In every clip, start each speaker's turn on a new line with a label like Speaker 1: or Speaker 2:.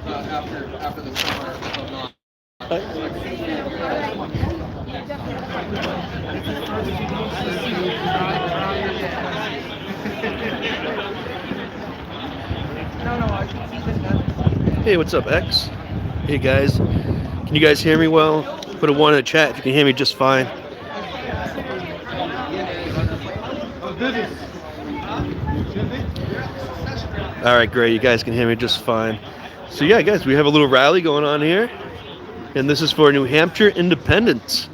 Speaker 1: after the summer of not.
Speaker 2: Hey, what's up, X? Hey guys, can you guys hear me well? Put a 1 in the chat if you can hear me just fine. Alright, great, you guys can hear me just fine. So yeah, guys, we have a little rally going on here, and this is for New Hampshire Independence,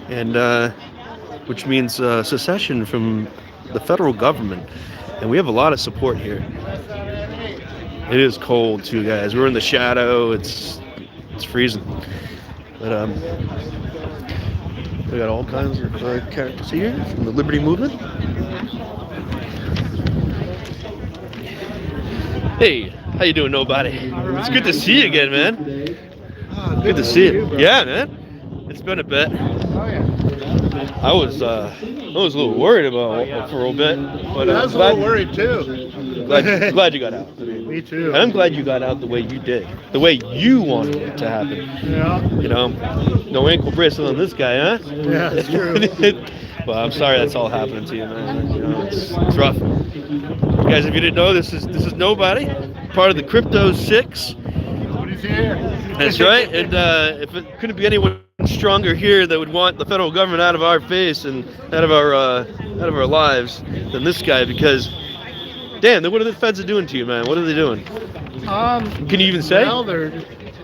Speaker 2: and which means secession from the federal government, and we have a lot of support here. It is cold too, guys. We're in the shadow. It's freezing, but we got all kinds of characters here from the Liberty Movement. Hey, how you doing, nobody? It's good to see you again, man. Good to see you. Yeah, man. It's been a bit. I was a little worried about it for a little bit, but
Speaker 3: I was a little worried too.
Speaker 2: Glad you got out.
Speaker 3: Me too.
Speaker 2: And I'm glad you got out the way you did, the way you wanted it to happen.
Speaker 3: Yeah.
Speaker 2: You know, no ankle bracelet on this guy, huh?
Speaker 3: Yeah, that's true.
Speaker 2: Well, I'm sorry that's all happening to you, man. You know, it's rough. Guys, if you didn't know, this is nobody, part of the Crypto 6.
Speaker 3: Nobody's here.
Speaker 2: That's right. And if it couldn't be anyone stronger here that would want the federal government out of our face and out of our lives than this guy, because damn, what are the feds doing to you, man? What are they doing? Can you even say?
Speaker 3: Well,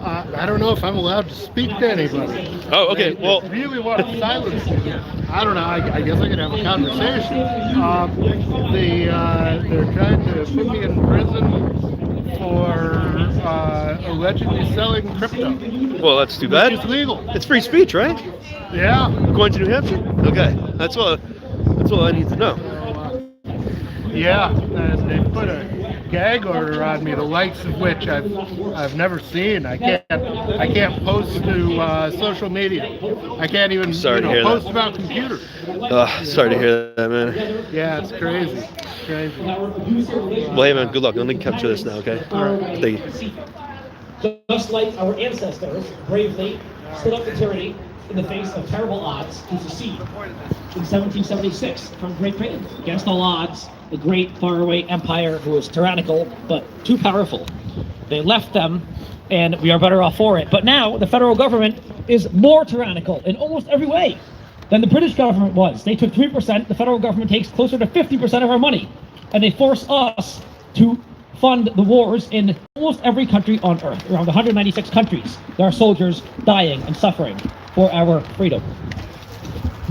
Speaker 3: I don't know if I'm allowed to speak to anybody.
Speaker 2: Oh, okay. Well,
Speaker 3: they really want to silence me. I don't know. I guess I could have a conversation. They're trying to put me in prison for allegedly selling crypto.
Speaker 2: Well, that's too bad.
Speaker 3: It's legal.
Speaker 2: It's free speech, right?
Speaker 3: Yeah.
Speaker 2: Going to New Hampshire? Okay. That's all I need to know.
Speaker 3: Yeah, and they put a gag order on me, the likes of which I've never seen. I can't post to social media. I can't even post about computers.
Speaker 2: Sorry to hear that, man.
Speaker 3: Yeah, it's crazy. Crazy.
Speaker 2: Well, hey, man, good luck. Let me capture this now, okay?
Speaker 3: All right.
Speaker 2: Thank you.
Speaker 4: Just like our ancestors bravely stood up to tyranny in the face of terrible odds to secede in 1776 from Great Britain. Against all odds, the great faraway empire who was tyrannical but too powerful. They left them, and we are better off for it. But now the federal government is more tyrannical in almost every way than the British government was. They took 3%, the federal government takes closer to 50% of our money, and they force us to fund the wars in almost every country on earth. Around 196 countries, there are soldiers dying and suffering for our freedom.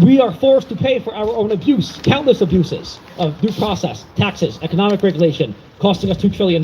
Speaker 4: We are forced to pay for our own abuse, countless abuses of due process, taxes, economic regulation, costing us $2 trillion.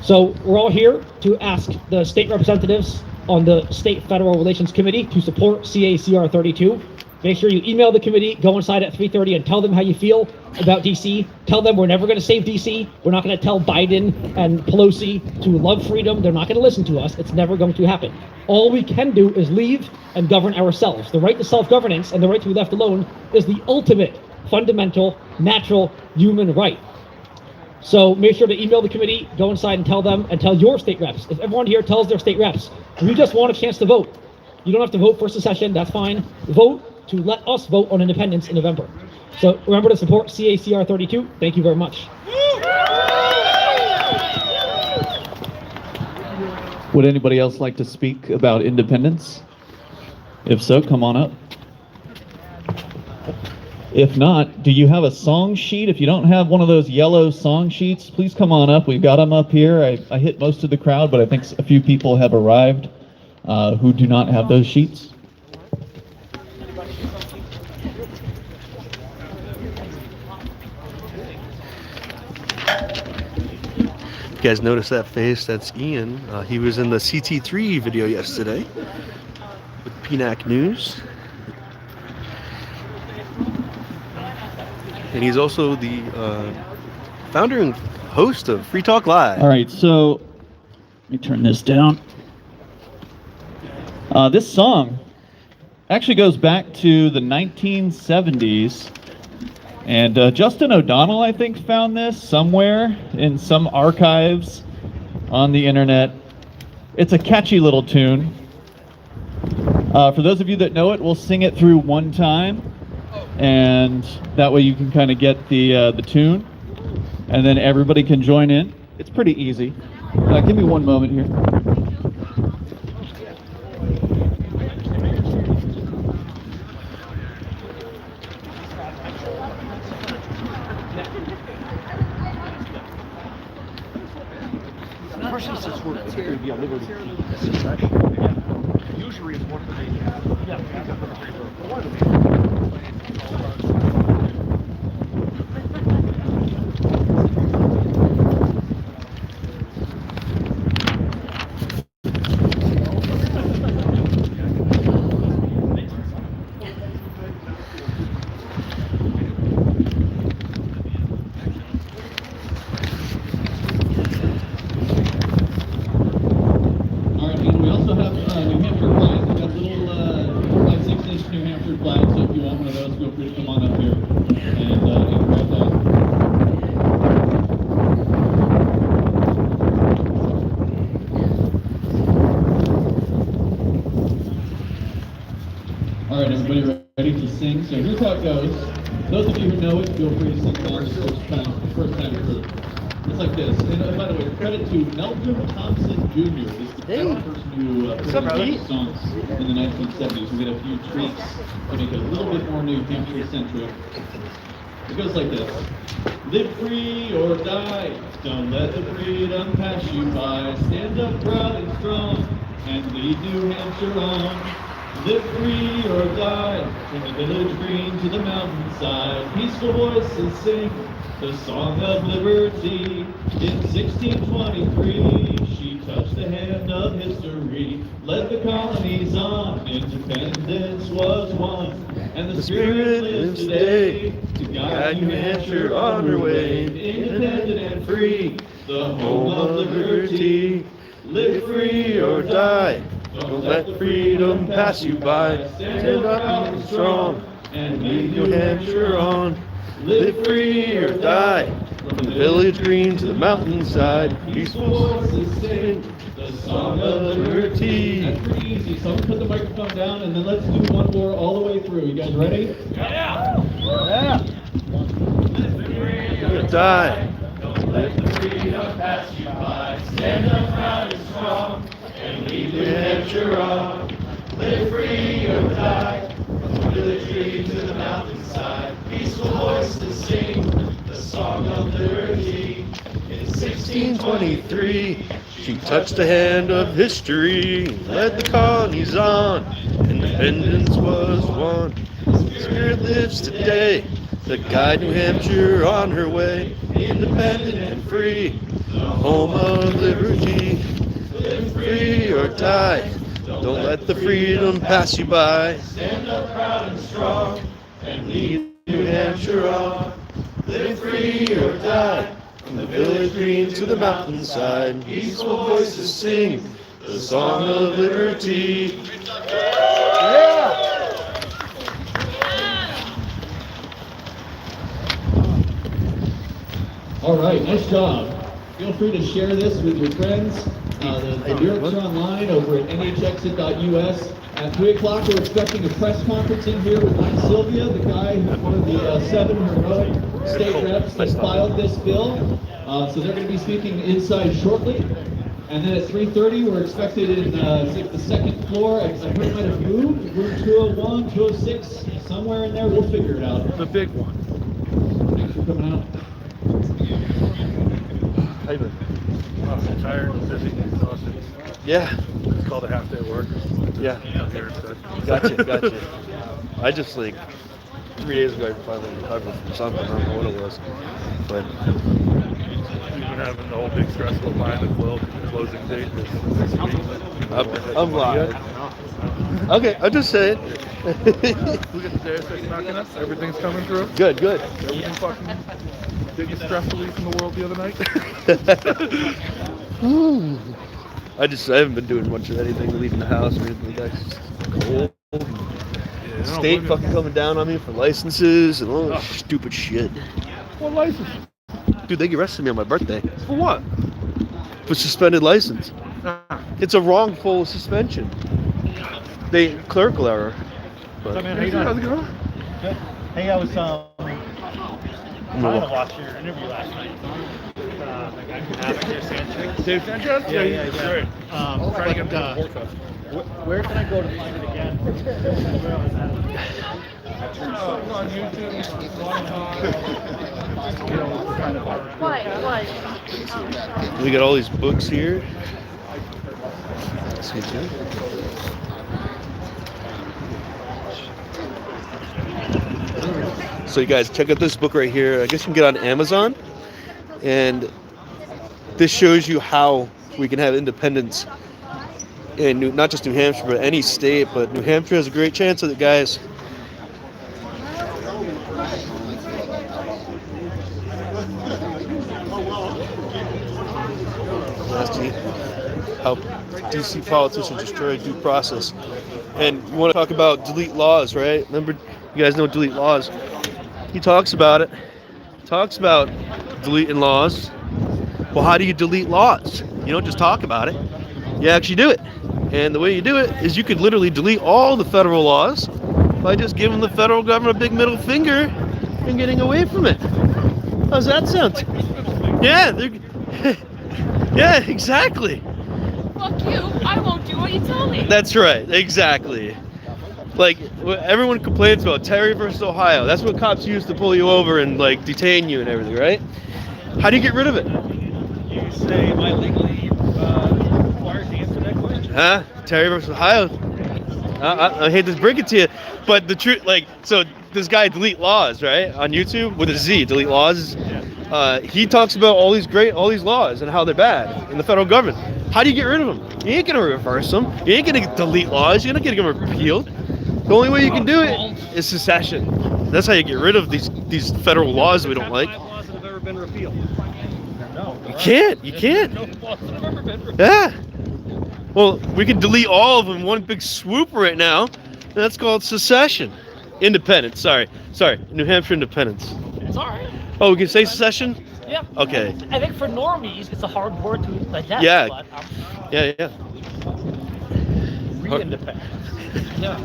Speaker 4: So we're all here to ask the state representatives on the State Federal Relations Committee to support CACR 32. Make sure you email the committee, go inside at 3:30 and tell them how you feel about DC. Tell them we're never going to save DC. We're not going to tell Biden and Pelosi to love freedom. They're not going to listen to us. It's never going to happen. All we can do is leave and govern ourselves. The right to self-governance and the right to be left alone is the ultimate, fundamental, natural human right. So make sure to email the committee, go inside and tell them, and tell your state reps. If everyone here tells their state reps, we just want a chance to vote. You don't have to vote for secession, that's fine. Vote to let us vote on independence in November. So remember to support CACR 32. Thank you very much.
Speaker 5: Would anybody else like to speak about independence? If so, come on up. If not, do you have a song sheet? If you don't have one of those yellow song sheets, please come on up. We've got them up here. I hit most of the crowd, but I think a few people have arrived who do not have those sheets.
Speaker 2: You guys notice that face? That's Ian. He was in the CT3 video yesterday with PNAC News. And he's also the founder and host of Free Talk Live.
Speaker 5: All right, so let me turn this down. This song actually goes back to the 1970s. And Justin O'Donnell, I think, found this somewhere in some archives. on the internet. It's a catchy little tune. For those of you that know it, we'll sing it through one time, and that way you can kind of get the tune, and then everybody can join in. It's pretty easy. Give me one moment here.
Speaker 1: Usually it's one of the So here's how it goes. Those of you who know it, feel free to sing along the first time through. It's like this. And by the way, credit to Melvin Thompson Jr. He's the person who produced songs in the 1970s. We get a few tweaks to make it a little bit more New Hampshire centric. It goes like this. Live free or die. Don't let the freedom pass you by. Stand up proud and strong and lead New Hampshire on. Live free or die, from the village green to the mountainside. Peaceful voices sing the song of liberty. In 1623, she touched the hand of history, led the colonies on, independence was won. And the spirit lives today to guide New Hampshire on her way. Independent and free, the home of liberty. Live free or die. Don't let freedom pass you by. Stand up and strong and lead New Hampshire on. Live free or die. From the village green to the mountainside. Peaceful voices sing the song of liberty. That's pretty easy. So I'm gonna put the microphone down and then let's do one more all the way through. You guys ready? Yeah. Yeah. Live free or die. Don't let the freedom pass you by. Stand up proud and strong and lead New Hampshire on. Live free or die. From the village green to the mountainside. Peaceful voices sing the song of liberty. In 1623, she touched the hand of history, led the colonies on. Independence was won. Spirit lives today to guide New Hampshire on her way. Independent and free, the home of liberty. Live free or die. Don't let the freedom pass you by. Stand up proud and strong and lead New Hampshire on. Live free or die. From the village green to the mountainside. Peaceful voices sing the song of liberty. Yeah! All right, nice job. Feel free to share this with your friends. The lyrics are online over at nhexit.us. At 3 o'clock, we're expecting a press conference in here with Mike Sylvia, the guy who's one of the 7 heroic state reps that filed this bill. So they're going to be speaking inside shortly. And then at 3:30, we're expected in the second floor. I heard it might have moved. Room 201, 206, somewhere in there. We'll figure it out. The big one.
Speaker 5: Thanks for coming out.
Speaker 2: How you doing?
Speaker 1: I'm tired, busy, exhausted.
Speaker 2: Yeah.
Speaker 1: It's called a half day work.
Speaker 2: Yeah.
Speaker 1: Here instead.
Speaker 2: Gotcha. I just 3 days ago I finally recovered from something. I don't know what it was. But
Speaker 1: We've been having the whole big stressful behind the quilt. The closing date is next week.
Speaker 2: I'm live. Okay, I'll just say it.
Speaker 1: Look at the JSX knocking us. Everything's coming through.
Speaker 2: Good.
Speaker 1: Everything fucking biggest stress relief in the world the other night.
Speaker 2: I haven't been doing much of anything, leaving the house or anything like that. It's just cold.
Speaker 1: Yeah,
Speaker 2: State fucking coming down on me for licenses and all this stupid shit.
Speaker 1: What license?
Speaker 2: Dude, they arrested me on my birthday.
Speaker 1: For what?
Speaker 2: suspended license. It's a wrongful suspension. Clerical error. But,
Speaker 3: How's it going? Good. Hey, I was trying to watch your interview last night. Dave Sanchez? Yeah. Great. Trying to get where can I go to find it again? On YouTube.
Speaker 2: we got all these books here. Excuse me. So you guys check out this book right here. I guess you can get it on Amazon. And this shows you how we can have independence in not just New Hampshire, but any state. But New Hampshire has a great chance of it, guys. How DC politicians destroy due process. And you want to talk about delete laws, right? Remember, you guys know delete laws. He talks about it. Talks about deleting laws. Well, how do you delete laws? You don't just talk about it. You actually do it. And the way you do it is you could literally delete all the federal laws by just giving the federal government a big middle finger and getting away from it. How's that sound? Yeah, yeah, exactly.
Speaker 6: Fuck you, I won't do what you tell me.
Speaker 2: That's right, exactly. Like, everyone complains about Terry versus Ohio. That's what cops use to pull you over and, like, detain you and everything, right? How do you get rid of it?
Speaker 7: You say, am I legally required to answer that question?
Speaker 2: Huh? Terry versus Ohio? I hate to break it to you, but the truth, like, so this guy Delete Laws, right, on YouTube with a Z, Delete Laws. He talks about all these laws and how they're bad in the federal government. How do you get rid of them? You ain't gonna reverse them. You ain't gonna delete laws. You're gonna get them repealed. The only way you can do it is secession. That's how you get rid of these federal laws we don't like.
Speaker 7: Laws that have ever been repealed. No.
Speaker 2: You can't. You can't.
Speaker 7: No laws that have ever been repealed.
Speaker 2: Yeah. Well, we can delete all of them in one big swoop right now. And that's called secession. Independence. Sorry. New Hampshire Independence.
Speaker 4: It's all right.
Speaker 2: Oh, we can say secession?
Speaker 4: Yeah.
Speaker 2: Okay.
Speaker 4: I think for normies, it's a hard word to digest.
Speaker 2: Yeah.
Speaker 4: But,
Speaker 2: Yeah.
Speaker 7: Re-independent. Yeah.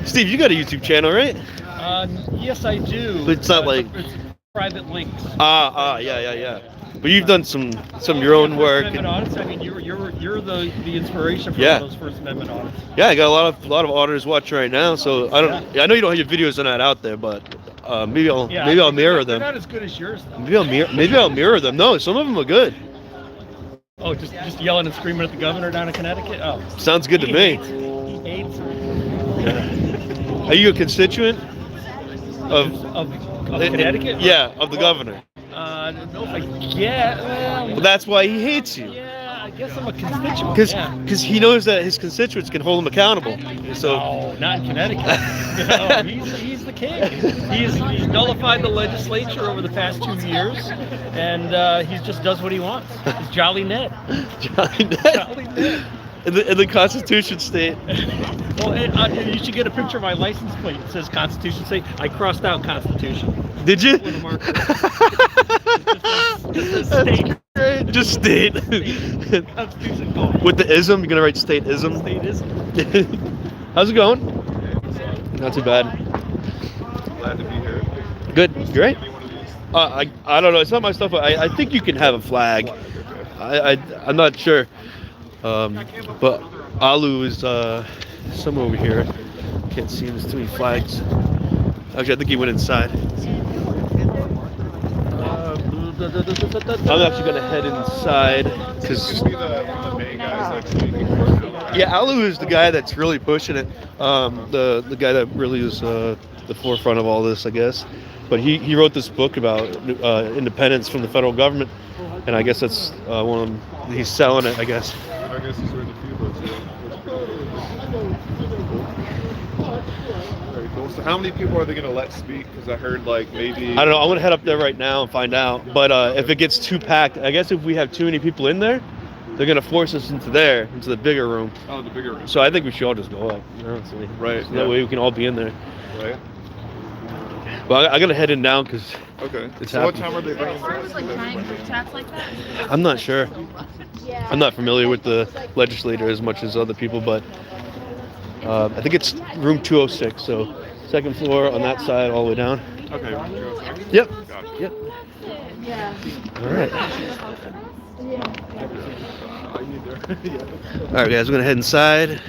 Speaker 2: Steve, you got a YouTube channel, right?
Speaker 7: Yes, I do.
Speaker 2: But it's not like
Speaker 7: it's private links.
Speaker 2: Yeah. But you've done some of your own work.
Speaker 7: First Amendment audits. I mean, you're the inspiration for
Speaker 2: Yeah.
Speaker 7: those First Amendment audits.
Speaker 2: Yeah, I got a lot of auditors watching right now. So I know you don't have your videos are not out there, but maybe I'll mirror them.
Speaker 7: They're not as good as yours, though.
Speaker 2: Maybe I'll mirror them. No, some of them are good.
Speaker 7: Oh, just yelling and screaming at the governor down in Connecticut. Oh,
Speaker 2: Sounds good to me.
Speaker 7: He hates.
Speaker 2: Are you a constituent of
Speaker 7: Connecticut?
Speaker 2: Yeah, of the governor.
Speaker 7: No, I get.
Speaker 2: Well, that's why he hates you.
Speaker 7: Yeah, I guess I'm a constituent.
Speaker 2: Because he knows that his constituents can hold him accountable. So
Speaker 7: No, not in Connecticut. No, he's the king. He's nullified the legislature over the past 2 years, and he just does what he wants. He's Jolly Ned.
Speaker 2: Johnny Depp.
Speaker 7: Jolly Ned.
Speaker 2: In the Constitution state.
Speaker 7: Well, you should get a picture of my license plate. It says Constitution State. I crossed out Constitution.
Speaker 2: Did you?
Speaker 7: With a marker. It says state.
Speaker 2: Great. Just state.
Speaker 7: Constitution goal.
Speaker 2: With the ism, you're gonna write state ism.
Speaker 7: State is.
Speaker 2: How's it going? Not too bad.
Speaker 8: Glad to be here.
Speaker 2: Good. Great. I don't know. It's not my stuff. I think you can have a flag. I'm not sure. But Alu is somewhere over here. Can't see him. There's too many flags. Actually, I think he went inside. I'm actually gonna head inside because
Speaker 8: Be the main guys actually.
Speaker 2: yeah, Alu is the guy that's really pushing it. The guy that really is the forefront of all this, I guess. But he wrote this book about independence from the federal government, and I guess that's one of them. He's selling it, I guess.
Speaker 8: I guess he's read a few books. Yeah. Very cool. So how many people are they going to let speak? Because I heard like maybe.
Speaker 2: I don't know. I'm gonna head up there right now and find out. But if it gets too packed, I guess if we have too many people in there, they're gonna force us into the bigger room.
Speaker 8: Oh, the bigger room.
Speaker 2: So I think we should all just go up. Honestly.
Speaker 8: Right.
Speaker 2: So that way we can all be in there.
Speaker 8: Right.
Speaker 2: Well, I gotta head in now because
Speaker 8: Okay.
Speaker 2: It's
Speaker 8: So what
Speaker 2: happening.
Speaker 8: time are they bringing
Speaker 6: First, like giant group chats like that.
Speaker 2: I'm not sure. I'm not familiar with the legislator as much as other people, but I think it's room 206, so second floor on that side, all the way down.
Speaker 8: Okay.
Speaker 2: Yep.
Speaker 8: Gotcha.
Speaker 2: Yep.
Speaker 6: Yeah.
Speaker 2: All right. All right, guys, we're gonna head inside.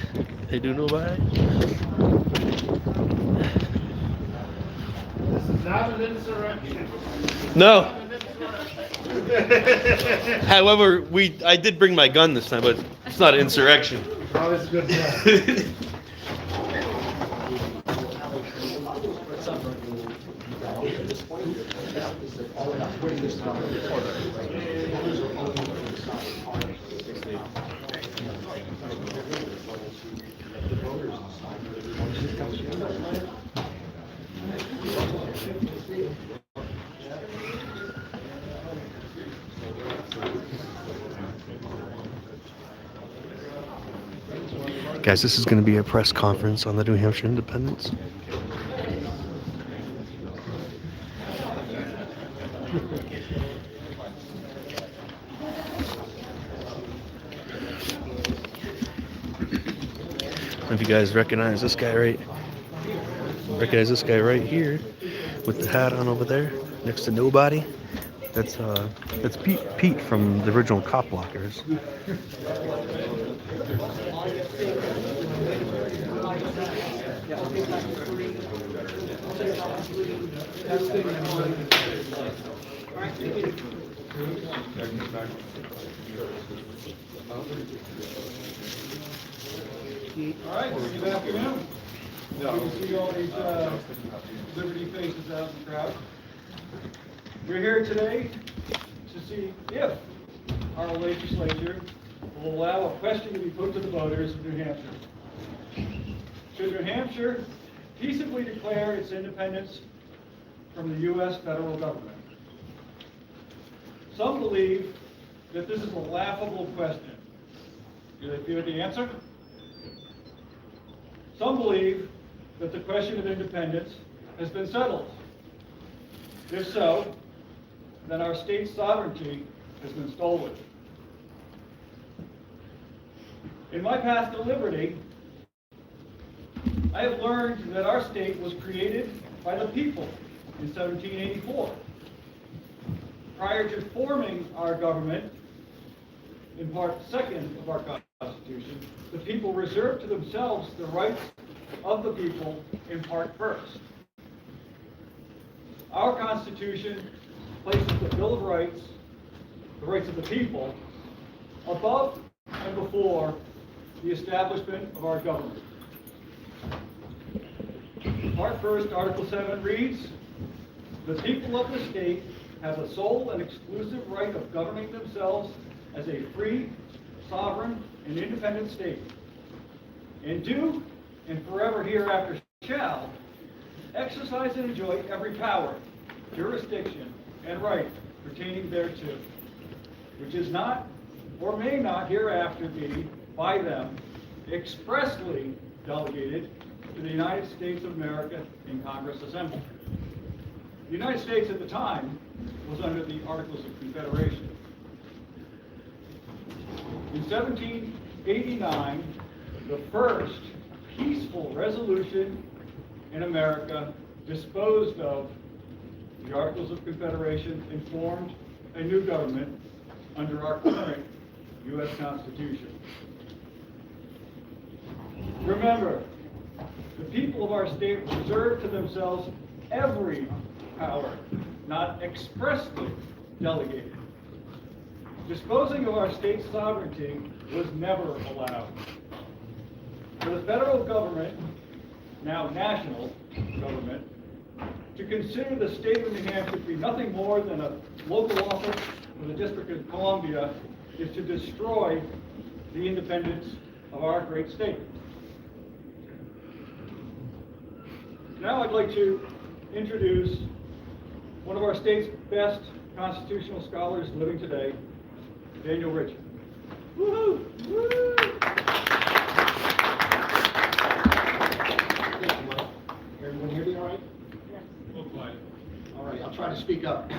Speaker 2: Hey, do nobody?
Speaker 3: This is not an insurrection.
Speaker 2: No. However, I did bring my gun this time, but it's not an insurrection.
Speaker 3: Oh, this is good.
Speaker 2: Guys, this is going to be a press conference on the New Hampshire Independence. If you guys recognize this guy right here with the hat on over there next to nobody. That's Pete from the original Cop Blockers.
Speaker 9: All right, good afternoon. Good to see all these Liberty faces out in the crowd. We're here today to see if our legislature will allow a question to be put to the voters of New Hampshire. Should New Hampshire peaceably declare its independence from the U.S. federal government? Some believe that this is a laughable question. Do they fear the answer? Some believe that the question of independence has been settled. If so, then our state's sovereignty has been stolen. In my path to liberty, I have learned that our state was created by the people in 1784. Prior to forming our government, in Part 2nd of our Constitution, the people reserved to themselves the rights of the people in Part 1st. Our Constitution places the Bill of Rights, the rights of the people, above and before the establishment of our government. Part 1st, Article 7 reads, "The people of the state have the sole and exclusive right of governing themselves as a free, sovereign, and independent state, and do, and forever hereafter shall, exercise and enjoy every power, jurisdiction, and right pertaining thereto, which is not, or may not hereafter be, by them, expressly delegated to the United States of America in Congress assembled." The United States at the time was under the Articles of Confederation. In 1789, the first peaceful resolution in America disposed of the Articles of Confederation and formed a new government under our current U.S. Constitution. Remember, the people of our state reserve to themselves every power not expressly delegated. Disposing of our state's sovereignty was never allowed. For the federal government, now national government, to consider the state of New Hampshire to be nothing more than a local office of the District of Columbia is to destroy the independence of our great state. Now I'd like to introduce one of our state's best constitutional scholars living today, Daniel Ritchie. Woohoo! Woo! Everyone hear me all right? Yes.
Speaker 10: speak up.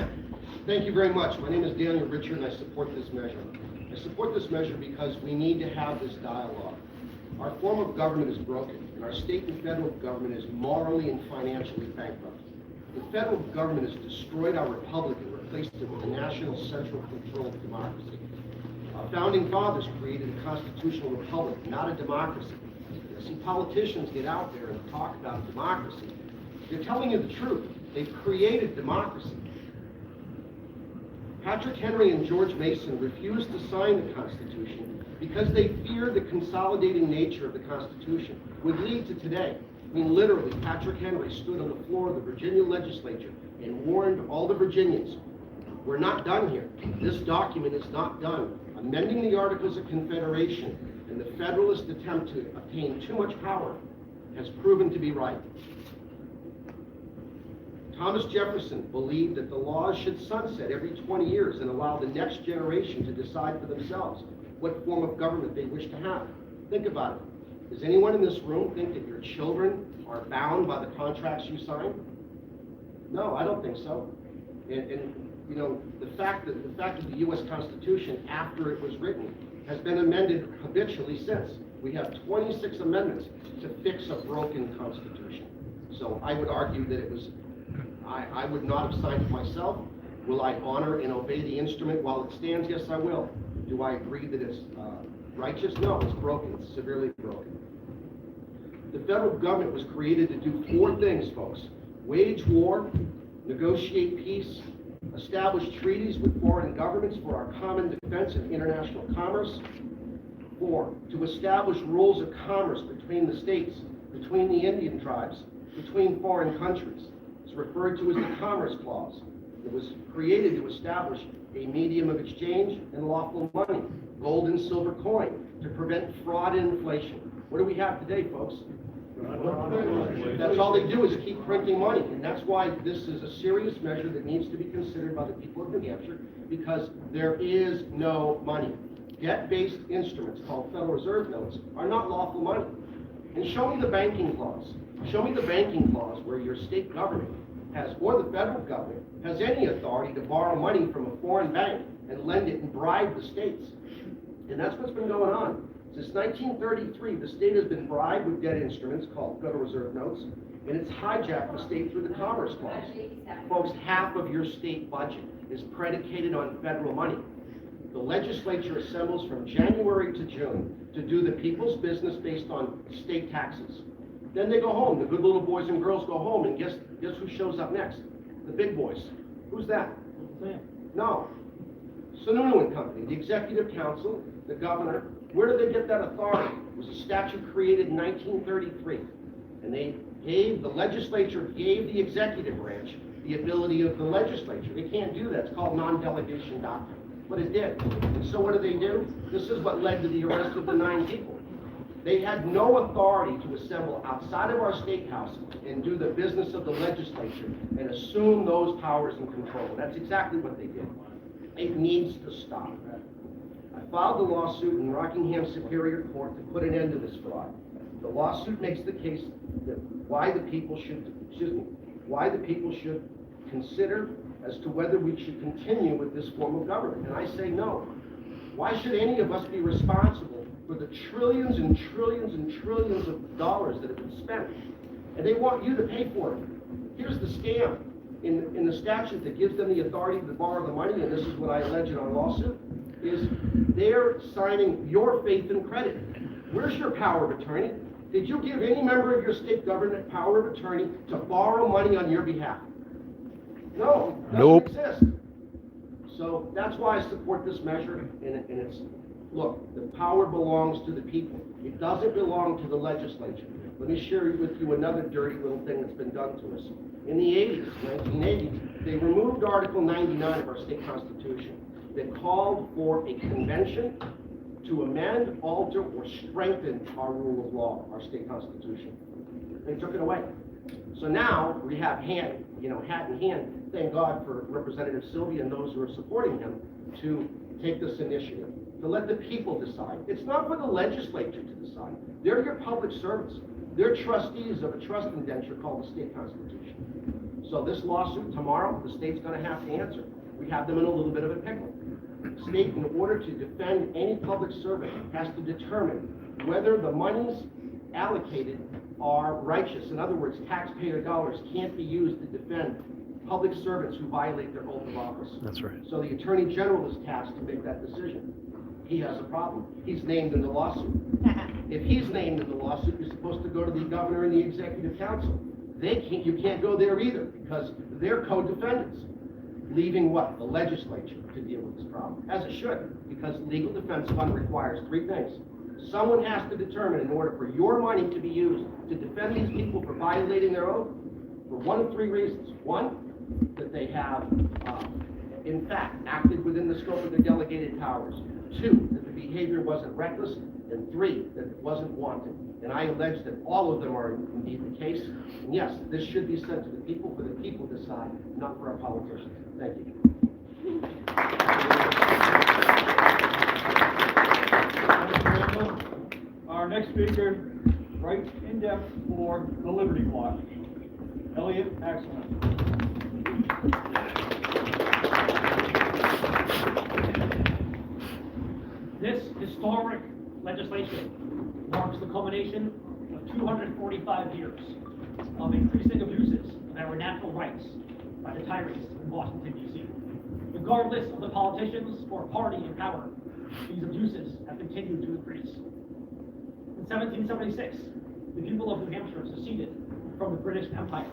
Speaker 10: Thank you very much. My name is Daniel Richard, and I support this measure. I support this measure because we need to have this dialogue. Our form of government is broken, and our state and federal government is morally and financially bankrupt. The federal government has destroyed our republic and replaced it with a national central controlled democracy. Our founding fathers created a constitutional republic, not a democracy. You see, politicians get out there and talk about democracy. They're telling you the truth. They've created democracy. Patrick Henry and George Mason refused to sign the Constitution because they feared the consolidating nature of the Constitution would lead to today. I mean, literally, Patrick Henry stood on the floor of the Virginia legislature and warned all the Virginians, we're not done here. This document is not done. Amending the Articles of Confederation and the Federalist attempt to obtain too much power has proven to be right. Thomas Jefferson believed that the laws should sunset every 20 years and allow the next generation to decide for themselves what form of government they wish to have. Think about it. Does anyone in this room think that your children are bound by the contracts you sign? No, I don't think so. And you know, the fact that the U.S. Constitution, after it was written, has been amended habitually since. We have 26 amendments to fix a broken Constitution. So I would argue that it was, I would not have signed it myself. Will I honor and obey the instrument while it stands? Yes, I will. Do I agree that it's righteous? No, it's broken. It's severely broken. The federal government was created to do 4 things, folks. Wage war, negotiate peace, establish treaties with foreign governments for our common defense and international commerce. 4, to establish rules of commerce between the states, between the Indian tribes, between foreign countries. It's referred to as the Commerce Clause. It was created to establish a medium of exchange and lawful money, gold and silver coin, to prevent fraud and inflation. What do we have today, folks? That's all they do is keep printing money, and that's why this is a serious measure that needs to be considered by the people of New Hampshire, because there is no money. Debt-based instruments called Federal Reserve notes are not lawful money. And show me the banking clause. Show me the banking clause where your state government has, or the federal government, has any authority to borrow money from a foreign bank and lend it and bribe the states. And that's what's been going on. Since 1933, the state has been bribed with debt instruments called Federal Reserve notes, and it's hijacked the state through the Commerce Clause. Folks, half of your state budget is predicated on federal money. The legislature assembles from January to June to do the people's business based on state taxes. Then they go home. The good little boys and girls go home, and guess who shows up next? The big boys. Who's that? No. Sununu and Company, the Executive Council, the governor. Where did they get that authority? It was a statute created in 1933. And the legislature gave the executive branch the ability of the legislature. They can't do that. It's called non-delegation doctrine. But it did. And so what do? This is what led to the arrest of the 9 people. They had no authority to assemble outside of our state house and do the business of the legislature and assume those powers and control. And that's exactly what they did. It needs to stop. I filed a lawsuit in Rockingham Superior Court to put an end to this fraud. The lawsuit makes the case that why the people should consider as to whether we should continue with this form of government. And I say no. Why should any of us be responsible for the trillions and trillions and trillions of dollars that have been spent? And they want you to pay for it. Here's the scam. In the statute that gives them the authority to borrow the money, and this is what I allege in our lawsuit, is they're signing your faith and credit. Where's your power of attorney? Did you give any member of your state government power of attorney to borrow money on your behalf? No, it doesn't exist. So that's why I support this measure, and it's, look, the power belongs to the people. It doesn't belong to the legislature. Let me share with you another dirty little thing that's been done to us. In the 1980s, they removed Article 99 of our state constitution that called for a convention to amend, alter, or strengthen our rule of law, our state constitution. They took it away. So now we have hat in hand, thank God for Representative Sylvia and those who are supporting him to take this initiative, to let the people decide. It's not for the legislature to decide. They're your public servants. They're trustees of a trust indenture called the state constitution. So this lawsuit tomorrow, the state's gonna have to answer. We have them in a little bit of a pickle. The state, in order to defend any public servant, has to determine whether the monies allocated are righteous. In other words, taxpayer dollars can't be used to defend public servants who violate their oath of office.
Speaker 2: That's right.
Speaker 10: So the Attorney General is tasked to make that decision. He has a problem. He's named in the lawsuit. If he's named in the lawsuit, you're supposed to go to the governor and the executive council. You can't go there either, because they're co-defendants, leaving what? The legislature to deal with this problem, as it should, because legal defense fund requires three things. Someone has to determine, in order for your money to be used to defend these people for violating their oath, for one of three reasons. One, that they have, in fact, acted within the scope of their delegated powers. Two, that the behavior wasn't reckless. And three, that it wasn't wanted. And I allege that all of them are indeed the case. And yes, this should be sent to the people, for the people to decide, not for our politicians. Thank you.
Speaker 9: Our next speaker writes in depth for the Liberty Block, Elliot Axelman.
Speaker 4: This historic legislation marks the culmination of 245 years of increasing abuses of our natural rights by the tyrants in Washington, D.C. Regardless of the politicians or party in power, these abuses have continued to increase. In 1776, the people of New Hampshire seceded from the British Empire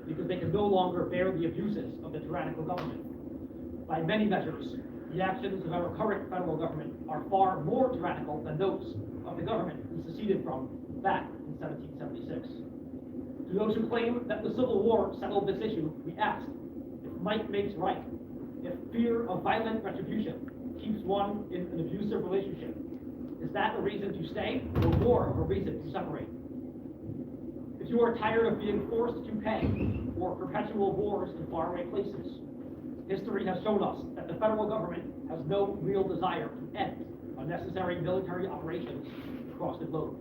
Speaker 4: because they could no longer bear the abuses of the tyrannical government. By many measures, the actions of our current federal government are far more tyrannical than those of the government we seceded from back in 1776. To those who claim that the Civil War settled this issue, we ask, if might makes right, if fear of violent retribution keeps one in an abusive relationship, is that a reason to stay or more of a reason to separate? If you are tired of being forced to pay for perpetual wars in faraway places, history has shown us that the federal government has no real desire to end unnecessary military operations across the globe.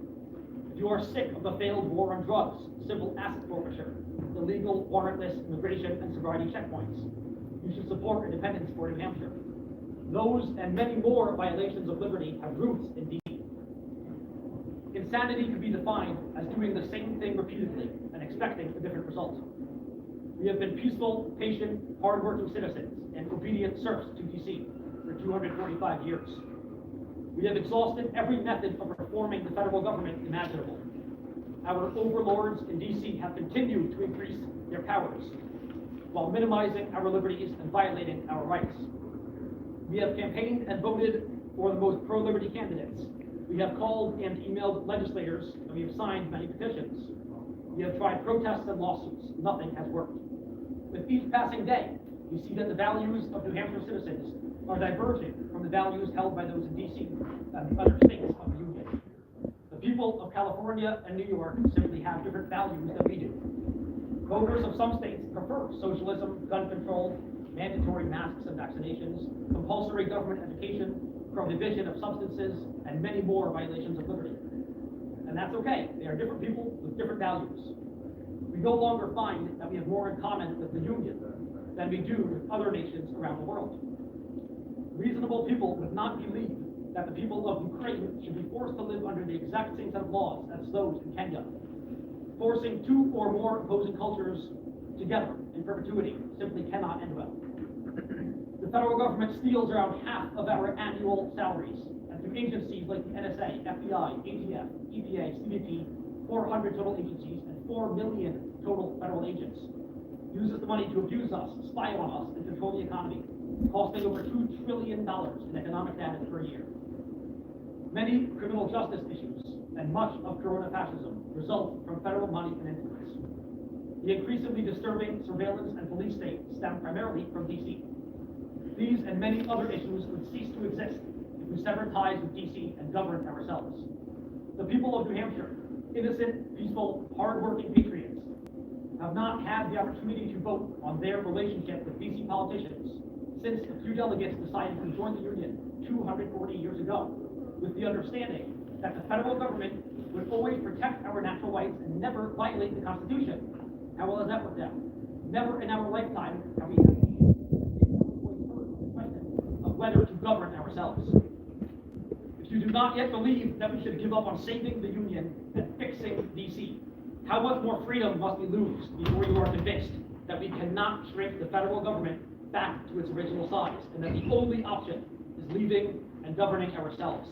Speaker 4: If you are sick of the failed war on drugs, civil asset forfeiture, illegal warrantless immigration and sobriety checkpoints, you should support independence for New Hampshire. Those and many more violations of liberty have roots in D.C. Insanity can be defined as doing the same thing repeatedly and expecting a different result. We have been peaceful, patient, hard-working citizens and obedient serfs to D.C. for 245 years. We have exhausted every method of reforming the federal government imaginable. Our overlords in D.C. have continued to increase their powers while minimizing our liberties and violating our rights. We have campaigned and voted for the most pro-liberty candidates. We have called and emailed legislators, and we have signed many petitions. We have tried protests and lawsuits. Nothing has worked. With each passing day, we see that the values of New Hampshire citizens are diverging from the values held by those in D.C. and the other states of the Union. The people of California and New York simply have different values than we do. Voters of some states prefer socialism, gun control, mandatory masks and vaccinations, compulsory government education, prohibition of substances, and many more violations of liberty. And that's okay. They are different people with different values. We no longer find that we have more in common with the Union than we do with other nations around the world. Reasonable people would not believe that the people of Ukraine should be forced to live under the exact same set of laws as those in Kenya. Forcing two or more opposing cultures together in perpetuity simply cannot end well. The federal government steals around half of our annual salaries, and through agencies like the NSA, FBI, ATF, EPA, CBP, 400 total agencies, and 4 million total federal agents, uses the money to abuse us, spy on us, and control the economy, costing over $2 trillion in economic damage per year. Many criminal justice issues and much of corona fascism result from federal money and influence. The increasingly disturbing surveillance and police state stem primarily from D.C. These and many other issues would cease to exist if we severed ties with D.C. and governed ourselves. The people of New Hampshire, innocent, peaceful, hard-working patriots, have not had the opportunity to vote on their relationship with D.C. politicians since a few delegates decided to join the Union 240 years ago, with the understanding that the federal government would always protect our natural rights and never violate the Constitution. How well has that worked out? Never in our lifetime have we had the question of whether to govern ourselves. If you do not yet believe that we should give up on saving the Union and fixing DC, how much more freedom must we lose before you are convinced that we cannot shrink the federal government back to its original size, and that the only option is leaving and governing ourselves?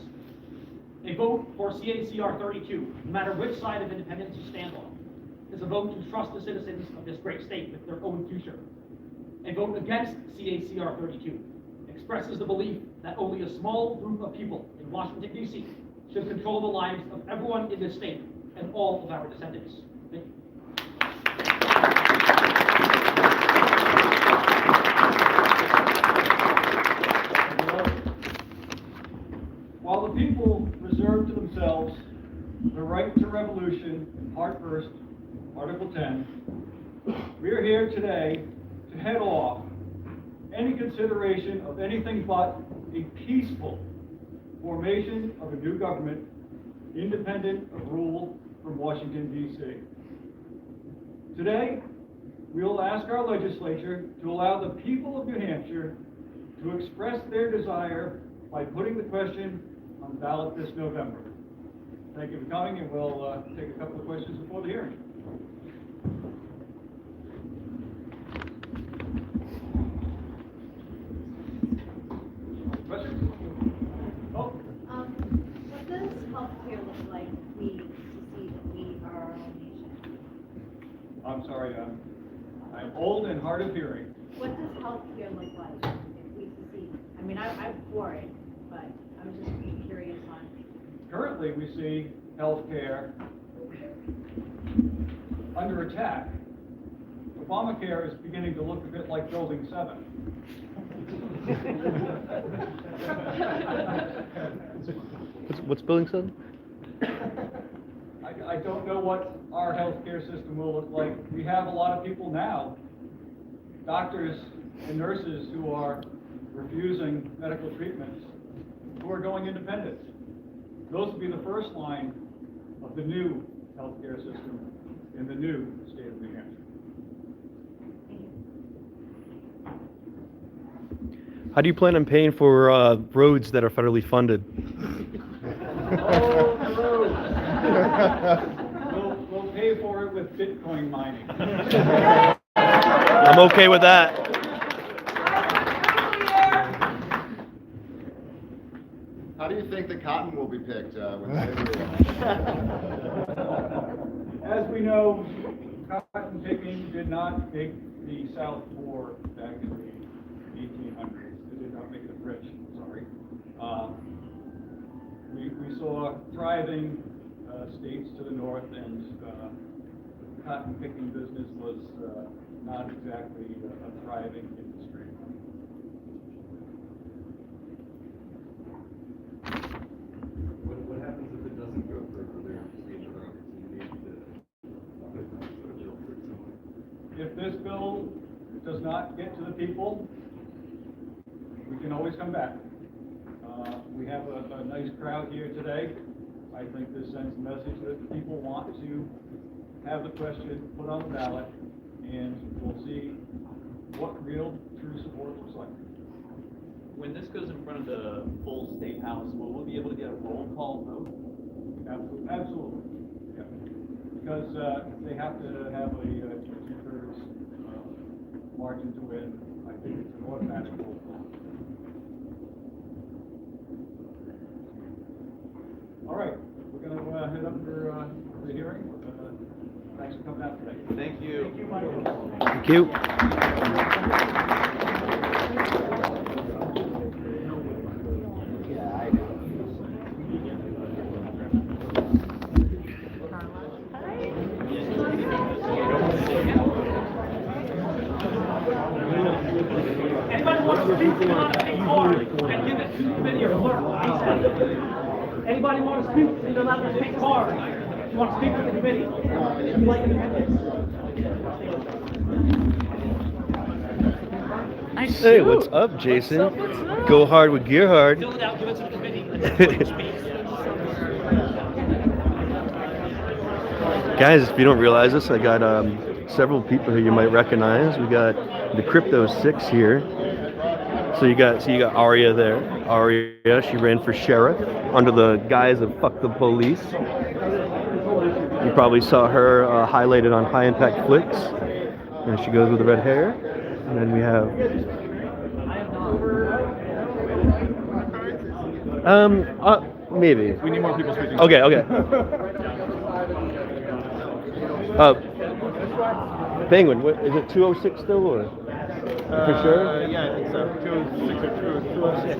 Speaker 4: A vote for CACR 32, no matter which side of independence you stand on, is a vote to trust the citizens of this great state with their own future. A vote against CACR 32 expresses the belief that only a small group of people in Washington, D.C. should control the lives of everyone in this state and all of our descendants. Thank you.
Speaker 9: While the people reserve to themselves the right to revolution in Part 1st, Article 10, we are here today to head off any consideration of anything but a peaceful formation of a new government independent of rule from Washington, D.C. Today, we will ask our legislature to allow the people of New Hampshire to express their desire by putting the question on the ballot this November. Thank you for coming, and we'll take a couple of questions before the hearing. Questions? Oh.
Speaker 6: What does healthcare look like if we see that we are our own nation?
Speaker 9: I'm sorry, I'm old and hard of hearing.
Speaker 6: What does healthcare look like if we secede? I mean, I'm for it, but I'm just curious on.
Speaker 9: Currently, we see healthcare under attack. Obamacare is beginning to look a bit like Building 7.
Speaker 2: What's Building 7?
Speaker 9: I don't know what our healthcare system will look like. We have a lot of people now, doctors and nurses, who are refusing medical treatments, who are going independent. Those will be the first line of the new healthcare system in the new state of New Hampshire.
Speaker 2: How do you plan on paying for roads that are federally funded?
Speaker 9: Oh, the roads. We'll pay for it with Bitcoin mining.
Speaker 2: I'm okay with that.
Speaker 8: How do you think the cotton will be picked when
Speaker 9: As we know, cotton picking did not make the South poor back in the 1800s. It did not make it rich, sorry. We saw thriving states to the north, and the cotton picking business was not exactly a thriving industry.
Speaker 8: What happens if it doesn't go through? There is another opportunity to put a bill through somewhere.
Speaker 9: If this bill does not get to the people, we can always come back. We have a nice crowd here today. I think this sends a message that the people want to have the question put on the ballot, and we'll see what real, true support looks like.
Speaker 5: When this goes in front of the full state house, will we be able to get a roll call vote?
Speaker 9: Absolutely. Yeah. Because they have to have a two-thirds margin to win. I think it's an automatic roll call. All right, we're going to head up for the hearing. Thanks for coming out today.
Speaker 5: Thank you.
Speaker 9: Thank you, Michael.
Speaker 2: Thank you.
Speaker 4: Anybody want to speak on a card and give it to the committee or clerk? Anybody want to speak? You're allowed to take card. You want to speak to the committee? You like independence?
Speaker 2: Hey, what's up, Jason? Go hard with Gear Hard.
Speaker 4: Fill it out, give it to the committee, and then speak.
Speaker 2: Guys, if you don't realize this, I got several people who you might recognize. We got the Crypto 6 here. So you got Aria there. Aria, she ran for sheriff under the guise of "fuck the police." You probably saw her highlighted on High Impact Flicks, and she goes with the red hair. And then we have maybe.
Speaker 8: We need more people speaking.
Speaker 2: Okay. Penguin, what is it? 206 still, or for sure?
Speaker 8: Yeah, I think so. 206 or 206.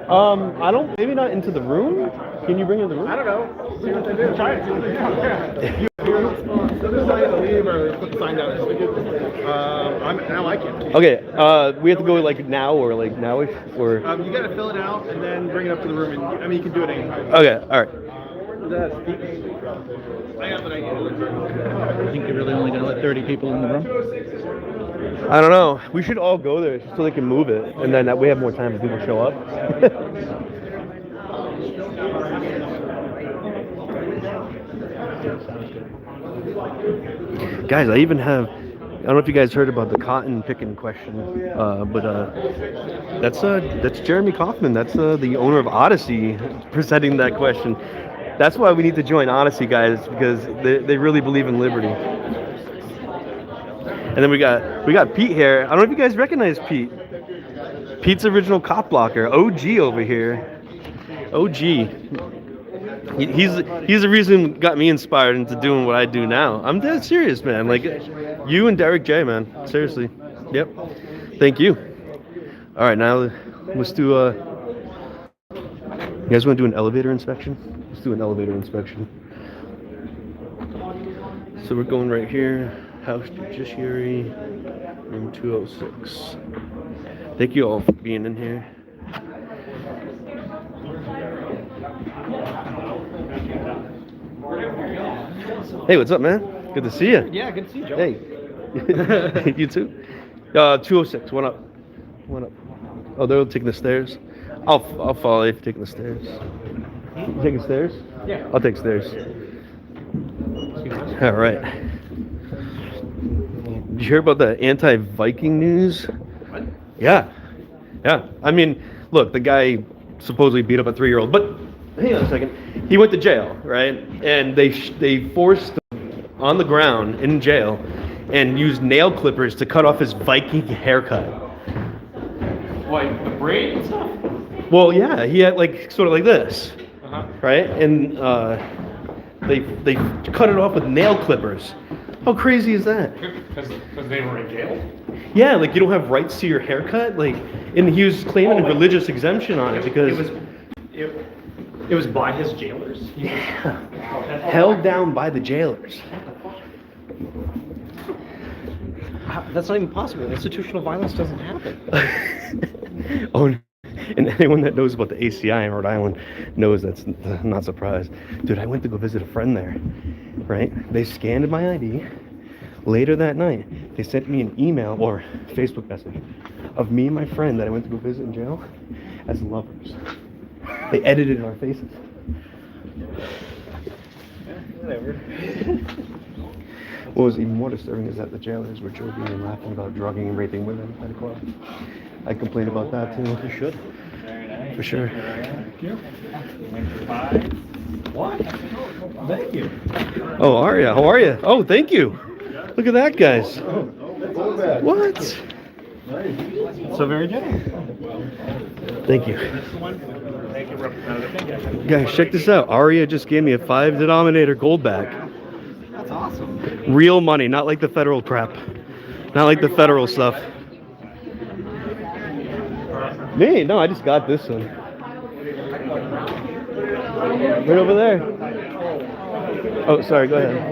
Speaker 2: I don't. Maybe not into the room. Can you bring in the room?
Speaker 8: I don't know. See what they do. Try it. See what they do. Yeah. So this sign to leave or put the sign down. Now I can.
Speaker 2: Okay. We have to go like now or like nowish or.
Speaker 8: You got to fill it out and then bring it up to the room. And I mean, you can do it anytime.
Speaker 2: Okay. All right.
Speaker 8: I have an idea.
Speaker 5: I think you're really only going to let 30 people in the room?
Speaker 2: I don't know. We should all go there so they can move it, and then that we have more time if people show up. Guys, I even have. I don't know if you guys heard about the cotton picking question, but that's Jeremy Kaufman. That's the owner of Odyssey presenting that question. That's why we need to join Odyssey, guys, because they really believe in liberty. And then we got Pete here. I don't know if you guys recognize Pete. Pete's original cop blocker, OG over here. OG. He's the reason got me inspired into doing what I do now. I'm dead serious, man. Like you and Derek J, man. Seriously. Yep. Thank you. All right, now let's do. You guys want to do an elevator inspection? Let's do an elevator inspection. So we're going right here. House Judiciary, room 206. Thank you all for being in here. Hey, what's up, man? Good to see you.
Speaker 8: Yeah, good to see you, Joe.
Speaker 2: Hey. You too? 206, one up. Oh, they're taking the stairs? I'll follow if you're taking the stairs. You taking stairs?
Speaker 8: Yeah.
Speaker 2: I'll take stairs. All right. Did you hear about the anti-Viking news?
Speaker 8: What?
Speaker 2: Yeah. I mean, look, the guy supposedly beat up a 3-year-old, but hang on a second. He went to jail, right? And they forced him on the ground in jail and used nail clippers to cut off his Viking haircut.
Speaker 8: Like the braid and stuff?
Speaker 2: Well, yeah, he had like sort of like this, right? And they cut it off with nail clippers. How crazy is that?
Speaker 8: Because they were in jail?
Speaker 2: Yeah, like you don't have rights to your haircut, like, and he was claiming a religious exemption on it because
Speaker 7: It was by his jailers.
Speaker 2: yeah, held down by the jailers.
Speaker 7: That's not even possible. Institutional violence doesn't happen.
Speaker 2: Oh, and anyone that knows about the ACI in Rhode Island knows that's I'm not surprised. Dude, I went to go visit a friend there, right? They scanned my ID. Later that night, they sent me an email or Facebook message of me and my friend that I went to go visit in jail as lovers. They edited our faces.
Speaker 8: Whatever.
Speaker 2: What was even more disturbing is that the jailers were joking and laughing about drugging and raping women at a club. I complained about that too. You should. For sure.
Speaker 8: What? Thank you.
Speaker 2: Oh, Aria, how are you? Oh, thank you. Look at that, guys. What?
Speaker 7: So very generous.
Speaker 2: Thank you. Guys, check this out. Aria just gave me a 5-denominator gold back.
Speaker 7: That's awesome.
Speaker 2: Real money, not like the federal crap. Not like the federal stuff. Me? No, I just got this one. Right over there. Oh, sorry, go ahead.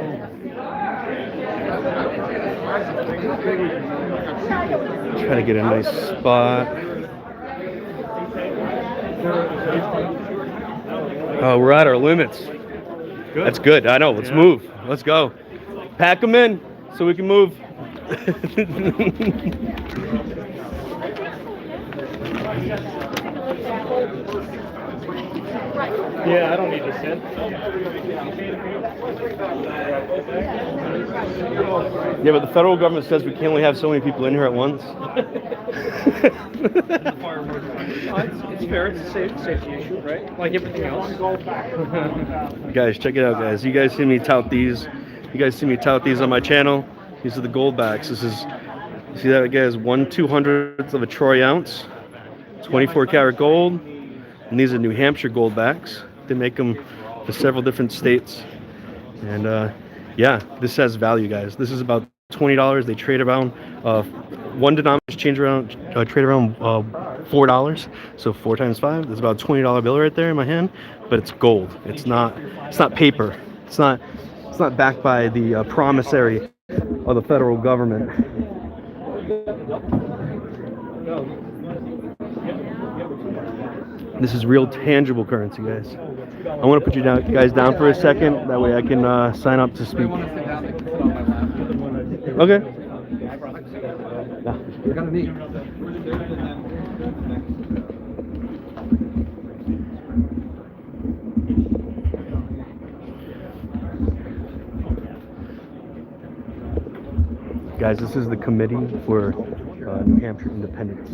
Speaker 2: Try to get a nice spot. Oh, we're at our limits. Good. That's good. I know. Let's move. Let's go. Pack them in so we can move.
Speaker 7: Yeah, I don't need to sit.
Speaker 2: Yeah, but the federal government says we can only have so many people in here at once.
Speaker 7: It's fair. It's a safety issue, right? Like everything else.
Speaker 2: Guys, check it out, guys. You guys see me tout these. You guys see me tout these on my channel. These are the gold backs. This is, see that, guys? 1/200th of a troy ounce, 24 karat gold, and these are New Hampshire gold backs. They make them for several different states, and yeah, this has value, guys. This is about $20. They trade around one denomination trade around $4. So 4 times 5. There's about a $20 bill right there in my hand, but it's gold. It's not paper. It's not backed by the promissory of the federal government. This is real tangible currency, guys. I want to put you guys down for a second. That way I can sign up to speak. Okay.
Speaker 8: You're gonna need.
Speaker 2: Guys, this is the committee for New Hampshire Independence.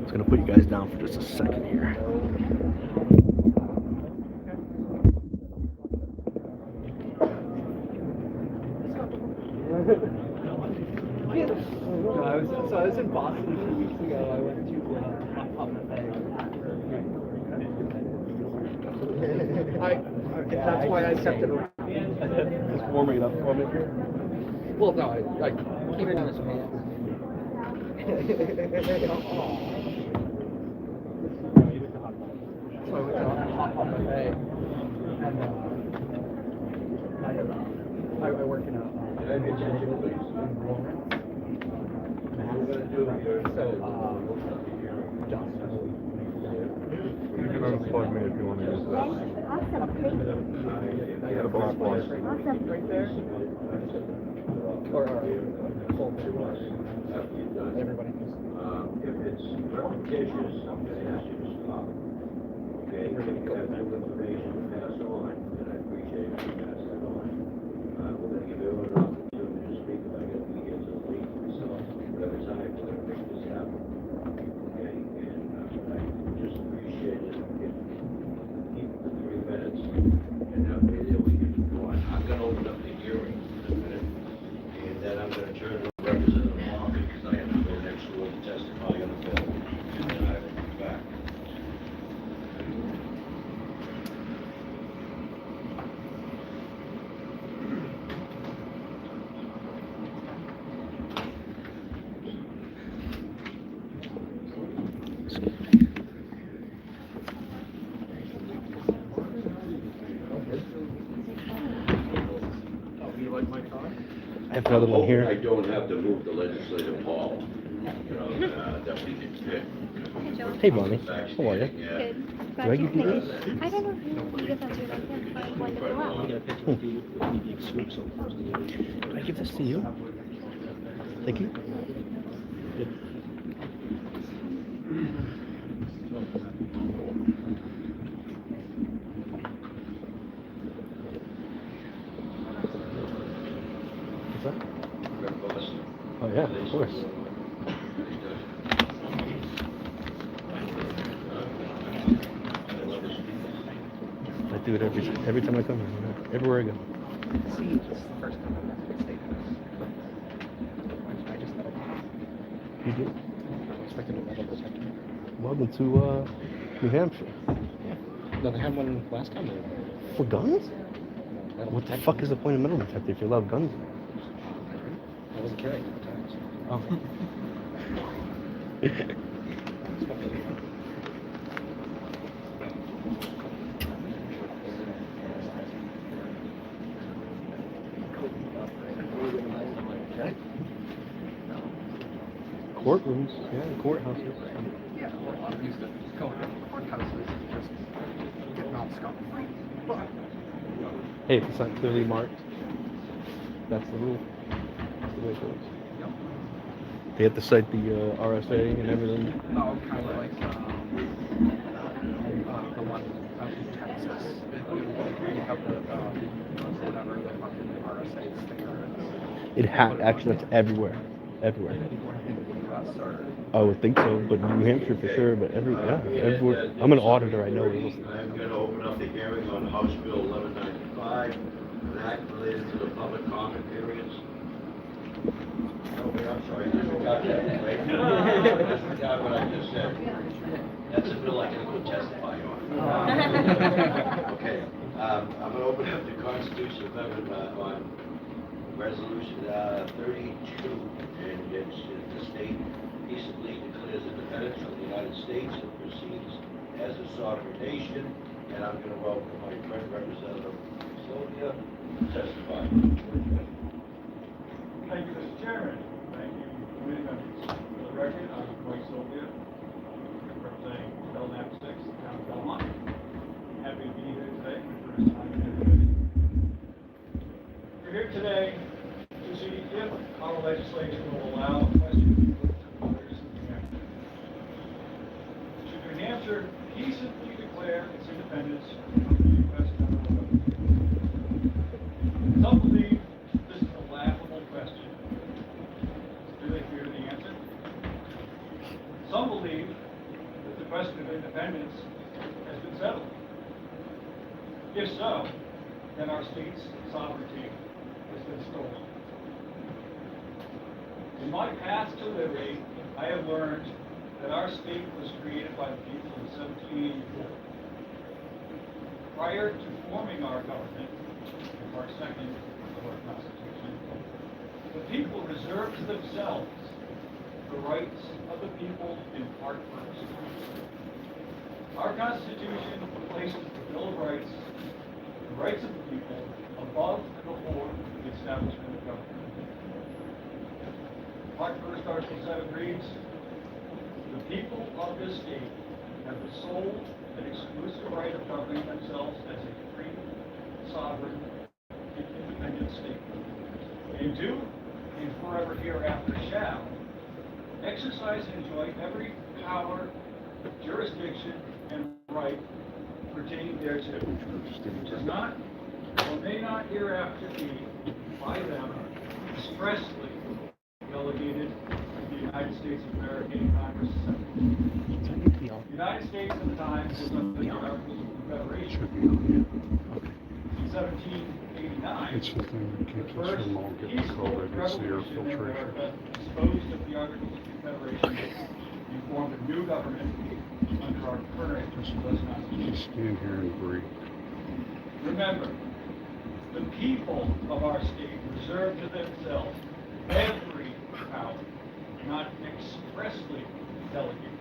Speaker 2: Just gonna put you guys down for just a second here.
Speaker 8: So I was in Boston a few weeks ago. I went to Hot That's why I kept it around.
Speaker 2: Just warming it up for me.
Speaker 8: Well, no, I keep it in his pants. So I went to Hot Buffet, and I work in a
Speaker 11: You can unplug me if you want to use that.
Speaker 6: Awesome, thank you.
Speaker 11: The black one.
Speaker 6: Awesome.
Speaker 8: right there. Or everybody knows.
Speaker 12: If it's repetitious, I'm going to ask you to stop. Okay, if you have new information to pass on, then I appreciate you pass that on. We're going to give everyone an opportunity to speak if I get to the lead myself. Whatever time I'm going to make this happen. Okay, and I just appreciate it. Keep the 3 minutes, and that way there we can go on. I'm going to open up the hearing in a minute, and then I'm going to turn to Representative Flaw because I have to go next door to testify on the bill, and then I will come back.
Speaker 2: I have another one
Speaker 12: I
Speaker 2: here.
Speaker 12: don't have to move the legislative hall, that we can pick.
Speaker 2: Hey, Bonnie. How are you?
Speaker 12: Yeah.
Speaker 2: Do I give you this?
Speaker 6: I don't know if you give that to you, but I can't find one to go out.
Speaker 2: Do I give this to you? Thank you. What's that? Oh yeah, of course. I do it every time I come here, everywhere I go. You do? Welcome to New Hampshire.
Speaker 8: No, they had one last time.
Speaker 2: For guns? What the fuck is the point of metal detector if you love guns?
Speaker 8: I wasn't carrying at the time.
Speaker 2: Oh. Courtrooms, yeah, courthouses.
Speaker 8: Yeah, well, I'm used to going to courthouses, just getting off scot-free. But
Speaker 2: Hey, if it's not clearly marked, that's the rule. That's the way it goes. They have to cite the RSA and everything.
Speaker 8: no, kind of like
Speaker 2: Actually, that's everywhere. Everywhere. I would think so, but New Hampshire for sure, but everywhere. I'm an auditor, I know it was.
Speaker 12: I'm going to open up the hearing on House Bill 1195, an act related to the public comment periods. Oh, wait, I'm sorry, disregard that, right? Disregard what I just said. That's a bill I can go testify on. Okay, I'm going to open up the Constitution Amendment on Resolution 32, and it's the state peaceably declares independence from the United States and proceeds as a sovereign nation, and I'm going to welcome my friend Representative Sylvia to testify.
Speaker 9: Thank you, Mr. Chairman. Thank you, committee members. For the record, I'm Mike Sylvia, representing Belknap 6, the town of Belmont. Happy to be here today, my first time in the committee. We're here today to see if our legislature will allow question voters in New Hampshire. Should New Hampshire peaceably declare its independence from the U.S. federal government? Some believe this is a laughable question. Do they fear the answer? Some believe that the question of independence has been settled. If so, then our state's sovereignty has been stolen. In my path to liberty, I have learned that our state was created by the people in 1784. Prior to forming our government, in Part 2nd of our Constitution, the people reserved to themselves the rights of the people in Part 1st. Our Constitution places the Bill of Rights, the rights of the people, above and before the establishment of government. Part 1st, Article 7 reads, the people of this state have the sole and exclusive right of governing themselves as a free, sovereign, and independent state. And do, and forever hereafter shall, exercise and enjoy every power, jurisdiction, and right pertaining thereto, which is not, or may not hereafter be, by them, expressly delegated to the United States of America in Congress. The United States at the time was under the Articles of Confederation. In 1789,
Speaker 11: It's the thing that keeps us from all getting
Speaker 9: peaceful
Speaker 11: COVID, it's the air
Speaker 9: revolution in
Speaker 11: filtration.
Speaker 9: America disposed of the Articles of Confederation and formed a new government under our current U.S. Constitution.
Speaker 11: Just stand here and breathe.
Speaker 9: Remember, the people of our state reserve to themselves every power, not expressly delegated.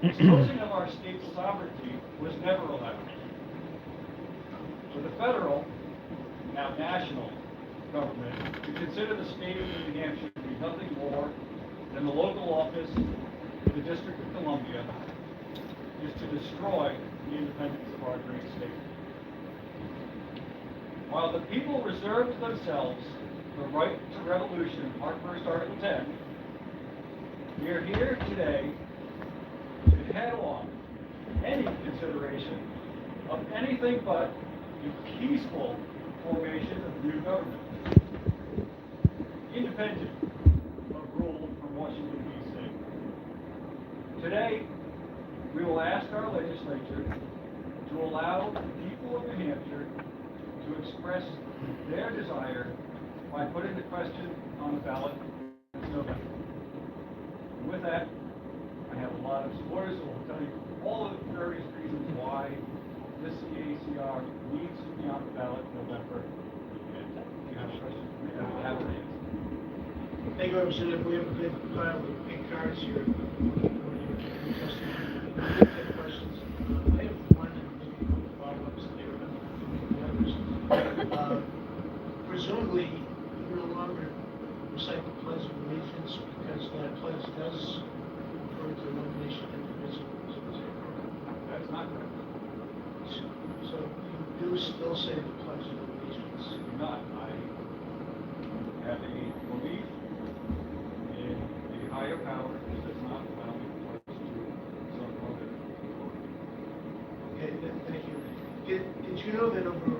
Speaker 9: Disposing of our state's sovereignty was never allowed. For the federal, now national, government to consider the state of New Hampshire to be nothing more than the local office of the District of Columbia is to destroy the independence of our great state. While the people reserve to themselves the right to revolution, Part 1st, Article 10, we are here today to head off any consideration of anything but the peaceful formation of new government, independent of rule from Washington, D.C. Today, we will ask our legislature to allow the people of New Hampshire to express their desire by putting the question on the ballot this November. And with that, I have a lot of supporters who will tell you all of the various reasons why this CACR needs to be on the ballot in November. And if you have questions, we have an answer.
Speaker 13: Thank you, Representative. We have a big pile of pink cards here. Questions. I have one and maybe a couple follow-ups there. Presumably, you no longer recite the Pledge of Allegiance because that pledge does refer to one nation indivisible.
Speaker 9: That's not correct.
Speaker 13: So you do still say the Pledge of Allegiance?
Speaker 9: Not. I have a belief in a higher power that does not allow me to pledge to some other.
Speaker 13: Okay, thank you. Did you know that over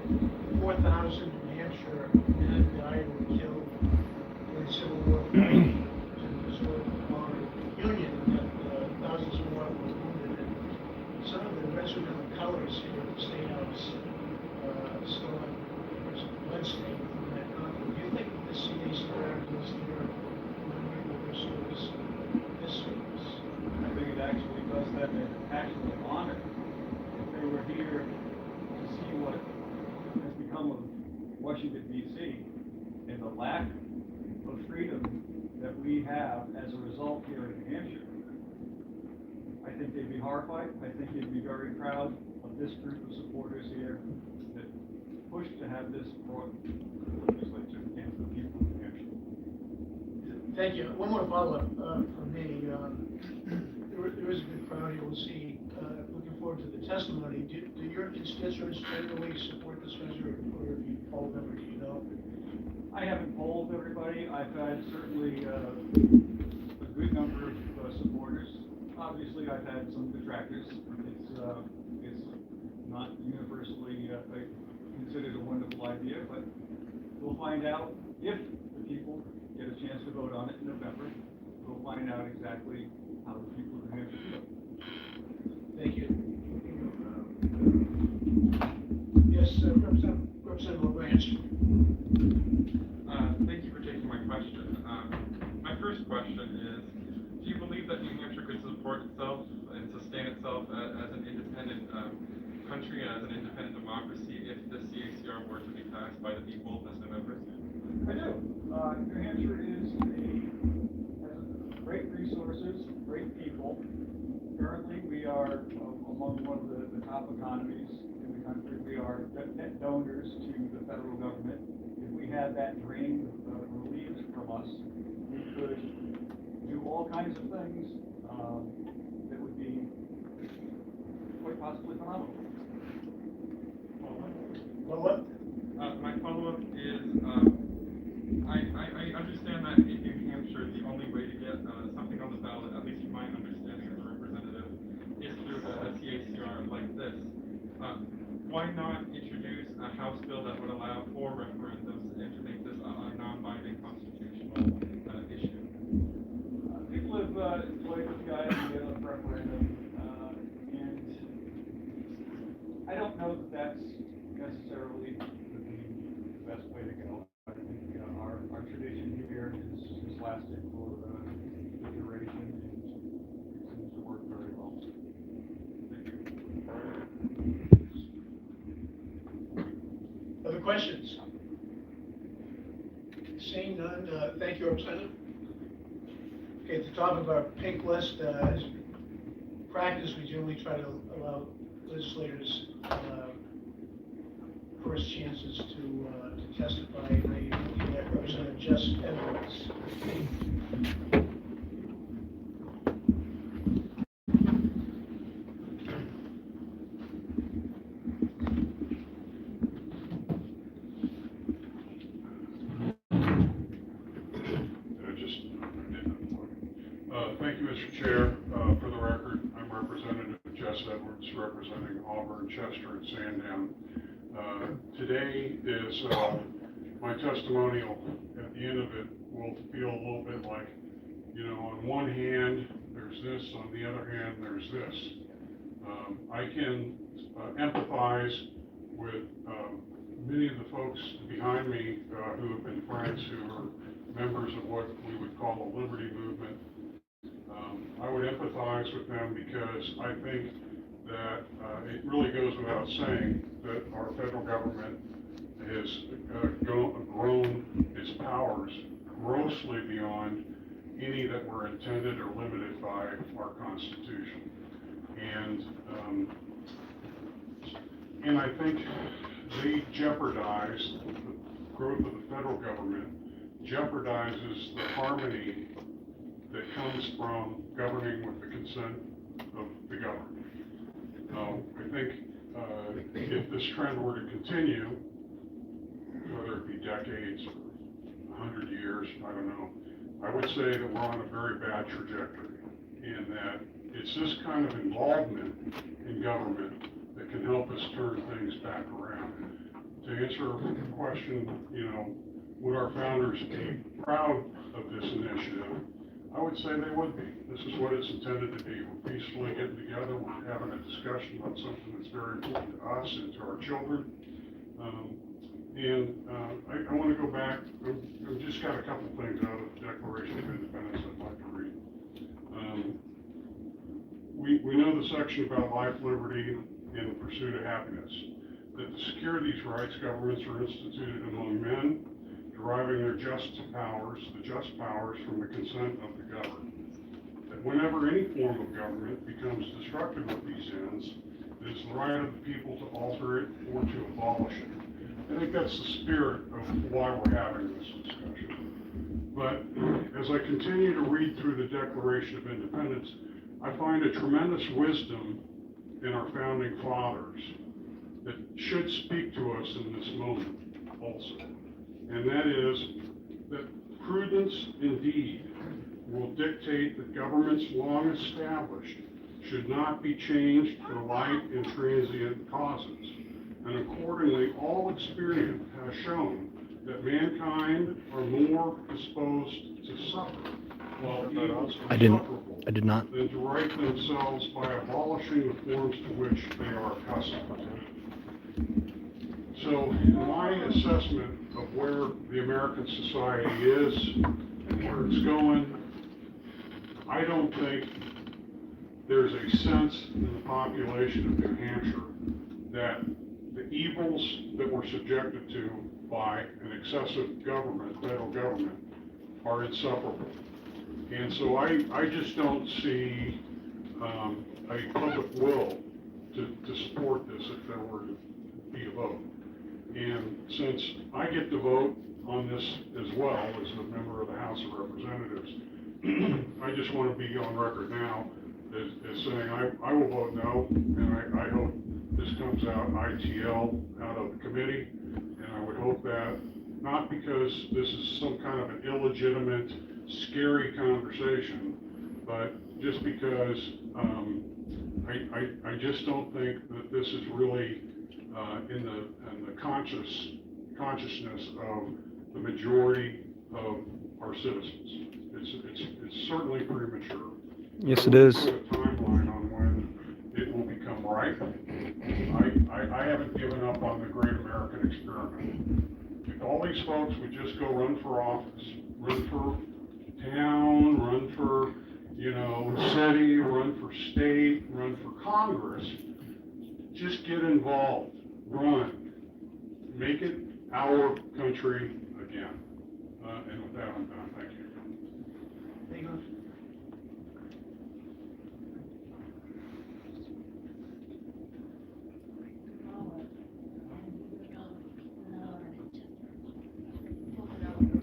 Speaker 13: 4,000 New Hampshire and died or killed in the Civil War fighting to preserve our Union, and that thousands more were wounded. And some of the regimental colors here at the State House still have blood stain from that conflict. Do you think the CACR was there remembering their service this service?
Speaker 9: I think it actually does them an actual honor if they were here to see what has become of Washington, D.C. and the lack of freedom that we have as a result here in New Hampshire. I think they'd be horrified. I think they'd be very proud of this group of supporters here that pushed to have this brought to the legislature and to the people of New Hampshire.
Speaker 13: Thank you. One more follow-up from me. There is a good crowd here. We'll see. Looking forward to the testimony. Do your constituents generally support this measure, or have you polled them, or do you know?
Speaker 9: I haven't polled everybody. I've had certainly a good number of supporters. Obviously, I've had some detractors. It's not universally considered a wonderful idea, but we'll find out if the people get a chance to vote on it in November. We'll find out exactly how the people of New Hampshire feel.
Speaker 13: Thank you. Yes, Representative LaBranch.
Speaker 14: Thank you for taking my question. My first question is, do you believe that New Hampshire could support itself and sustain itself as an independent country, as an independent democracy, if the CACR were to be passed by the people as the members?
Speaker 9: I do. New Hampshire has great resources, great people. Currently, we are among one of the top economies in the country. We are net donors to the federal government. If we had that drain relieved from us, we could do all kinds of things that would be quite possibly phenomenal.
Speaker 13: Follow-up?
Speaker 14: My follow-up is, I understand that in New Hampshire, the only way to get something on the ballot, at least from my understanding as a representative, is through a CACR like this. Why not introduce a House bill that would allow for referendums and to make this a non-binding constitutional issue?
Speaker 9: People have toyed with the idea of referendum, and I don't know that that's necessarily the best way to go. I think our tradition here has lasted for a duration and seems to work very well. Thank you.
Speaker 13: Other questions? Seeing none, thank you, Representative. Okay, at the top of our pink list, as practice, we generally try to allow legislators first chances to testify. And I'm looking at Representative Jess Edwards.
Speaker 11: Thank you, Mr. Chair. For the record, I'm Representative Jess Edwards, representing Auburn, Chester, and Sandown. Today is my testimonial. At the end of it, will feel a little bit like, on one hand, there's this, on the other hand, there's this. I can empathize with many of the folks behind me who have been friends, who are members of what we would call the Liberty Movement. I would empathize with them because I think that it really goes without saying that our federal government has grown its powers grossly beyond any that were intended or limited by our Constitution. And I think they jeopardize the growth of the federal government, jeopardizes the harmony that comes from governing with the consent of the governed. I think if this trend were to continue, whether it be decades or 100 years, I don't know, I would say that we're on a very bad trajectory, and that it's this kind of involvement in government that can help us turn things back around. to answer the question, would our founders be proud of this initiative? I would say they would be. This is what it's intended to be. We're peacefully getting together, we're having a discussion about something that's very important to us and to our children. I want to go back. I've just got a couple things out of the Declaration of Independence I'd like to read. We know the section about life, liberty, and the pursuit of happiness. That to secure these rights, governments are instituted among men, deriving their just powers from the consent of the governed. That whenever any form of government becomes destructive of these ends, it is the right of the people to alter it or to abolish it. I think that's the spirit of why we're having this discussion. But as I continue to read through the Declaration of Independence, I find a tremendous wisdom in our founding fathers that should speak to us in this moment also. And that is that prudence indeed will dictate that governments long established should not be changed for light and transient causes. And accordingly, all experience has shown that mankind are more disposed to suffer, while evils are sufferable,
Speaker 2: I did not.
Speaker 11: than to right themselves by abolishing the forms to which they are accustomed. So, in my assessment of where the American society is and where it's going, I don't think there's a sense in the population of New Hampshire that the evils that we're subjected to by an excessive government, federal government, are insufferable. And so I just don't see a public will to support this if there were to be a vote. And since I get to vote on this as well as a member of the House of Representatives, I just want to be on record now as saying I will vote no, and I hope this comes out ITL out of the committee, and I would hope that not because this is some kind of an illegitimate, scary conversation, but just because I just don't think that this is really in the consciousness of the majority of our citizens. It's certainly premature.
Speaker 2: Yes, it is.
Speaker 11: Put a timeline on when it will become ripe. I haven't given up on the great American experiment. If all these folks would just go run for office, run for town, run for, city, run for state, run for Congress, just get involved, run, make it our country again. And with that, I'm done. Thank you.
Speaker 13: Thank you.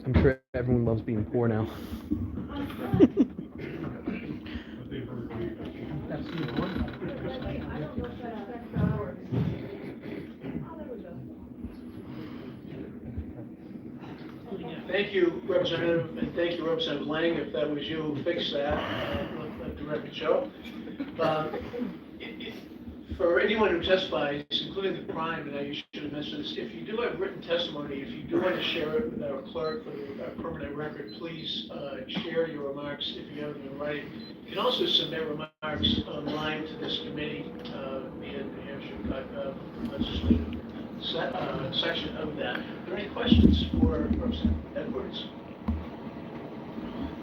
Speaker 2: I'm sure everyone loves being poor now.
Speaker 13: That's the important part. Thank you, Representative, and thank you, Representative Lang. If that was you who fixed that, let the record show. For anyone who testifies, including the prime, and I should have mentioned this, if you do have written testimony, if you do want to share it with our clerk for the permanent record, please share your remarks if you have them in writing. You can also submit remarks online to this committee via New Hampshire legislative section of that. Are there any questions for Representative Edwards?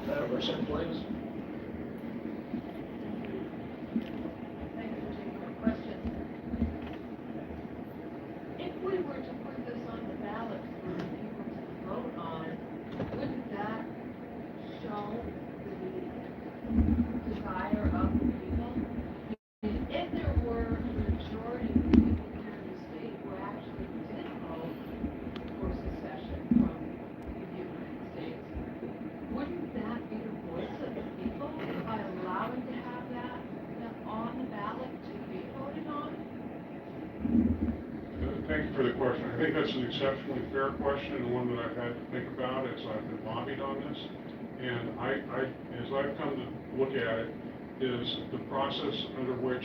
Speaker 13: Representative Blanks?
Speaker 6: We were to put this on the ballot for people to vote on, wouldn't that show the desire of the people? If there were a majority of people here in the state who actually did vote for secession from the United States, wouldn't that be the voice of the people by allowing to have that on the ballot to be voted on?
Speaker 11: Thank you for the question. I think that's an exceptionally fair question and one that I've had to think about as I've been lobbied on this. And as I've come to look at it, is the process under which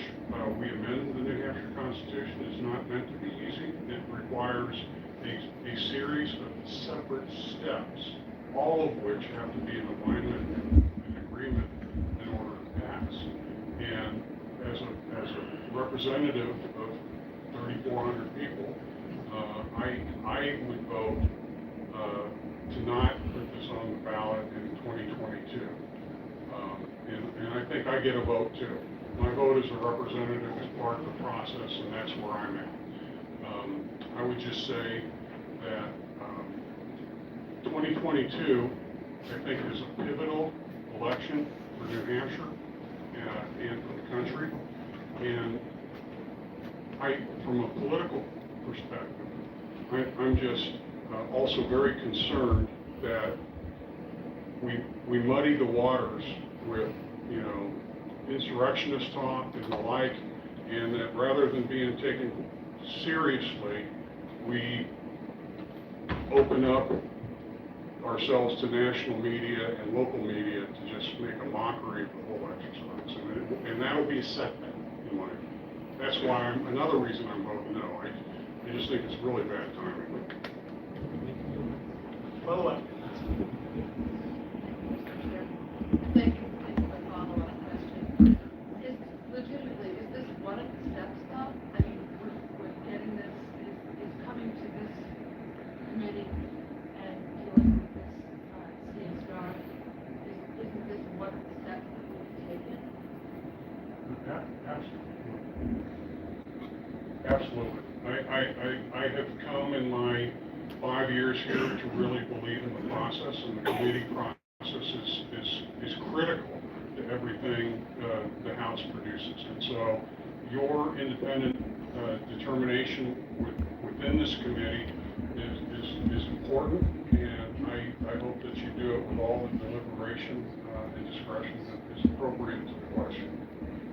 Speaker 11: we amend the New Hampshire Constitution is not meant to be easy. It requires a series of separate steps, all of which have to be in alignment and agreement in order to pass. And as a representative of 3,400 people, I would vote to not put this on the ballot in 2022. And I think I get a vote too. My vote as a representative is part of the process, and that's where I'm at. I would just say that 2022, I think, is a pivotal election for New Hampshire and for the country. And from a political perspective, I'm just also very concerned that we muddy the waters with, insurrectionist talk and the like, and that rather than being taken seriously, we open up ourselves to national media and local media to just make a mockery of the whole exercise, and that'll be a setback in my opinion. That's why another reason I'm voting no. I just think it's really bad timing.
Speaker 13: Follow up.
Speaker 6: Thank you for the follow-up question. Legitimately, is this one of the steps though? I mean, we're getting this, is coming to this committee and dealing with this CSR, isn't this one of the steps that we've taken?
Speaker 11: Absolutely. I have come in my 5 years here to really believe in the process, and the committee process is critical to everything the House produces. And so your independent determination within this committee is important, and I hope that you do it with all the deliberation and discretion that is appropriate to the question.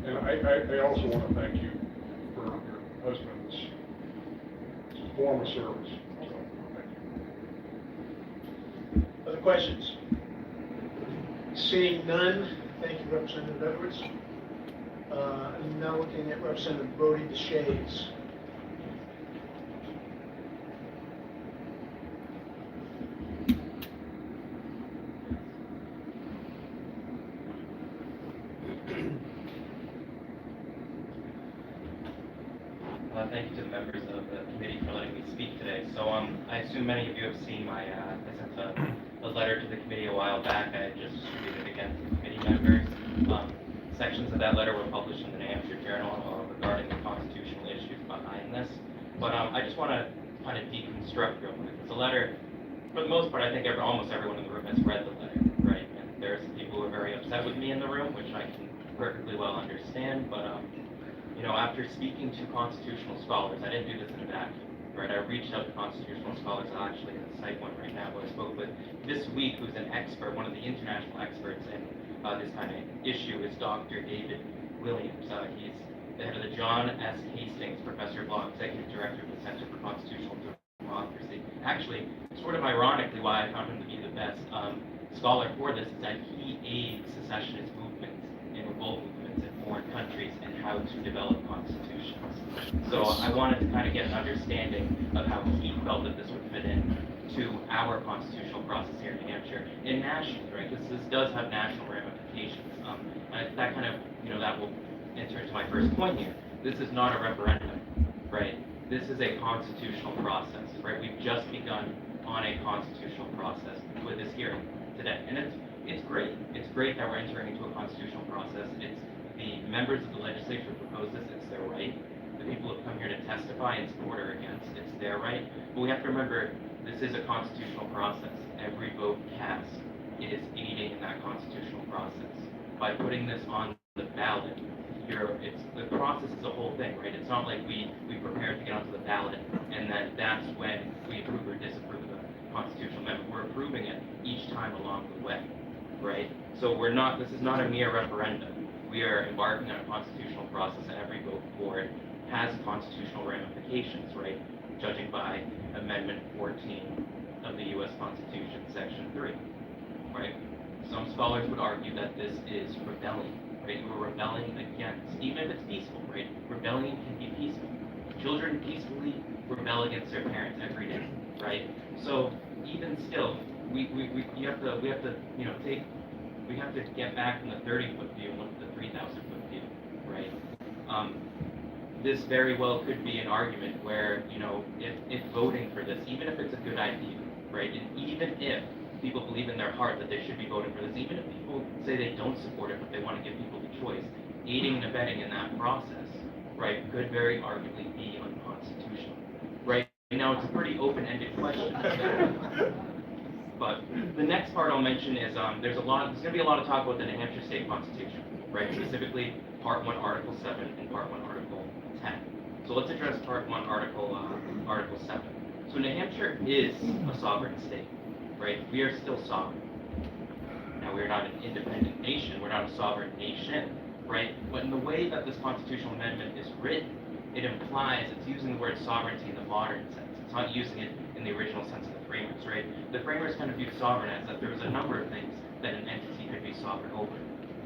Speaker 11: And I also want to thank you for your husband's form of service. So, thank you.
Speaker 13: Other questions? Seeing none, thank you, Representative Edwards. I'm now looking at Representative Brody DeShays.
Speaker 15: Thank you to the members of the committee for letting me speak today. So I assume many of you have seen I sent a letter to the committee a while back. I just distributed it again to the committee members. Sections of that letter were published in the New Hampshire Journal regarding the constitutional issues behind this. But I just want to kind of deconstruct real quick. It's a letter, for the most part, I think almost everyone in the room has read the letter, right? And there are some people who are very upset with me in the room, which I can perfectly well understand, but after speaking to constitutional scholars, I didn't do this in a vacuum, right? I reached out to constitutional scholars. I actually in the site one right now who I spoke with this week, who's an expert, one of the international experts in this kind of issue, is Dr. David Williams. He's the head of the John S. Hastings Professor of Law, Executive Director of the Center for Constitutional Democracy. Actually, sort of ironically, why I found him to be the best scholar for this is that he aids secessionist movements and revolt movements in foreign countries and how to develop constitutions. So I wanted to kind of get an understanding of how he felt that this would fit in to our constitutional process here in New Hampshire and nationally, right? Because this does have national ramifications. And that kind of, that will enter into my first point here. This is not a referendum, right? This is a constitutional process, right? We've just begun on a constitutional process with this hearing today. And it's great. It's great that we're entering into a constitutional process. It's the members of the legislature who propose this, it's their right. The people who come here to testify in support or against, it's their right. But we have to remember, this is a constitutional process. Every vote cast is aiding in that constitutional process. By putting this on the ballot, the process is a whole thing, right? It's not like we prepared to get onto the ballot and then that's when we approve or disapprove of the constitutional amendment. We're approving it each time along the way, right? So this is not a mere referendum. We are embarking on a constitutional process, and every vote for it has constitutional ramifications, right? Judging by Amendment 14 of the U.S. Constitution, Section 3, right? Some scholars would argue that this is rebellion, right? We're rebelling against, even if it's peaceful, right? We're rebellion can be peaceful. Children peacefully rebel against their parents every day, right? So even still, we have to get back from the 30-foot view and look at the 3,000-foot view, right? This very well could be an argument where, if voting for this, even if it's a good idea, right, and even if people believe in their heart that they should be voting for this, even if people say they don't support it, but they want to give people the choice, aiding and abetting in that process, right, could very arguably be unconstitutional, right? Now, it's a pretty open-ended question. But the next part I'll mention is there's going to be a lot of talk about the New Hampshire State Constitution, right? Specifically, Part 1, Article 7, and Part 1, Article 10. So let's address Part 1, Article 7. So New Hampshire is a sovereign state, right? We are still sovereign. Now, we're not an independent nation. We're not a sovereign nation, right? But in the way that this constitutional amendment is written, it implies it's using the word sovereignty in the modern sense. It's not using it in the original sense of the framers, right? The framers kind of viewed sovereign as that there was a number of things that an entity could be sovereign over,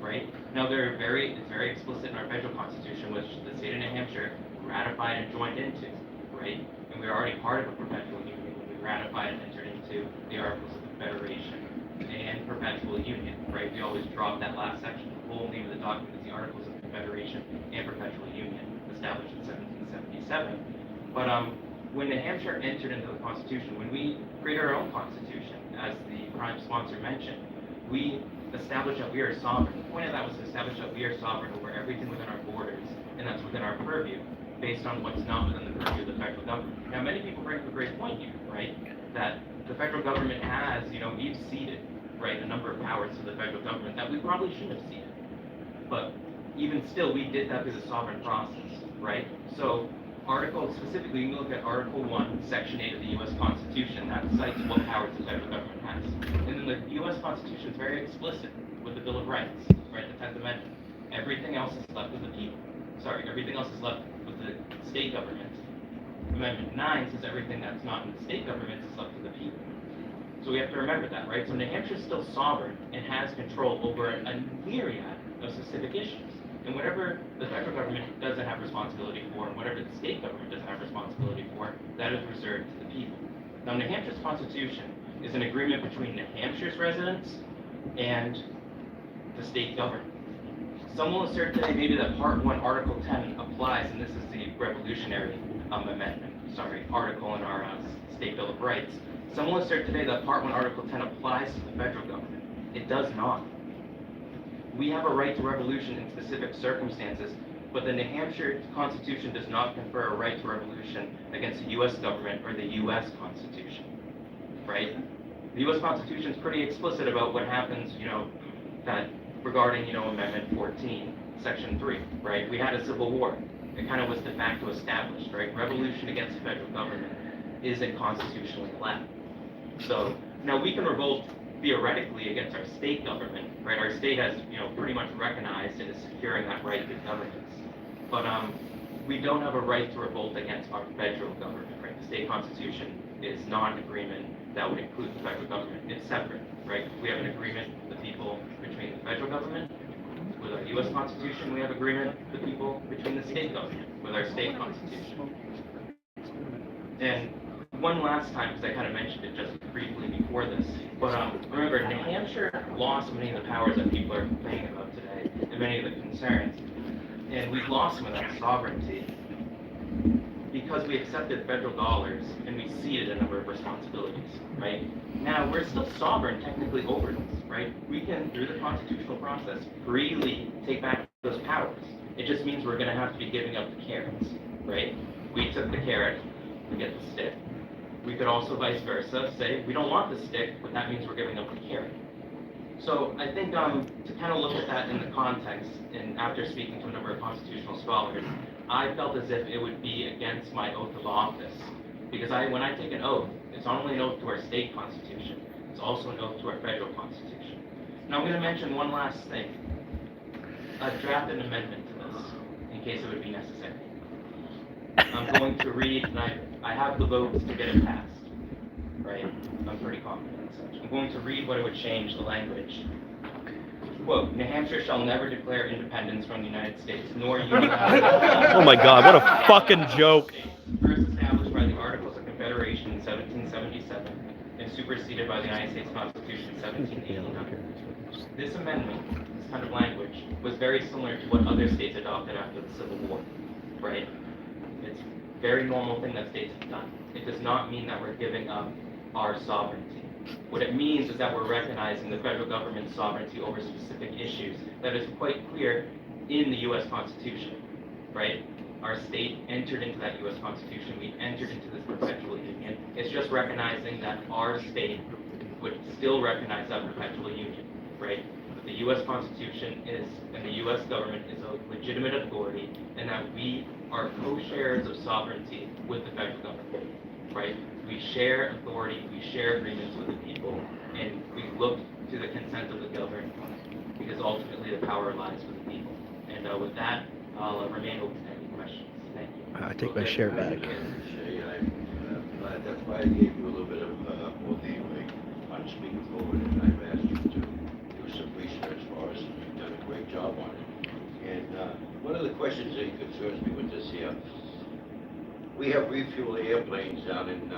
Speaker 15: right? Now, it's very explicit in our federal constitution, which the state of New Hampshire ratified and joined into, right? And we were already part of a perpetual union when we ratified and entered into the Articles of Confederation and perpetual union, right? We always drop that last section. The whole name of the document is the Articles of Confederation and Perpetual Union, established in 1777. But when New Hampshire entered into the Constitution, when we created our own Constitution, as the prime sponsor mentioned, we established that we are sovereign. The point of that was to establish that we are sovereign over everything within our borders, and that's within our purview, based on what's not within the purview of the federal government. Now, many people bring up a great point here, right? That the federal government has, we've ceded, right, a number of powers to the federal government that we probably shouldn't have ceded. But even still, we did that through the sovereign process, right? So, specifically, you look at Article 1, Section 8 of the U.S. Constitution, that cites what powers the federal government has. And then the U.S. Constitution is very explicit with the Bill of Rights, right, the 10th Amendment. Everything else is left with the people. Everything else is left with the state government. Amendment 9 says everything that's not in the state government is left to the people. So we have to remember that, right? So New Hampshire is still sovereign and has control over a myriad of specific issues. And whatever the federal government doesn't have responsibility for, and whatever the state government doesn't have responsibility for, that is reserved to the people. Now, New Hampshire's Constitution is an agreement between New Hampshire's residents and the state government. Some will assert today maybe that Part 1, Article 10 applies, and this is the revolutionary article in our State Bill of Rights. Some will assert today that Part 1, Article 10 applies to the federal government. It does not. We have a right to revolution in specific circumstances, but the New Hampshire Constitution does not confer a right to revolution against the U.S. government or the U.S. Constitution, right? The U.S. Constitution is pretty explicit about what happens, regarding, Amendment 14, Section 3, right? We had a civil war. It kind of was de facto established, right? Revolution against the federal government isn't constitutionally allowed. So, now we can revolt theoretically against our state government, right? Our state has, pretty much recognized and is securing that right to governance. But we don't have a right to revolt against our federal government, right? The state constitution is not an agreement that would include the federal government. It's separate, right? We have an agreement with the people between the federal government. With our U.S. Constitution, we have agreement with the people between the state government, with our state constitution. And one last time, because I kind of mentioned it just briefly before this, but remember, New Hampshire lost many of the powers that people are complaining about today, and many of the concerns, and we've lost some of that sovereignty because we accepted federal dollars and we ceded a number of responsibilities, right? Now, we're still sovereign technically over this, right? We can, through the constitutional process, freely take back those powers. It just means we're going to have to be giving up the carrots, right? We took the carrot, we get the stick. We could also vice versa say, we don't want the stick, but that means we're giving up the carrot. So I think to kind of look at that in the context, and after speaking to a number of constitutional scholars, I felt as if it would be against my oath of office. Because when I take an oath, it's not only an oath to our state constitution, it's also an oath to our federal constitution. Now I'm going to mention one last thing. I've drafted an amendment to this, in case it would be necessary. I'm going to read, and I have the votes to get it passed, right? I'm pretty confident in such. I'm going to read what it would change the language. quote, New Hampshire shall never declare independence from the United States, nor unilaterally.
Speaker 2: Oh my God, what a fucking joke.
Speaker 15: First established by the Articles of Confederation in 1777 and superseded by the United States Constitution in 1789. This amendment, this kind of language, was very similar to what other states adopted after the Civil War, right? It's a very normal thing that states have done. It does not mean that we're giving up our sovereignty. What it means is that we're recognizing the federal government's sovereignty over specific issues that is quite clear in the U.S. Constitution, right? Our state entered into that U.S. Constitution. We entered into this perpetual union. It's just recognizing that our state would still recognize that perpetual union, right? But the U.S. Constitution is, and the U.S. government is a legitimate authority, and that we are co-sharers of sovereignty with the federal government, right? We share authority, we share agreements with the people, and we look to the consent of the governed, because ultimately the power lies with the people. And with that, I'll remain open to any questions. Thank you.
Speaker 2: I take my share back.
Speaker 12: That's why I gave you a little bit of more leeway on speaking forward, and I've asked you to do some research for us, and you've done a great job on it. And one of the questions that concerns me with this here, we have refuel airplanes down in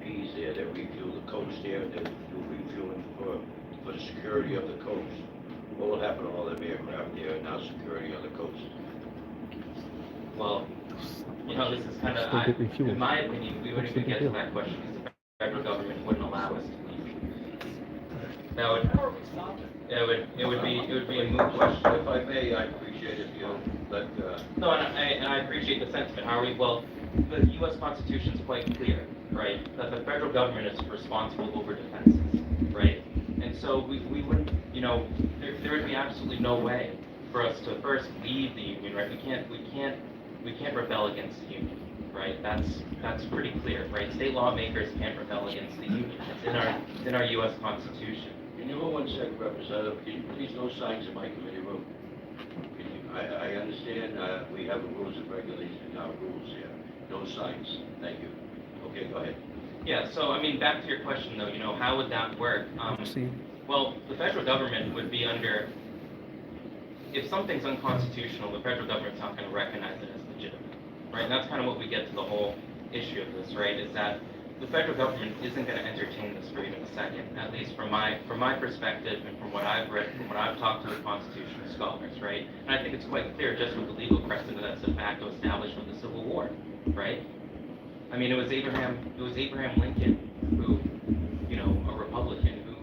Speaker 12: Pease there that refuel the coast there, that do refueling for the security of the coast. What will happen to all them aircraft there and now security on the coast?
Speaker 15: Well, you know, this is kind of, in my opinion, we wouldn't even get to that question because the federal government wouldn't allow us to leave. It would be a moot question.
Speaker 12: If I may, I'd appreciate it if you let.
Speaker 15: No, and I appreciate the sentiment. How are we? Well, the U.S. Constitution is quite clear, right? That the federal government is responsible over defenses, right? And so we wouldn't, you know, there would be absolutely no way for us to first leave the union, right? We can't rebel against the union, right? That's pretty clear, right? State lawmakers can't rebel against the union. It's in our U.S. Constitution.
Speaker 12: Can you hold 1 second, Representative? Can you please no signs in my committee room? I understand we have rules and regulations, our rules here. No signs. Thank you. Okay, go ahead.
Speaker 15: Yeah, so I mean, back to your question though, you know, how would that work? Well, the federal government would be under, if something's unconstitutional, the federal government's not going to recognize it as legitimate, right? And that's kind of what we get to the whole issue of this, right? Is that the federal government isn't going to entertain this for even a second, at least from my perspective and from what I've read, from what I've talked to the constitutional scholars, right? And I think it's quite clear just with the legal precedent that's de facto established with the Civil War, right? I mean, it was Abraham Lincoln who, you know, a Republican who,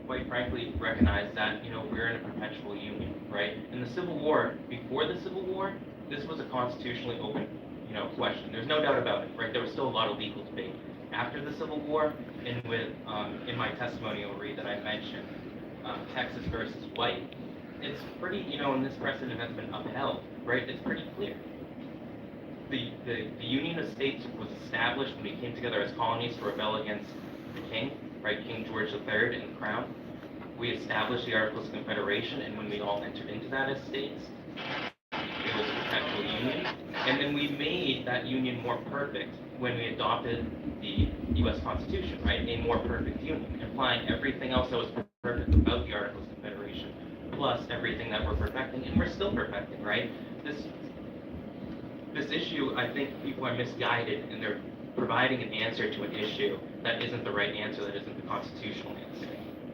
Speaker 15: quite frankly, recognized that, you know, we're in a perpetual union, right? In the Civil War, before the Civil War, this was a constitutionally open, you know, question. There's no doubt about it, right? There was still a lot of legal debate. After the Civil War, and with, in my testimonial read that I mentioned, Texas versus White, it's pretty, you know, and this precedent has been upheld, right? It's pretty clear. The Union of States was established when we came together as colonies to rebel against the king, right? King George III and the crown. We established the Articles of Confederation, and when we all entered into that as states, it was a perpetual union. And then we made that union more perfect when we adopted the U.S. Constitution, right? A more perfect union, implying everything else that was perfect about the Articles of Confederation, plus everything that we're perfecting, and we're still perfecting, right? This issue, I think people are misguided, and they're providing an answer to an issue that isn't the right answer, that isn't the constitutional answer,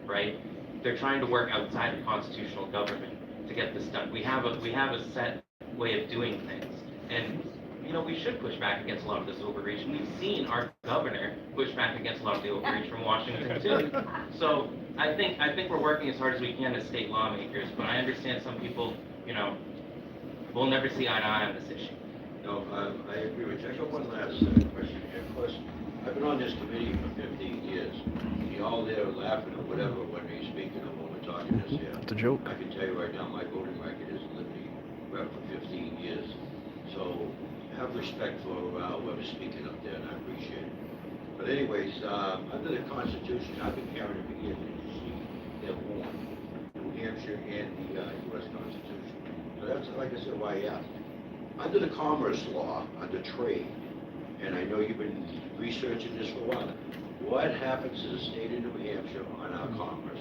Speaker 15: right? They're trying to work outside the constitutional government to get this done. We have a set way of doing things, and you know, we should push back against a lot of this overreach. And we've seen our governor push back against a lot of the overreach from Washington too. So I think we're working as hard as we can as state lawmakers, but I understand some people, you know, will never see eye to eye on this issue.
Speaker 12: No, I agree with you. I got one last question here. Of course, I've been on this committee for 15 years. You all there laughing or whatever when we're speaking or when we're talking this here.
Speaker 2: It's a joke.
Speaker 12: I can tell you right now, my voting record is living rep for 15 years. So have respect for whoever's speaking up there, and I appreciate it. But anyways, under the Constitution, I've been carrying it again, you see, they're warned. New Hampshire and the U.S. Constitution. So that's, like I said, why I asked. Under the Commerce Law, under trade, and I know you've been researching this for a while, what happens to the state of New Hampshire on our commerce?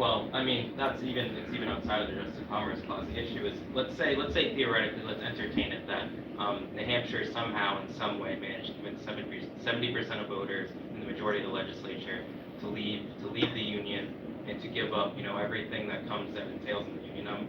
Speaker 15: Well, I mean, it's even outside of the Justice of Commerce Clause. The issue is, let's say theoretically, let's entertain it that New Hampshire somehow in some way managed to convince 70% of voters in the majority of the legislature to leave the union and to give up, everything that entails in the union.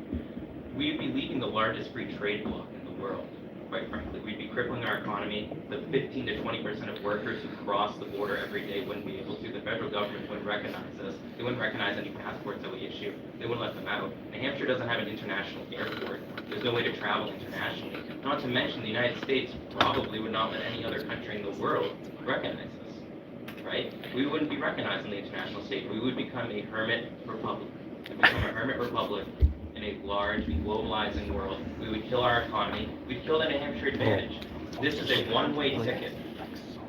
Speaker 15: We'd be leaving the largest free trade bloc in the world. Quite frankly, we'd be crippling our economy. The 15 to 20% of workers who cross the border every day wouldn't be able to. The federal government wouldn't recognize us. They wouldn't recognize any passports that we issue. They wouldn't let them out. New Hampshire doesn't have an international airport. There's no way to travel internationally. Not to mention the United States probably would not let any other country in the world recognize us, right? We wouldn't be recognized in the international stage. We would become a hermit republic. We'd become a hermit republic in a large, globalizing world. We would kill our economy. We'd kill the New Hampshire advantage. This is a one-way ticket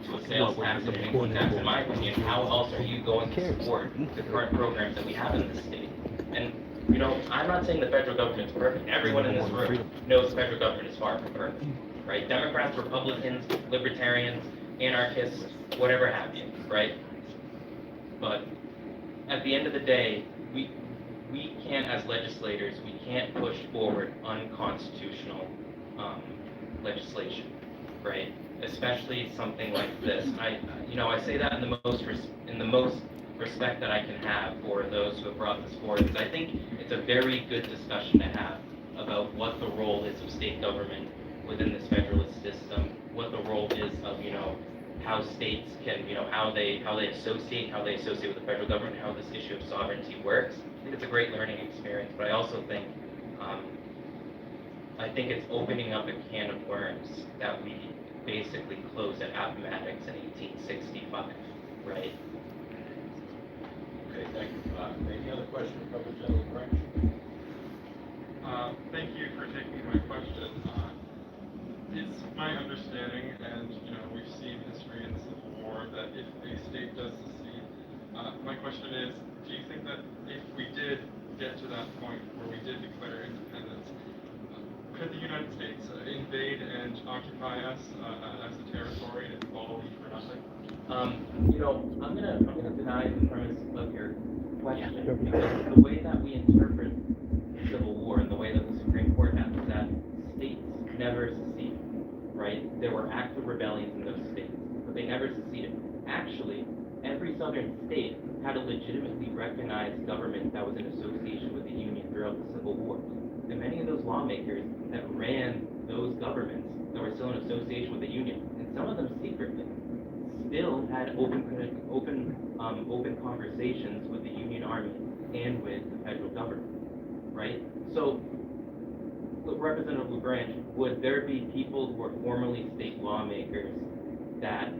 Speaker 15: to a sales tax and an income tax. In my opinion, how else are you going to support the current programs that we have in this state? And, I'm not saying the federal government's perfect. Everyone in this room knows the federal government is far from perfect, right? Democrats, Republicans, libertarians, anarchists, whatever have you, right? But at the end of the day, we can't, as legislators, we can't push forward unconstitutional legislation, right? Especially something like this. I say that in the most respect that I can have for those who have brought this forward, because I think it's a very good discussion to have about what the role is of state government within this federalist system, what the role is of, how states can, how they associate with the federal government, how this issue of sovereignty works. I think it's a great learning experience, but I also think it's opening up a can of worms that we basically closed at Appomattox in 1865, right?
Speaker 12: Okay, thank you. Any other questions, Representative French?
Speaker 14: Thank you for taking my question. It's my understanding, and we've seen history in the Civil War, that if a state does secede, my question is, do you think that if we did get to that point where we did declare independence, could the United States invade and occupy us as a territory and all for nothing?
Speaker 15: I'm gonna deny the premise of your question, because the way that we interpret the Civil War and the way that the Supreme Court has is that states never seceded, right? There were active rebellions in those states, but they never seceded. Actually, every southern state had a legitimately recognized government that was in association with the Union throughout the Civil War. And many of those lawmakers that ran those governments that were still in association with the Union, and some of them secretly, still had open conversations with the Union Army and with the federal government, right? So, Representative LaGrange, would there be people who are formerly state lawmakers that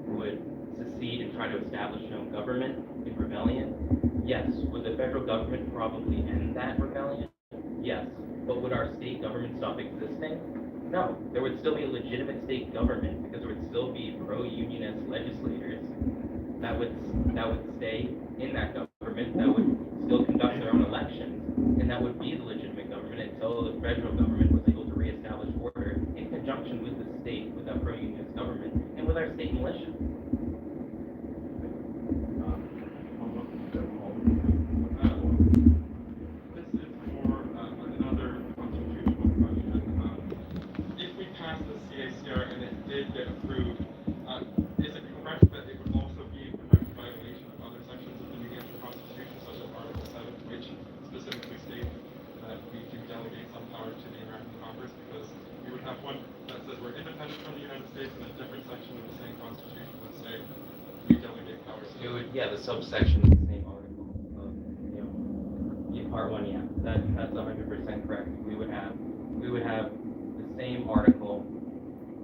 Speaker 15: would secede and try to establish their own government in rebellion? Yes. Would the federal government probably end that rebellion? Yes. But would our state government stop existing? No. There would still be a legitimate state government, because there would still be pro-unionist legislators that would stay in that government, that would still conduct their own elections, and that would be the legitimate government until the federal government was able to reestablish order in conjunction with the state, with that pro-unionist government, and with our state militia.
Speaker 14: This is for another constitutional question. If we pass the CACR and it did get approved, is it correct that it would also be a direct violation of other sections of the New Hampshire Constitution, such as Article 7, which specifically states that we do delegate some power to the American Congress, because we would have one that says we're independent from the United States, and a different section of the same Constitution would say we delegate powers.
Speaker 15: The subsection of the same article. Part 1, yeah, that's 100% correct. We would have the same article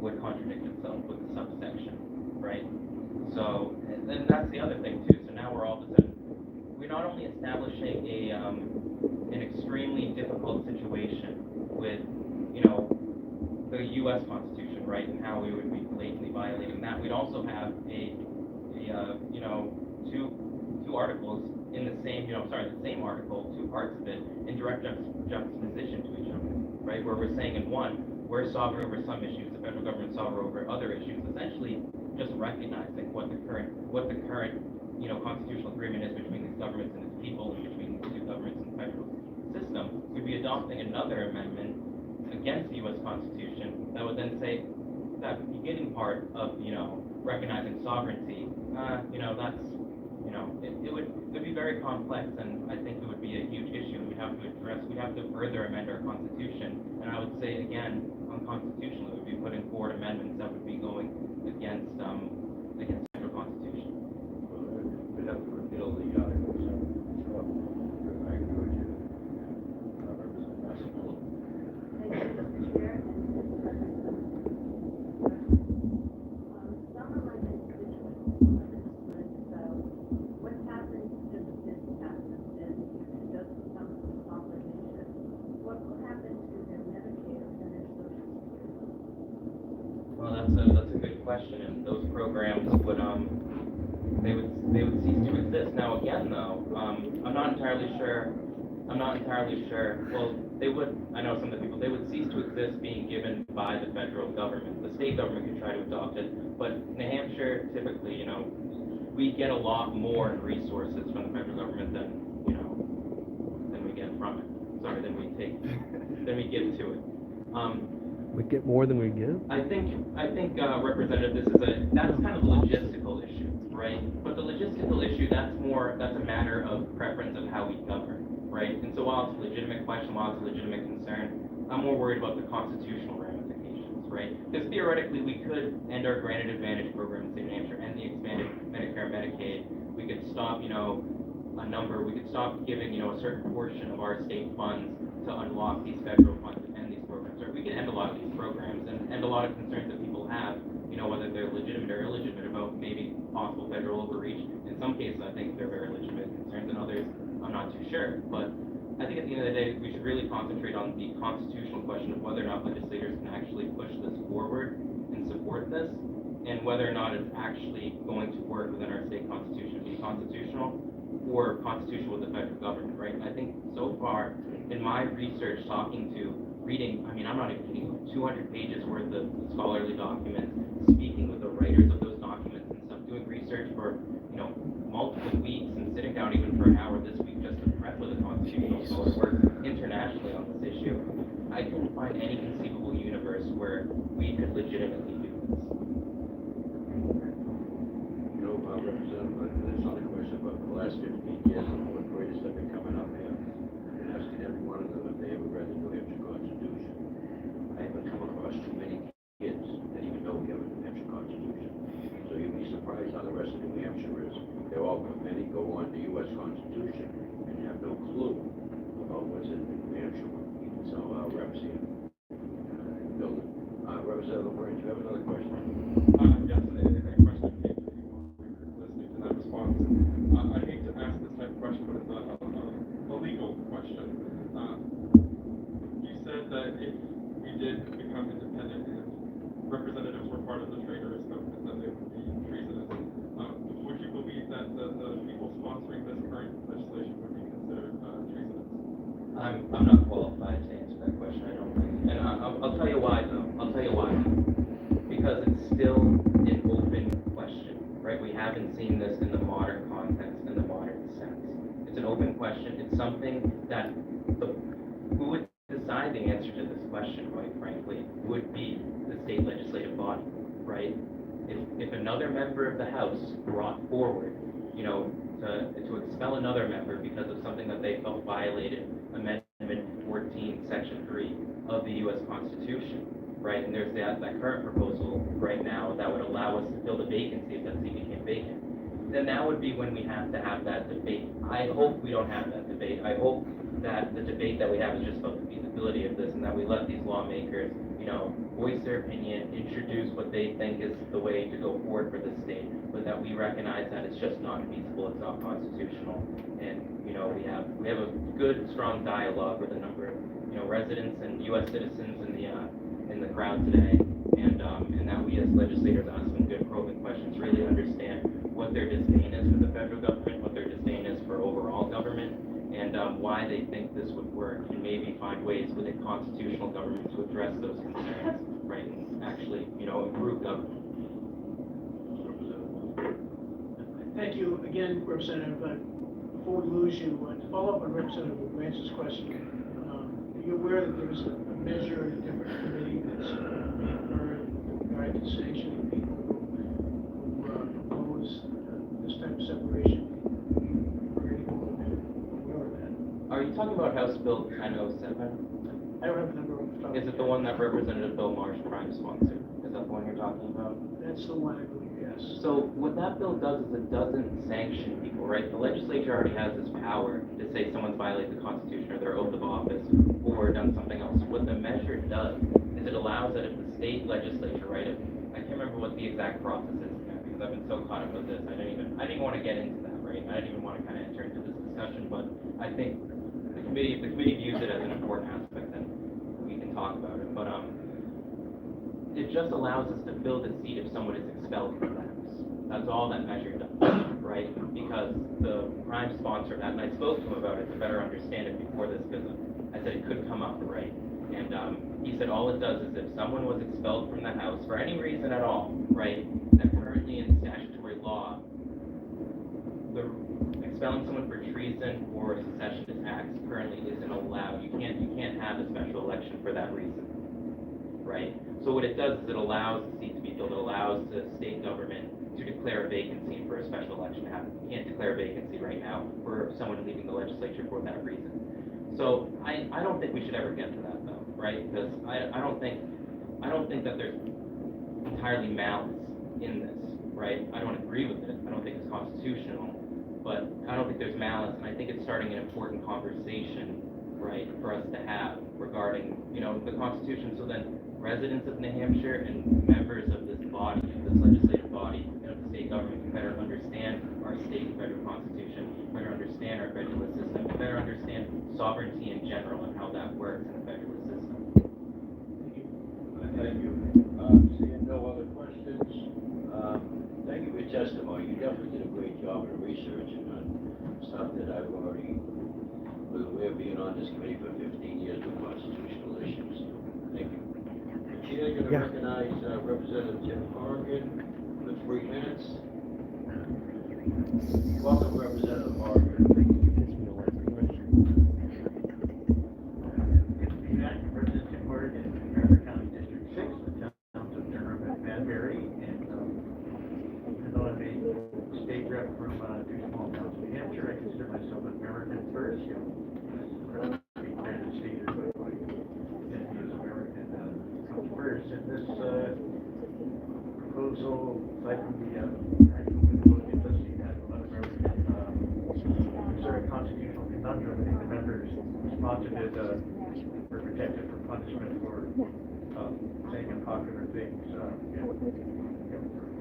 Speaker 15: would contradict itself with the subsection, right? So, and then that's the other thing too. So now we're all of a sudden, we're not only establishing an extremely difficult situation with, the U.S. Constitution, right, and how we would be blatantly violating that. We'd also have two articles in the same, the same article, two parts of it, in direct juxtaposition to each other, right? Where we're saying in one, we're sovereign over some issues, the federal government's sovereign over other issues, essentially just recognizing what the current constitutional agreement is between these governments and its people, and between the two governments and the federal system, we'd be adopting another amendment against the U.S. Constitution that would then say that beginning part of, recognizing sovereignty, it would be very complex, and I think it would be a huge issue. We'd have to further amend our Constitution, and I would say again, unconstitutional, it would be putting forward amendments that would be going against federal Constitution.
Speaker 12: We'd have to repeal the articles. I agree with you.
Speaker 6: Some of my constituents understood about what happens if this happens and it does become a consolidation. What will happen to their Medicare and their Social Security?
Speaker 15: Well, that's a good question, and those programs would they would cease to exist. Now again, though, I'm not entirely sure. Well, they would. I know some of the people. They would cease to exist being given by the federal government. The state government could try to adopt it, but New Hampshire typically, we get a lot more resources from the federal government than we get from it. Sorry, than we give to it.
Speaker 2: We get more than we give?
Speaker 15: I think, Representative, that's kind of a logistical issue, right? But the logistical issue, that's a matter of preference of how we govern, right? And so while it's a legitimate question, while it's a legitimate concern, I'm more worried about the constitutional ramifications, right? Because theoretically, we could end our granted advantage program in state New Hampshire and the expanded Medicare and Medicaid. We could stop, we could stop giving, a certain portion of our state funds to unlock these federal funds and end these programs. Or we can end a lot of these programs and end a lot of concerns that people have, whether they're legitimate or illegitimate about maybe possible federal overreach. In some cases, I think they're very legitimate concerns, and others, I'm not too sure. But I think at the end of the day, we should really concentrate on the constitutional question of whether or not legislators can actually push this forward and support this, and whether or not it's actually going to work within our state constitution, be constitutional or constitutional with the federal government, right? And I think so far, in my research, reading, I'm not even kidding, 200 pages worth of scholarly documents, speaking with the writers of those documents and stuff, doing research for, multiple weeks, and sitting down even for an hour this week just to prep with a constitutional scholar work internationally on this issue. I couldn't find any conceivable universe where we could legitimately do this.
Speaker 12: Representative, that's not a question, but for the last 15 years, the fourth graders have been coming up here and asking every one of them if they ever read the New Hampshire Constitution. I haven't come across too many kids that even know we have a New Hampshire Constitution. So you'd be surprised how the rest of New Hampshire is. They're all, many go on the U.S. Constitution and have no clue about what's in the New Hampshire one. So, Reps here, building. Representative LaFrance, you have another question?
Speaker 14: Yes, a question listening to that response. I hate to ask this type of question, but it's a legal question. You said that if we did become independent and representatives were part of the traitorous government, that they would be treasonous. Would you believe that the people sponsoring this current legislation would be considered treasonous?
Speaker 15: I'm not qualified to answer that question, I don't think. And I'll tell you why, though. Because it's still an open question, right? We haven't seen this in the modern context, in the modern sense. It's an open question. It's something that who would decide the answer to this question, quite frankly, would be the state legislative body, right? If another member of the House brought forward, to expel another member because of something that they felt violated Amendment 14, Section 3 of the U.S. Constitution, right? And there's that current proposal right now that would allow us to fill the vacancy if that seat became vacant. Then that would be when we have to have that debate. I hope we don't have that debate. I hope that the debate that we have is just about the feasibility of this, and that we let these lawmakers, voice their opinion, introduce what they think is the way to go forward for the state, but that we recognize that it's just not feasible, it's not constitutional, and we have a good, strong dialogue with a number of residents and U.S. citizens in the crowd today, and that we as legislators ask some good probing questions, really understand what their disdain is for the federal government, what their disdain is for overall government, and why they think this would work, and maybe find ways within constitutional government to address those concerns, right, and actually, improve government.
Speaker 16: Thank
Speaker 13: thank you again, Representative. Before we lose you, to follow up on Representative Lance's question, are you aware that there's a measure in a different committee that's being heard regarding to sanctioning people who oppose this type of separation? Are you aware of that?
Speaker 15: Are you talking about House Bill 1007?
Speaker 13: I don't have the number off the top.
Speaker 15: Is it the one that Representative Bill Marsh prime sponsored? Is that the one you're talking about?
Speaker 13: That's the one, I believe, yes.
Speaker 15: So what that bill does is it doesn't sanction people, right? The legislature already has this power to say someone's violated the Constitution or their oath of office or done something else. What the measure does is it allows that if the state legislature, right? I can't remember what the exact process is now because I've been so caught up with this. I didn't even want to get into that, right? I didn't even want to kind of enter into this discussion, but I think if the committee views it as an important aspect, then we can talk about it. But it just allows us to fill the seat if someone is expelled from the House. That's all that measure does, right? Because the prime sponsor of that, and I spoke to him about it to better understand it before this, because I said it could come up, right? And he said all it does is if someone was expelled from the House for any reason at all, right, that currently in statutory law, expelling someone for treason or secession attacks currently isn't allowed. You can't have a special election for that reason, right? So what it does is it allows the seat to be filled. It allows the state government to declare a vacancy for a special election to happen. You can't declare a vacancy right now for someone leaving the legislature for that reason. So I don't think we should ever get to that though, right? Because I don't think that there's entirely malice in this, right? I don't agree with it. I don't think it's constitutional, but I don't think there's malice, and I think it's starting an important conversation, right, for us to have regarding, the Constitution. So then residents of New Hampshire and members of this body, this legislative body, and of the state government can better understand our state and federal constitution, better understand our federalist system, and better understand sovereignty in general and how that works in a federalist system.
Speaker 12: Thank you. Seeing no other questions, thank you for your testimony. You definitely did a great job in researching on stuff that I've already was aware of being on this committee for 15 years with constitutional issues. Thank you. The chair is going to recognize Representative Tim Horrigan for 3 minutes. Welcome, Representative Horrigan.
Speaker 16: Representative Tim Horrigan, America County District 6, the towns of Durham and Madbury, and even though I'm a state rep from 2 small towns in New Hampshire, I consider myself American first. United States is American comes first, and this proposal, aside from the it does seem to have a lot of sort of constitutional conundrum. I think the members sponsored it were protected from punishment for saying unpopular things,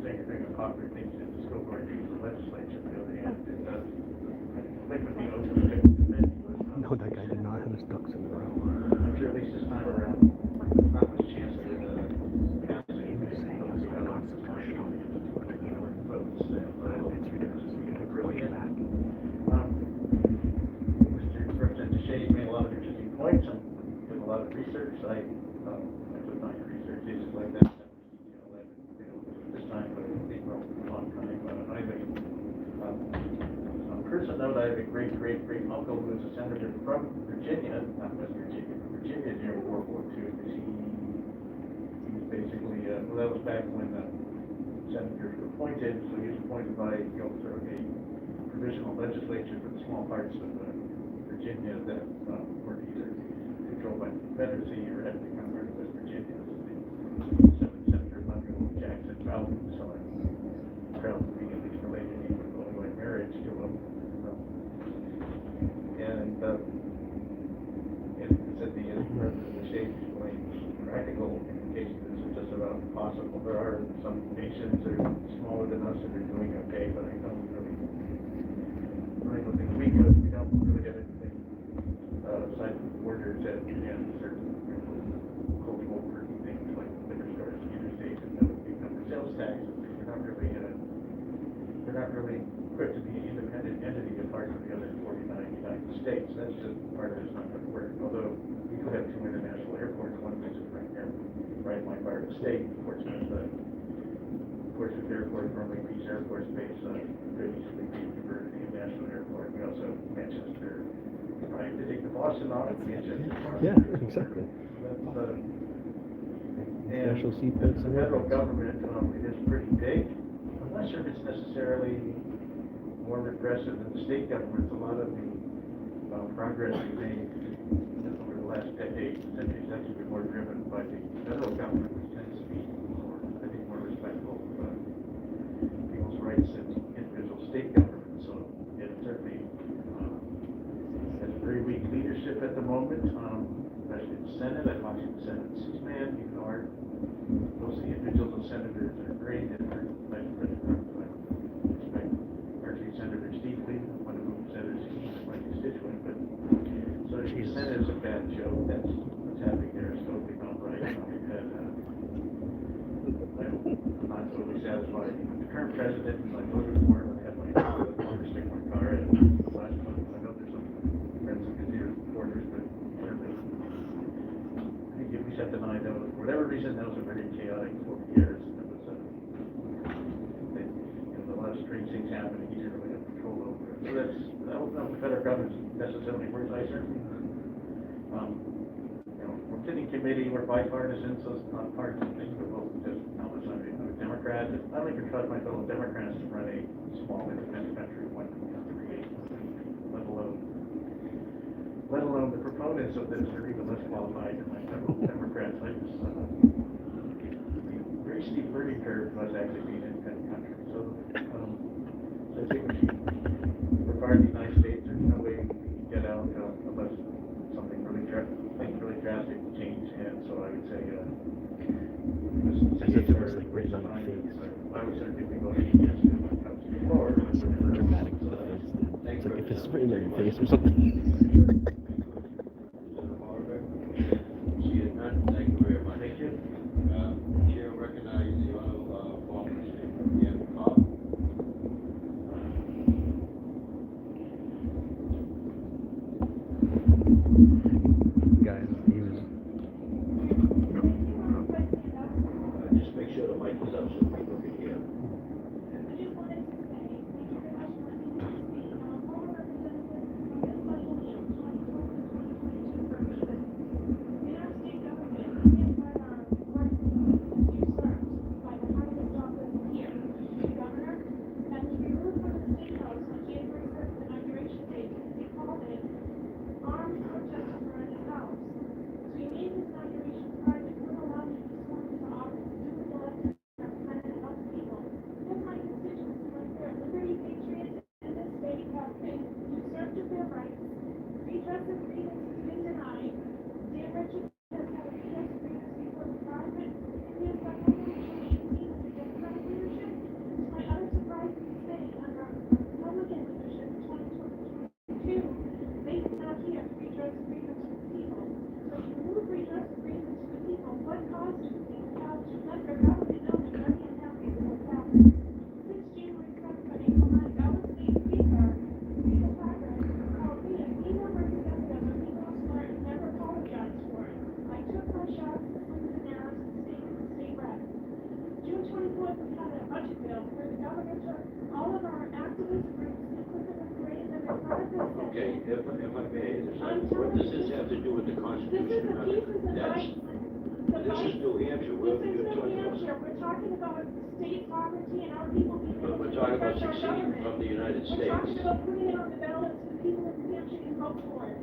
Speaker 16: saying unpopular things in the scope of the legislature. On the other hand, it does would be open to defend.
Speaker 2: No, that guy did not have his ducks in a row.
Speaker 16: I'm sure at least this time around, not much chance to pass anything votes, but it's really Mr. Representative Shea made a lot of interesting points and did a lot of research. I put my research issues like that. This time, but I think we're a long time. On a personal note, I have a great uncle who was a senator from Virginia, not West Virginia, but Virginia during World War II. He was basically, that was back when senators were appointed, so he was appointed by sort of a provisional legislature for the small parts of Virginia that were either controlled by the Confederacy or had become part of West Virginia. Senator Munro Jackson Bowden, so I'm proud to be at least related even only by marriage to him. And it's at the end of the stage like practical implications. This is just about impossible. There are some nations that are smaller than us that are doing okay, but I don't really think we don't really have anything aside from borders and certain cultural quirky things like liquor stores, interstate, and the sales taxes. We're not really equipped to be an independent entity apart from the other 49 United States. That's just part of it's not going to work. Although we could have 2 international airports, one of which is right here, right in my part of the state, Portsmouth. Portsmouth Airport, formerly Peace Air Force Base, could easily be converted to a national airport. We also have Manchester. Right, to take the Boston on it, Manchester.
Speaker 2: Yeah, exactly.
Speaker 16: And
Speaker 2: National seatbelts
Speaker 16: the
Speaker 2: and
Speaker 16: federal
Speaker 2: everything.
Speaker 16: government, it is pretty big. I'm not sure if it's necessarily more repressive than the state governments. A lot of the progress we made over the last decade, centuries, actually been more driven by the federal government, which tends to be more, I think, more respectful of people's rights than individual state governments. So it certainly has very weak leadership at the moment, especially in the Senate. I'm watching the Senate six-man, even though most of the individual senators are great, and our Vice President, I respect our two senators deeply, one of whom senators is my constituent, but so the Senate is a bad joke. That's what's happening there is totally not right. I'm not totally satisfied with the current president, and I voted for him. I had my former stick my car in last month. I know there's some friends of his supporters, but certainly I think if we set the night out, for whatever reason, that was a very chaotic 4 years. It was a lot of strange things happening. He didn't really have control over it. So I don't know if the federal government necessarily works. I certainly, we're sitting committee, we're bipartisan, so it's not hard to think about just how much I'm a Democrat. I don't even trust my fellow Democrats to run a small independent country one create, let alone the proponents of this are even less qualified than my fellow Democrats. I just very steep learning curve for us actually being an independent country. So I think we should regard the United States. There's no way we can get out unless something really drastic change. And so I would say
Speaker 2: As if it was like written on the face.
Speaker 16: I would certainly be voting against it when it comes to the floor.
Speaker 2: Dramatic to the face. It's like if it's written on your face or something.
Speaker 12: See it none, thank you very much.
Speaker 16: Thank you.
Speaker 12: Chair recognizes the honorable former State Cobb.
Speaker 2: Guys, he was.
Speaker 12: Just make sure the mic is up so people can hear. Okay, if I may, what does this have to do with the Constitution? This is New Hampshire,
Speaker 6: We're talking about state sovereignty and our people being able to
Speaker 12: we're talking about
Speaker 6: protect our
Speaker 12: seceding
Speaker 6: government.
Speaker 12: from the United
Speaker 6: We're
Speaker 12: States.
Speaker 6: talking about putting it on the ballot so the people in New Hampshire can vote for it.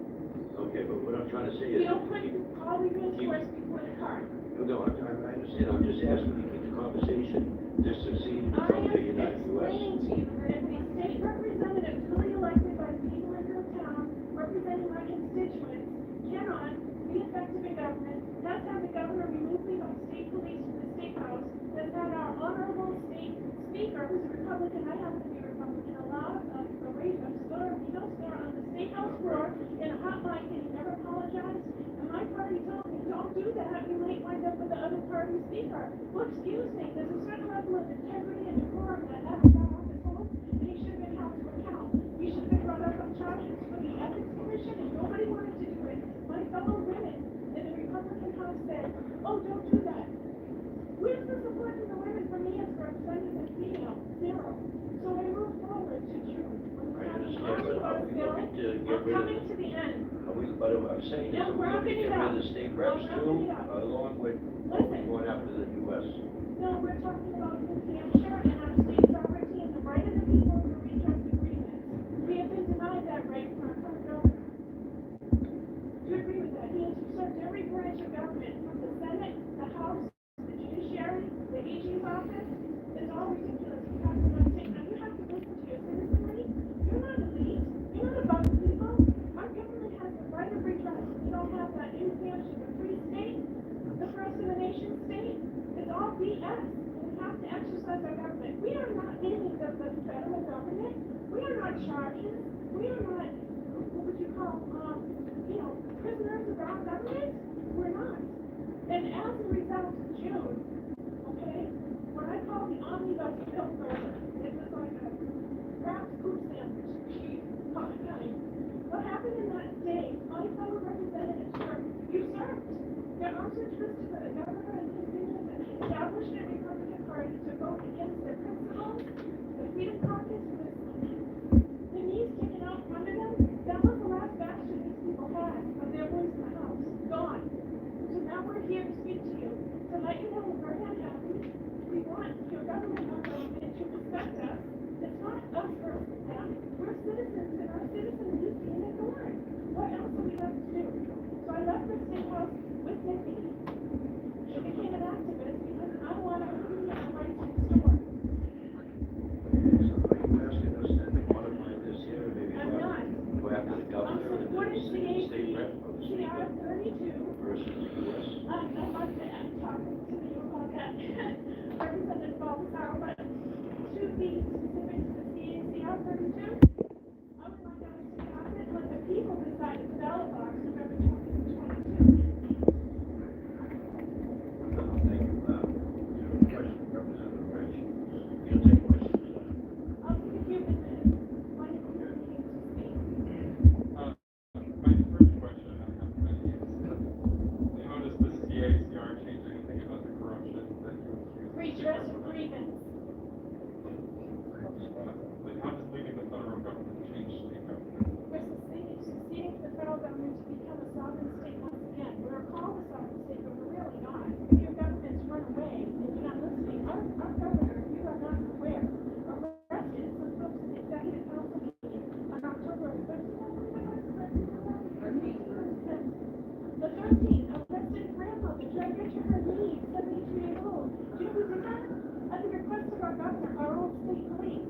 Speaker 12: Okay, but what I'm trying to say
Speaker 6: We
Speaker 12: is.
Speaker 6: don't put all the good horse before the cart.
Speaker 12: No, I understand, I'm just asking to keep the conversation to secede
Speaker 6: I
Speaker 12: from
Speaker 6: am
Speaker 12: the United
Speaker 6: explaining to you that if a state representative duly elected by the people in their town, representing my constituents, cannot be effective in government, that's how the governor removed me from state police from the state house, that's had our honorable state speaker, who's a Republican, I happen to be a Republican, allowed a veto slur on the state house floor in a hot mic, and he never apologized. And my party told me, don't do that, you might wind up with the other party speaker. Well, excuse me, there's a certain level of integrity and decorum that having got off his home, and he should have been held to account. He should have been brought up on charges for the Ethics Commission, and nobody wanted to do it. My fellow women in the Republican House said, oh, don't do that. Where's the support from the women from me as representing
Speaker 12: what I'm saying is
Speaker 6: No,
Speaker 12: that we
Speaker 6: we're
Speaker 12: have to
Speaker 6: opening
Speaker 12: get
Speaker 6: it
Speaker 12: rid
Speaker 6: up.
Speaker 12: of the state reps
Speaker 6: We're
Speaker 12: too,
Speaker 6: opening it up.
Speaker 12: along with
Speaker 6: Listen.
Speaker 12: going after the US.
Speaker 6: No, we're talking about New Hampshire and our state sovereignty and the right of the people to redress agreements. We have been denied that right from our current governor. Do you agree with that? He has usurped every branch of government, from the Senate, the House, the judiciary, the AG's office. It's all ridiculous. You have to understand. Now you have to listen to your citizenry. You're not elite. You're not above the people. Our government has the right of redress. We don't have that in New Hampshire, the free state, the first in the nation state. It's all BS. We have to exercise our government. We are not enemies of the federal government. We are not charges. We are not, what would you call, prisoners of our government. We're not. And as a result, in June, okay, what I call the omnibus bill version, it was like a wrapped food sandwich. What happened in that day? My fellow representatives were usurped. Their arms were twisted by the governor and his union and the establishment Republican Party to vote against their principles. The Freedom Caucus was the knees kicking out from under them. That was the last bastion these people had of their voice in the House. Gone. So now we're here to speak to you, to let you know we're unhappy. We want your government, our government, to respect us. It's not us versus them. We're citizens, and our citizens is being ignored. What else are we left to do? So I left the state house with Nikki. She became an activist because I don't want to hurt my rights next door.
Speaker 12: So are you asking us to modify this here, maybe
Speaker 6: I'm not.
Speaker 12: go after the governor and
Speaker 6: What
Speaker 12: the
Speaker 6: is
Speaker 12: state rep or the state rep
Speaker 6: CR 32?
Speaker 12: versus the US?
Speaker 6: I'd like to talk to you about that. Representative Balthazar, but to be specific to the CR 32, I would like us to pass it when the people decide the ballot box November 2022.
Speaker 12: Thank you. Question, Representative Rich. You'll take questions.
Speaker 6: I'll give you a few minutes. When you speak.
Speaker 14: My first question I have for you is, how does the CACR change anything about the corruption that you accuse?
Speaker 6: Redress of grievance.
Speaker 14: Like, how does leaving the federal government change state government?
Speaker 6: We're seceding to the federal government to become a sovereign state once again. We're called a sovereign state, but we're really not. If your government's run away and you're not listening, our governor, you are not aware, arrested and put to the executive council meeting on October 13th, arrested grandmother, dragged her to her knees, 73 years old. Do you know who did that? At the request of our governor, our own state police.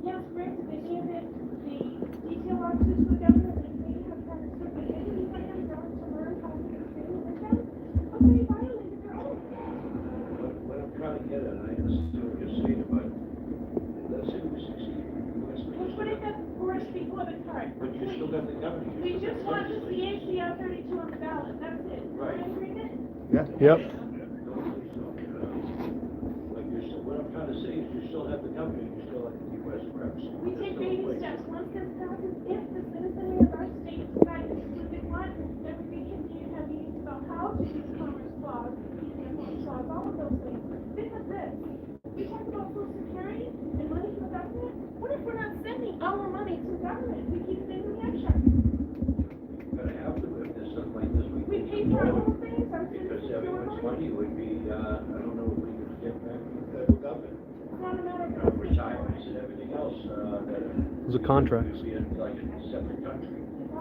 Speaker 6: Yes, granted, they handed the detail officers to the governor, and they have kind of took it in, but them going to learn how to do things with them. But they violated their oath.
Speaker 12: What I'm trying to get at, and I understand what you're saying, but let's say we succeed.
Speaker 6: We're putting the horse before the cart.
Speaker 12: But you still got the governor.
Speaker 6: We just want the CACR 32 on the ballot, that's it.
Speaker 12: Right.
Speaker 6: Am I agreement?
Speaker 3: Yeah. Yep.
Speaker 12: Like you're still, what I'm trying to say is you still have the governor, you still have the US reps.
Speaker 6: We take baby steps. Once this passes, if the citizenry of our state decides to do what, then we can have meetings about how to use commerce clause, commerce clause, all of those things. Think of this. We talk about social security and money to the government. What if we're not sending our money to the government? We keep it in New Hampshire.
Speaker 12: You're gonna have to, if there's something like this,
Speaker 6: We pay for our own things, our
Speaker 12: because
Speaker 6: citizens do our
Speaker 12: everyone's
Speaker 6: money.
Speaker 12: money would be, I don't know if we could get back from the federal government.
Speaker 6: It's not a matter of
Speaker 12: Retirements and everything else, that.
Speaker 3: Those are contracts.
Speaker 12: We'd be in like a separate country.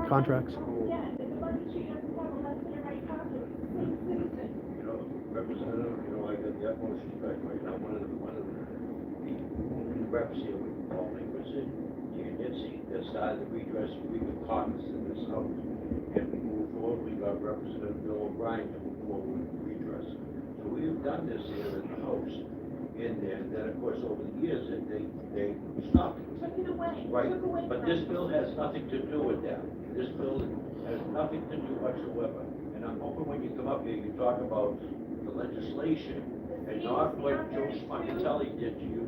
Speaker 3: Contracts.
Speaker 6: Yeah, it's a bunch of you doesn't have a left and a right pocket. Same citizen.
Speaker 12: You know, Representative, you know, I got the utmost respect right now, one of the reps here with Paul Nicholson, you did see, that started the redress agreement caucus in this house. And we moved forward, we got Representative Bill O'Brien to move forward with redress. So we've done this here in the house, in there, and then of course over the years, they stopped it.
Speaker 6: Took it away.
Speaker 12: Right,
Speaker 6: Took away
Speaker 12: but
Speaker 6: from
Speaker 12: this
Speaker 6: us.
Speaker 12: bill has nothing to do with that. This bill has nothing to do whatsoever. And I'm hoping when you come up here, you talk about the legislation and not what Joe Spinatelli did to you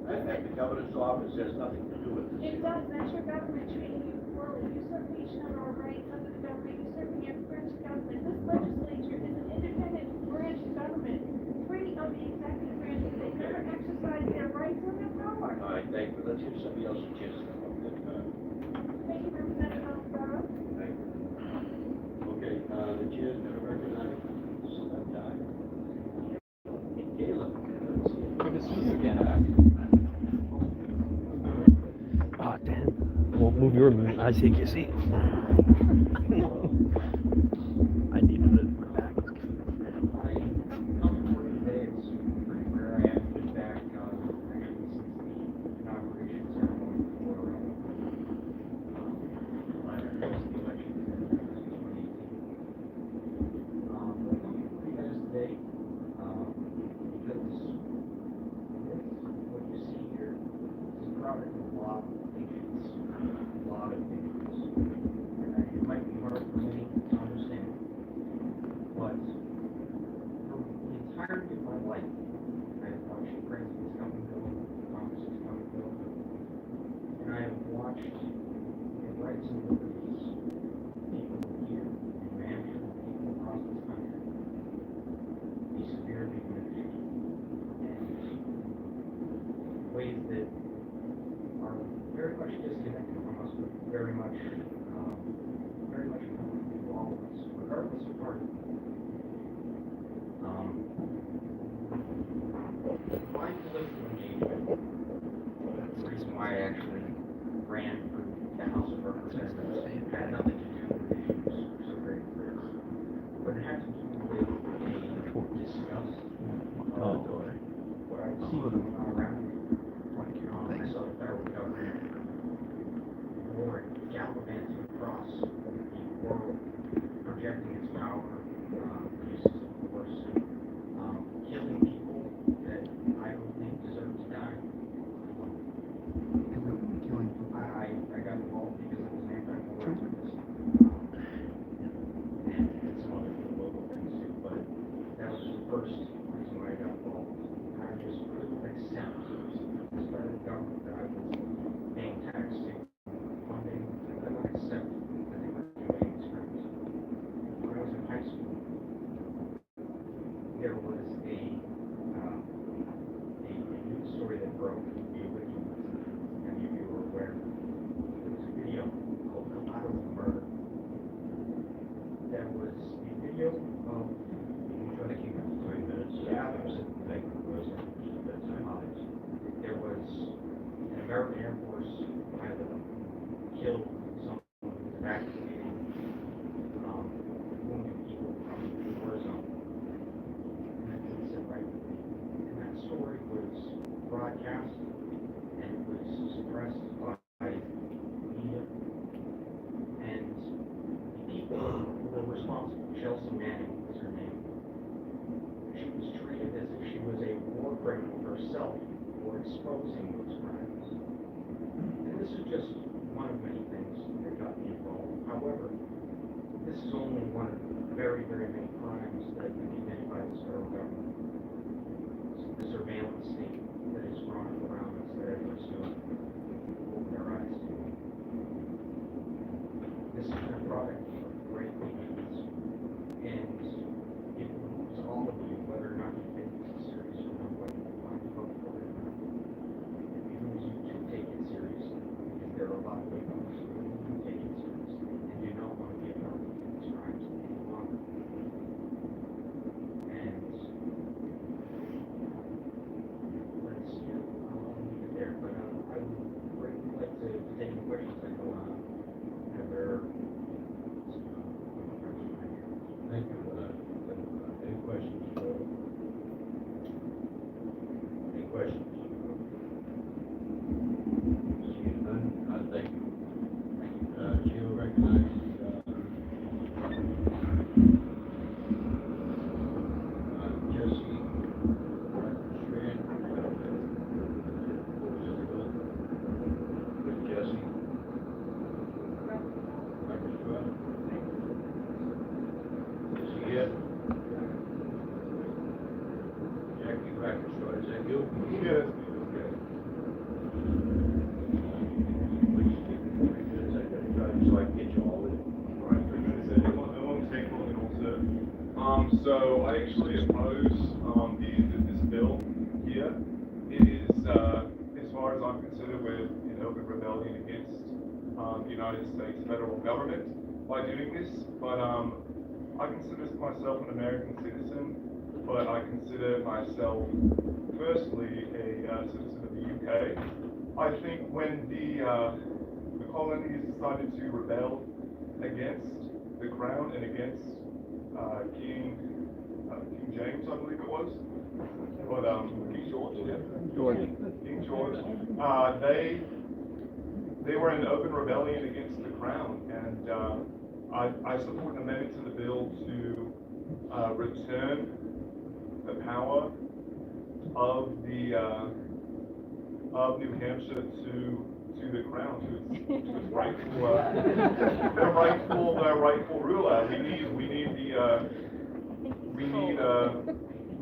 Speaker 12: at the governor's office. Has nothing to do with this.
Speaker 6: It does, that's your government treating you poorly, usurpation of our rights under the government, usurping every branch of government. This legislature is an independent branch of government, free of the executive branch, and they never exercise their rights or their power.
Speaker 12: All right, thank you. Let's give somebody else a chance to come up.
Speaker 6: Thank you, Representative Alfaro.
Speaker 12: Thank you. is going to recognize Caleb.
Speaker 2: Good to see you again. Oh, damn. Well, move your minute. I take your seat. I needed it. My back was
Speaker 17: ways that are very much disconnected from us, but very much coming to all of us, regardless of party. My political engagement, the reason why I actually ran for the House of Representatives, had nothing to do with issues so very clear, but it had to do with a disgust of what I see going on around me. I saw the federal government war gallivanting across the world, projecting its power, uses of force, killing people that I don't think deserve to die. I got involved because it was an anti-war activist, and some other local things too, but that was the first reason why I got involved. I just couldn't accept this federal government that I was paying tax to, funding. I couldn't accept that they were doing these crimes. When I was in high school, there was a news story that broke. Many of you were aware. There was a video called "Come Out of the Murder." There was a video of. Try to keep it 3 minutes. Yeah, there was a thing. There was an American Air Force pilot killed someone who was evacuating wounded people from the war zone. And that didn't sit right with me. And that story was broadcast and it was suppressed by media. And the people who were responsible, Chelsea Manning was her name, she was treated as if she was a war criminal herself for exposing those crimes. And this is just one of many things that got me involved. However, this is only one of very, very many crimes that have been committed by this federal government. The surveillance state that is running around us that everyone's doing, open their eyes to. This has been a product of great patience, and it moves all of you, whether or not you think this is serious or not, whether you want to vote for it or not. It moves you to take it seriously, because there are a lot of people who do take it seriously and do not want to be a part of these crimes any longer. And let's see, I'll leave it there, but I would greatly like to take any questions that go on.
Speaker 12: Thank you for that. Any questions? Any questions? Seeing none, thank you. She'll recognize Jesse Strand. Jesse. Yep. Jackie Rackershaw, is that you? Yes. Okay. Please keep it 3 minutes. I gotta try so I can get you all in.
Speaker 11: All right, 3 minutes. It won't take long at all, sir. So I actually oppose this bill here. It is, as far as I'm concerned, we're in open rebellion against the United States federal government by doing this. But I consider myself an American citizen, but I consider myself firstly a citizen of the UK. I think when the colonies decided to rebel against the crown and against King James, I believe it was, but King George, King George, they were in open rebellion against the crown, and I support an amendment to the bill to return the power of the of New Hampshire to the crown, to its rightful their rightful ruler.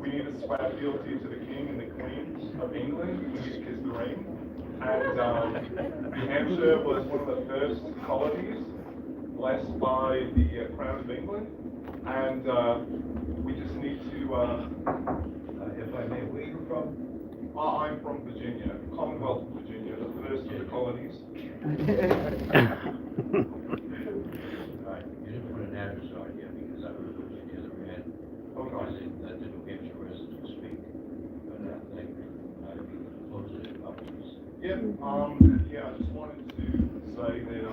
Speaker 11: We need to swear fealty to the King and the Queen of England. We need to kiss the ring. And New Hampshire was one of the first colonies blessed by the Crown of England, and we just need to, if I may, where are you from? I'm from Virginia, Commonwealth of Virginia, the first of the colonies.
Speaker 12: Right. You didn't put an address on here because I would have Virginia the red. Causing the New Hampshire residents speak. But I think I'd be closing it up.
Speaker 11: Yeah, I just wanted to say that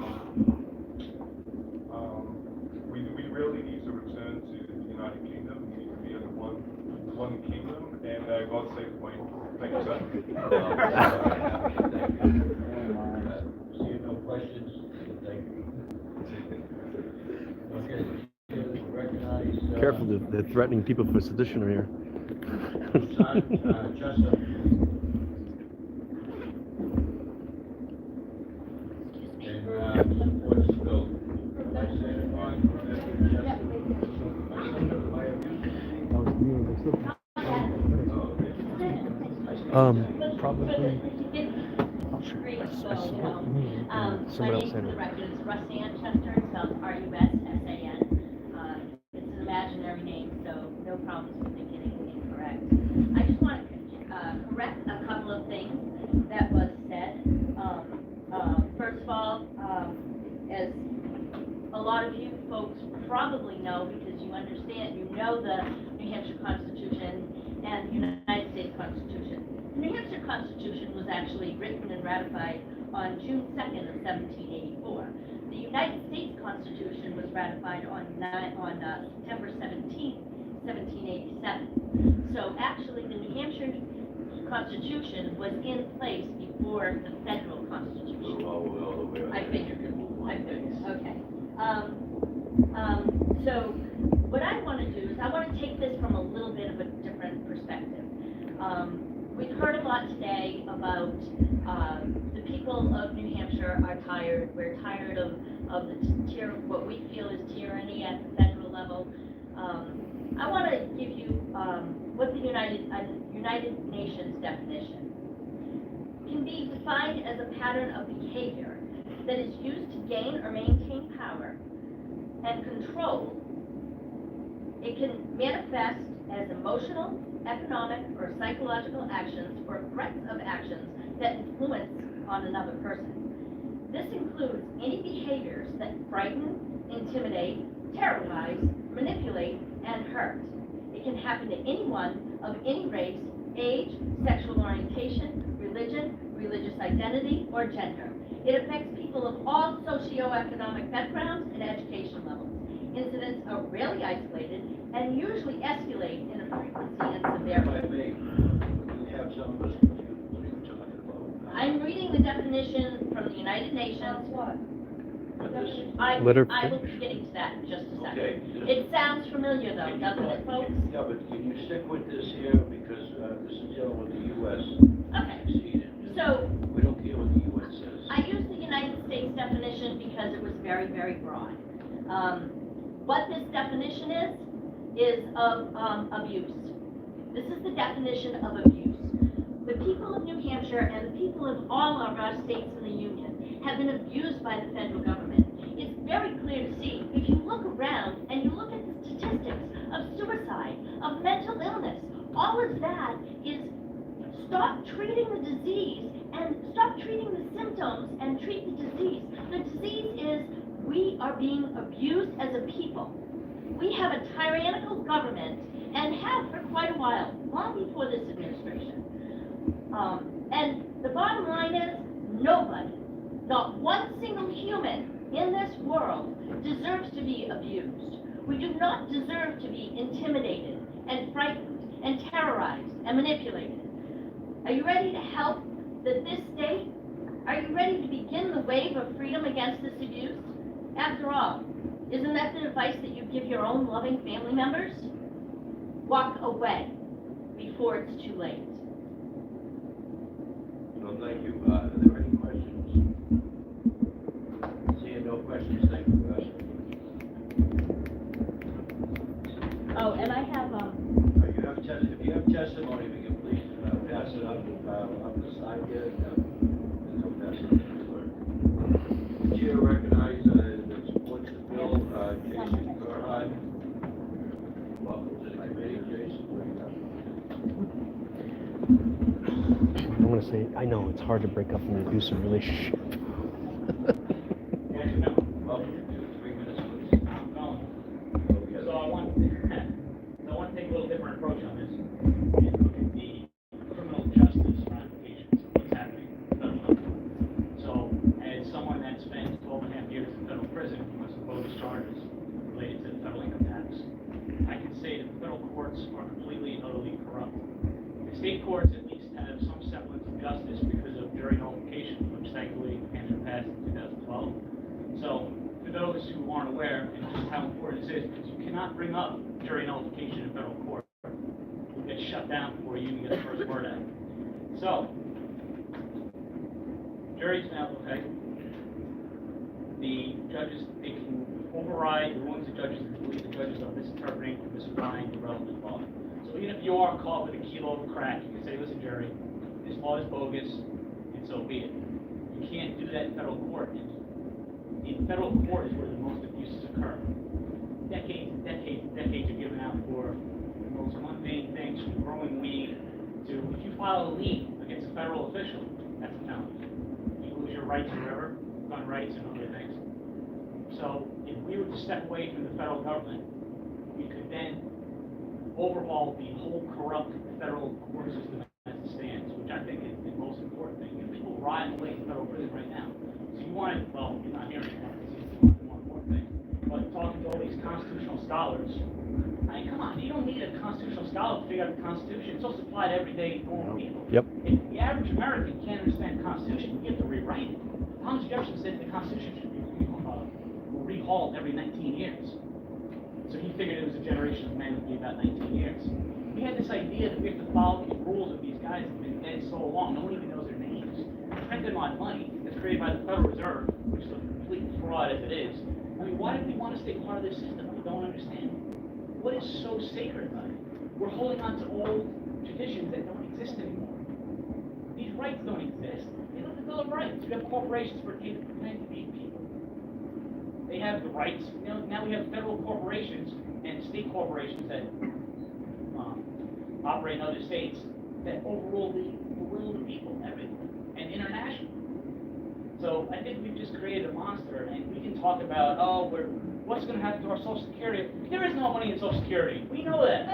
Speaker 11: we really need to return to the United Kingdom. We need to be under one kingdom, and God save the Queen. Thank you, sir.
Speaker 12: See no questions. Thank you. Okay, recognize.
Speaker 2: Careful, they're threatening people for sedition here.
Speaker 12: Jessup.
Speaker 2: Probably.
Speaker 18: My name for the record is Russan Chester, spelled R-U-S-S-A-N. It's an imaginary name, so no problems with it getting incorrect. I just want to correct a couple of things that was said. First of all, as a lot of you folks probably know, because you understand, you know the New Hampshire Constitution and the United States Constitution. The New Hampshire Constitution was actually written and ratified on June 2nd of 1784. The United States Constitution was ratified on September 17th, 1787. So actually the New Hampshire Constitution was in place before the federal Constitution. I figured. Okay. So what I want to do is I want to take this from a little bit of a different perspective. We've heard a lot today about the people of New Hampshire are tired. We're tired of what we feel is tyranny at the federal level. I want to give you what the United Nations definition can be defined as a pattern of behavior that is used to gain or maintain power and control. It can manifest as emotional, economic, or psychological actions or threats of actions that influence on another person. This includes any behaviors that frighten, intimidate, terrorize, manipulate, and hurt. It can happen to anyone of any race, age, sexual orientation, religion, religious identity, or gender. It affects people of all socioeconomic backgrounds and education levels. Incidents are rarely isolated and usually escalate in frequency and severity. I'm reading the definition from the United Nations. I will be getting to that in just a second.
Speaker 12: Okay.
Speaker 18: It sounds familiar though, doesn't it, folks?
Speaker 12: Yeah, but can you stick with this here, because this is dealing with the U.S.
Speaker 18: Okay. So
Speaker 12: we don't care what the U.S. says.
Speaker 18: I use the United States definition because it was very, very broad. What this definition is of abuse. This is the definition of abuse. The people of New Hampshire and the people of all of our states in the Union have been abused by the federal government. It's very clear to see. If you look around and you look at the statistics of suicide, of mental illness, all of that is stop treating the disease and stop treating the symptoms and treat the disease. The disease is we are being abused as a people. We have a tyrannical government and have for quite a while, long before this administration. And the bottom line is, nobody, not one single human in this world deserves to be abused. We do not deserve to be intimidated and frightened and terrorized and manipulated. Are you ready to help this state? Are you ready to begin the wave of freedom against this abuse? After all, isn't that the advice that you give your own loving family members? Walk away before it's too late.
Speaker 12: No, thank you. Are there any questions? Seeing no questions, thank you.
Speaker 18: Oh, and I have,
Speaker 12: If you have testimony, we can please pass it up the side here. And so pass it up to the clerk. The chair recognizes that supports the bill, Jason Gerhard. Welcome to the committee, Jason.
Speaker 19: I'm going to say, I know it's hard to break up an abusive relationship.
Speaker 20: So I want to take a little different approach on this and look at the criminal justice ramifications of what's happening in federal level. So, as someone that spent 12.5 years in federal prison on some bogus charges related to the federal income tax, I can say that the federal courts are completely and utterly corrupt. The state courts at least have some semblance of justice because of jury nullification, which thankfully Hampshire passed in 2012. So, for those who aren't aware, and just how important this is, because you cannot bring up jury nullification in federal court. You'll get shut down before you even get the first word out. So, juries now, okay, the judges, they can override the rulings of judges and believe the judges are misinterpreting or misapplying the relevant law. So even if you are caught with a kilo of crack, you can say, listen, jury, this law is bogus, and so be it. You can't do that in federal court. In federal court is where the most abuses occur. Decades and decades and decades are given out for the most mundane things, from growing weed to, if you file a lien against a federal official, that's a felony. You lose your rights forever, gun rights and other things. So if we were to step away from the federal government, we could then overhaul the whole corrupt federal court system as it stands, which I think is the most important thing. You know, people rotting away in federal prison right now. So you want to, well, you're not here anymore, this is the more important thing. But talking to all these constitutional scholars, I mean, come on, you don't need a constitutional scholar to figure out the Constitution. It's also applied to everyday normal people.
Speaker 19: Yep.
Speaker 20: If the average American can't understand the Constitution, you have to rewrite it. Thomas Jefferson said the Constitution should be rehauled every 19 years. So he figured it was a generation of men would be about 19 years. We had this idea that we have to follow these rules of these guys that have been dead so long, no one even knows their names. Print them on money that's created by the Federal Reserve, which is a complete fraud as it is. I mean, why do we want to stay part of this system? We don't understand. What is so sacred about it? We're holding on to old traditions that don't exist anymore. These rights don't exist. They look at the Bill of Rights. We have corporations for pretending to be people. They have the rights. You know, now we have federal corporations and state corporations that operate in other states that overrule the will of the people, everything, and international. So I think we've just created a monster, and we can talk about, what's going to happen to our Social Security? There is no money in Social Security. We know that.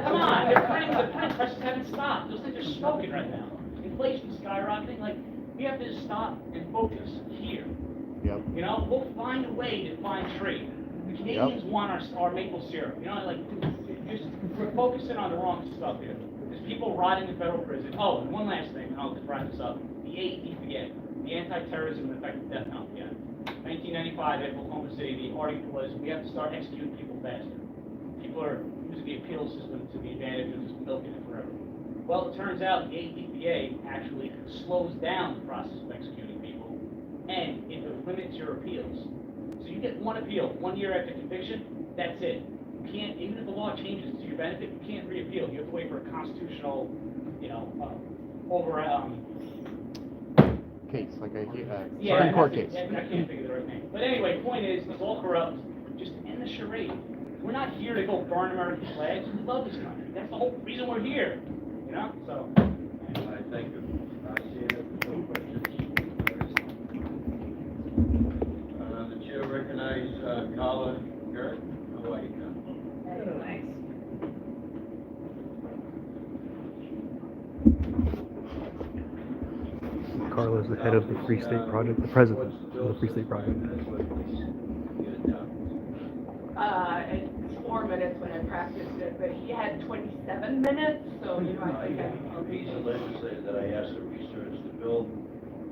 Speaker 20: Come on, the print presses haven't stopped. Those things are smoking right now. Inflation's skyrocketing. Like, we have to stop and focus here.
Speaker 19: Yep.
Speaker 20: You know, we'll find a way to find trade. The Canadians want our maple syrup. You know, like, we're focusing on the wrong stuff here. There's people rotting in federal prison. Oh, and one last thing, and I'll just wrap this up. The AEDPA, the Anti-Terrorism and Effective Death Penalty Act. 1995 at Oklahoma City, the argument was we have to start executing people faster. People are using the appeal system to the advantage of just milking it forever. Well, it turns out the AEDPA actually slows down the process of executing people, and it limits your appeals. So you get one appeal, 1 year after conviction, that's it. You can't, even if the law changes to your benefit, you can't reappeal. You have to wait for a constitutional,
Speaker 19: case, like a
Speaker 20: Supreme
Speaker 19: Court case.
Speaker 20: I can't think of the right name. But anyway, the point is, it's all corrupt. Just end the charade. We're not here to go burn American flags. We love this country. That's the whole reason we're here. You know? So.
Speaker 12: All right, thank you. No questions. The chair recognizes Carla Garrett. How are you, Carla?
Speaker 19: Carla is the head of the Free State Project, the president of the Free State Project.
Speaker 6: It's 4 minutes when I practiced it, but he had 27 minutes, so, you know, I think
Speaker 12: He's a legislator that I asked to research the bill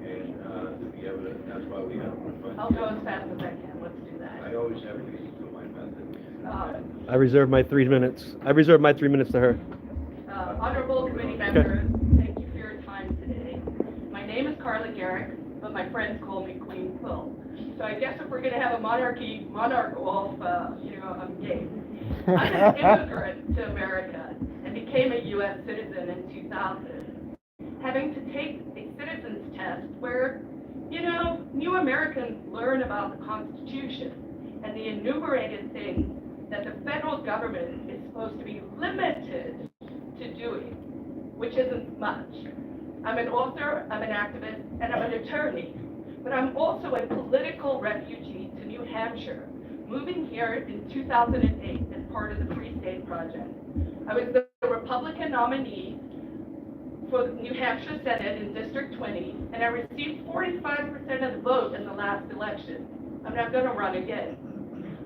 Speaker 12: and to be able to, that's why we have one fund.
Speaker 6: I'll go as fast as I can, let's do that.
Speaker 12: I always have reasons for my method.
Speaker 19: I reserve my 3 minutes. I reserve my 3 minutes to her.
Speaker 6: Honorable committee members, thank you for your time today. My name is Carla Garrick, but my friends call me Queen Quill. So I guess if we're going to have a monarch off, you know, I'm game. I'm an immigrant to America and became a U.S. citizen in 2000, having to take a citizen's test where, you know, new Americans learn about the Constitution and the enumerated things that the federal government is supposed to be limited to doing, which isn't much. I'm an author, I'm an activist, and I'm an attorney, but I'm also a political refugee to New Hampshire, moving here in 2008 as part of the Free State Project. I was the Republican nominee for the New Hampshire Senate in District 20, and I received 45% of the vote in the last election. I'm not going to run again.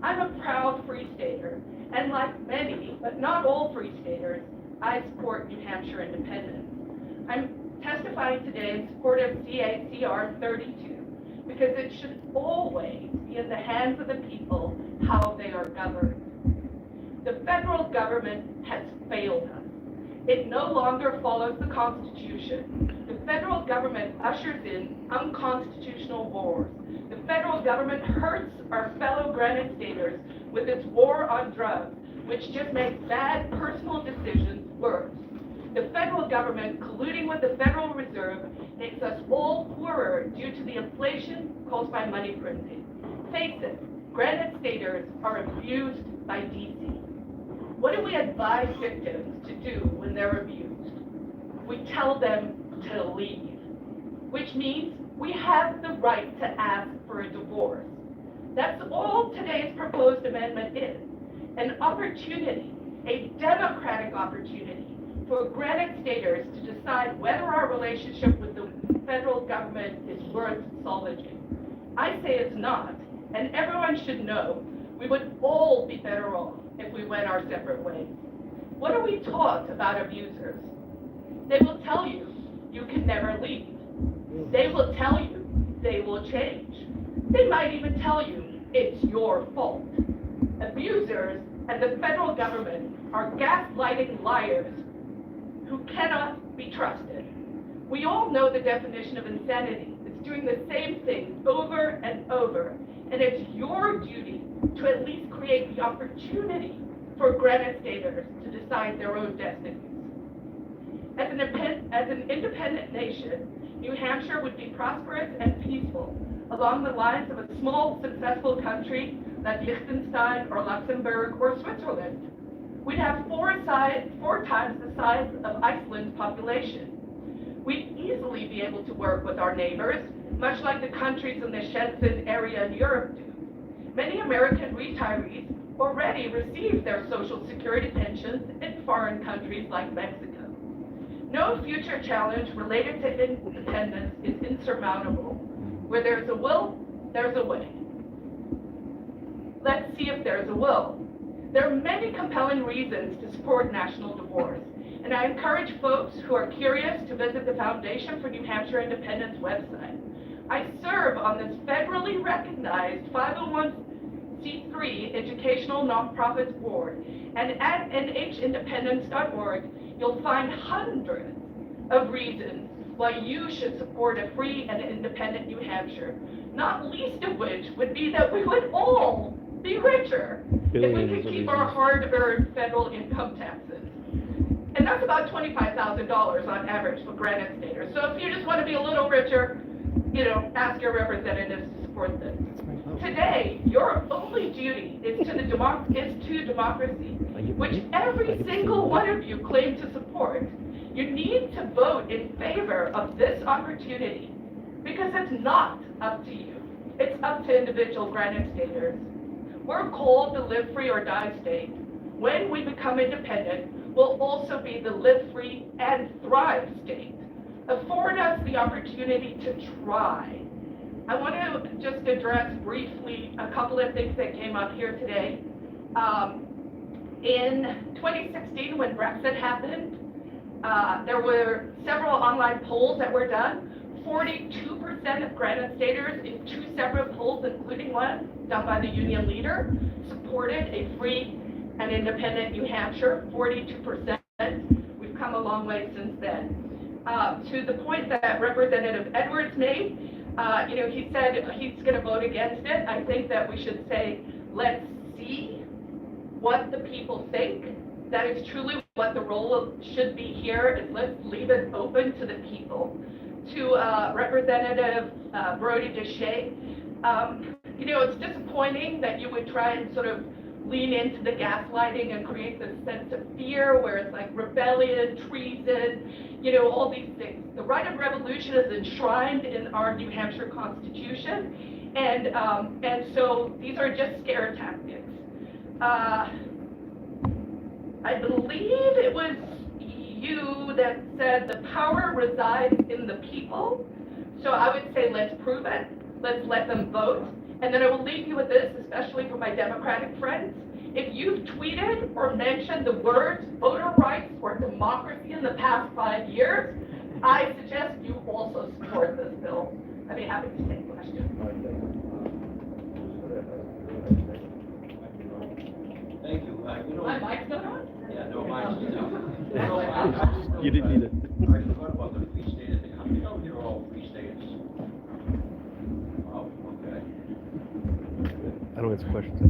Speaker 6: I'm a proud Free Stater, and like many, but not all Free Staters, I support New Hampshire Independence. I'm testifying today in support of CACR 32 because it should always be in the hands of the people how they are governed. The federal government has failed us. It no longer follows the Constitution. The federal government ushers in unconstitutional wars. The federal government hurts our fellow Granite Staters with its war on drugs, which just makes bad personal decisions worse. The federal government, colluding with the Federal Reserve, makes us all poorer due to the inflation caused by money printing. Face it, Granite Staters are abused by DC. What do we advise victims to do when they're abused? We tell them to leave, which means we have the right to ask for a divorce. That's all today's proposed amendment is, an opportunity, a democratic opportunity for Granite Staters to decide whether our relationship with the federal government is worth solidifying. I say it's not, and everyone should know we would all be better off if we went our separate ways. What are we taught about abusers? They will tell you you can never leave. They will tell you they will change. They might even tell you it's your fault. Abusers and the federal government are gaslighting liars who cannot be trusted. We all know the definition of insanity. It's doing the same thing over and over. And it's your duty to at least create the opportunity for Granite Staters to decide their own destinies. As an independent nation, New Hampshire would be prosperous and peaceful along the lines of a small, successful country like Liechtenstein or Luxembourg or Switzerland. We'd have 4 times the size of Iceland's population. We'd easily be able to work with our neighbors, much like the countries in the Schengen area in Europe do. Many American retirees already receive their Social Security pensions in foreign countries like Mexico. No future challenge related to independence is insurmountable. Where there's a will, there's a way. Let's see if there's a will. There are many compelling reasons to support national divorce, and I encourage folks who are curious to visit the Foundation for New Hampshire Independence website. I serve on this federally recognized 501c3 educational nonprofits board, and at nhindependence.org, you'll find hundreds of reasons why you should support a free and independent New Hampshire, not least of which would be that we would all be richer if we could keep our hard-earned federal income taxes. And that's about $25,000 on average for Granite Staters. So if you just want to be a little richer, you know, ask your representatives to support this. Today, your only duty is to democracy, which every single one of you claim to support. You need to vote in favor of this opportunity because it's not up to you. It's up to individual Granite Staters. We're called the live free or die state. When we become independent, we'll also be the live free and thrive state. afford us the opportunity to try. I want to just address briefly a couple of things that came up here today. In 2016, when Brexit happened, there were several online polls that were done. 42% of Granite Staters in 2 separate polls, including one done by the union leader, supported a free and independent New Hampshire, 42%. We've come a long way since then. To the point that Representative Edwards made, he said he's going to vote against it. I think that we should say, let's see what the people think. That is truly what the role should be here, is let's leave it open to the people. To Representative Brody Deshay, it's disappointing that you would try and sort of lean into the gaslighting and create this sense of fear where it's like rebellion, treason, all these things. The right of revolution is enshrined in our New Hampshire Constitution, and so these are just scare tactics. I believe it was you that said the power resides in the people. So I would say let's prove it. Let's let them vote. And then I will leave you with this, especially for my Democratic friends. If you've tweeted or mentioned the words voter rights or democracy in the past 5 years, I suggest you also support this bill. I'd be happy to take questions.
Speaker 12: Thank you.
Speaker 6: My mic's not on?
Speaker 12: Yeah, no, mine's not.
Speaker 2: You didn't need it.
Speaker 12: I forgot about the free staters. How many of you are all free staters? Oh, okay.
Speaker 2: I don't answer questions.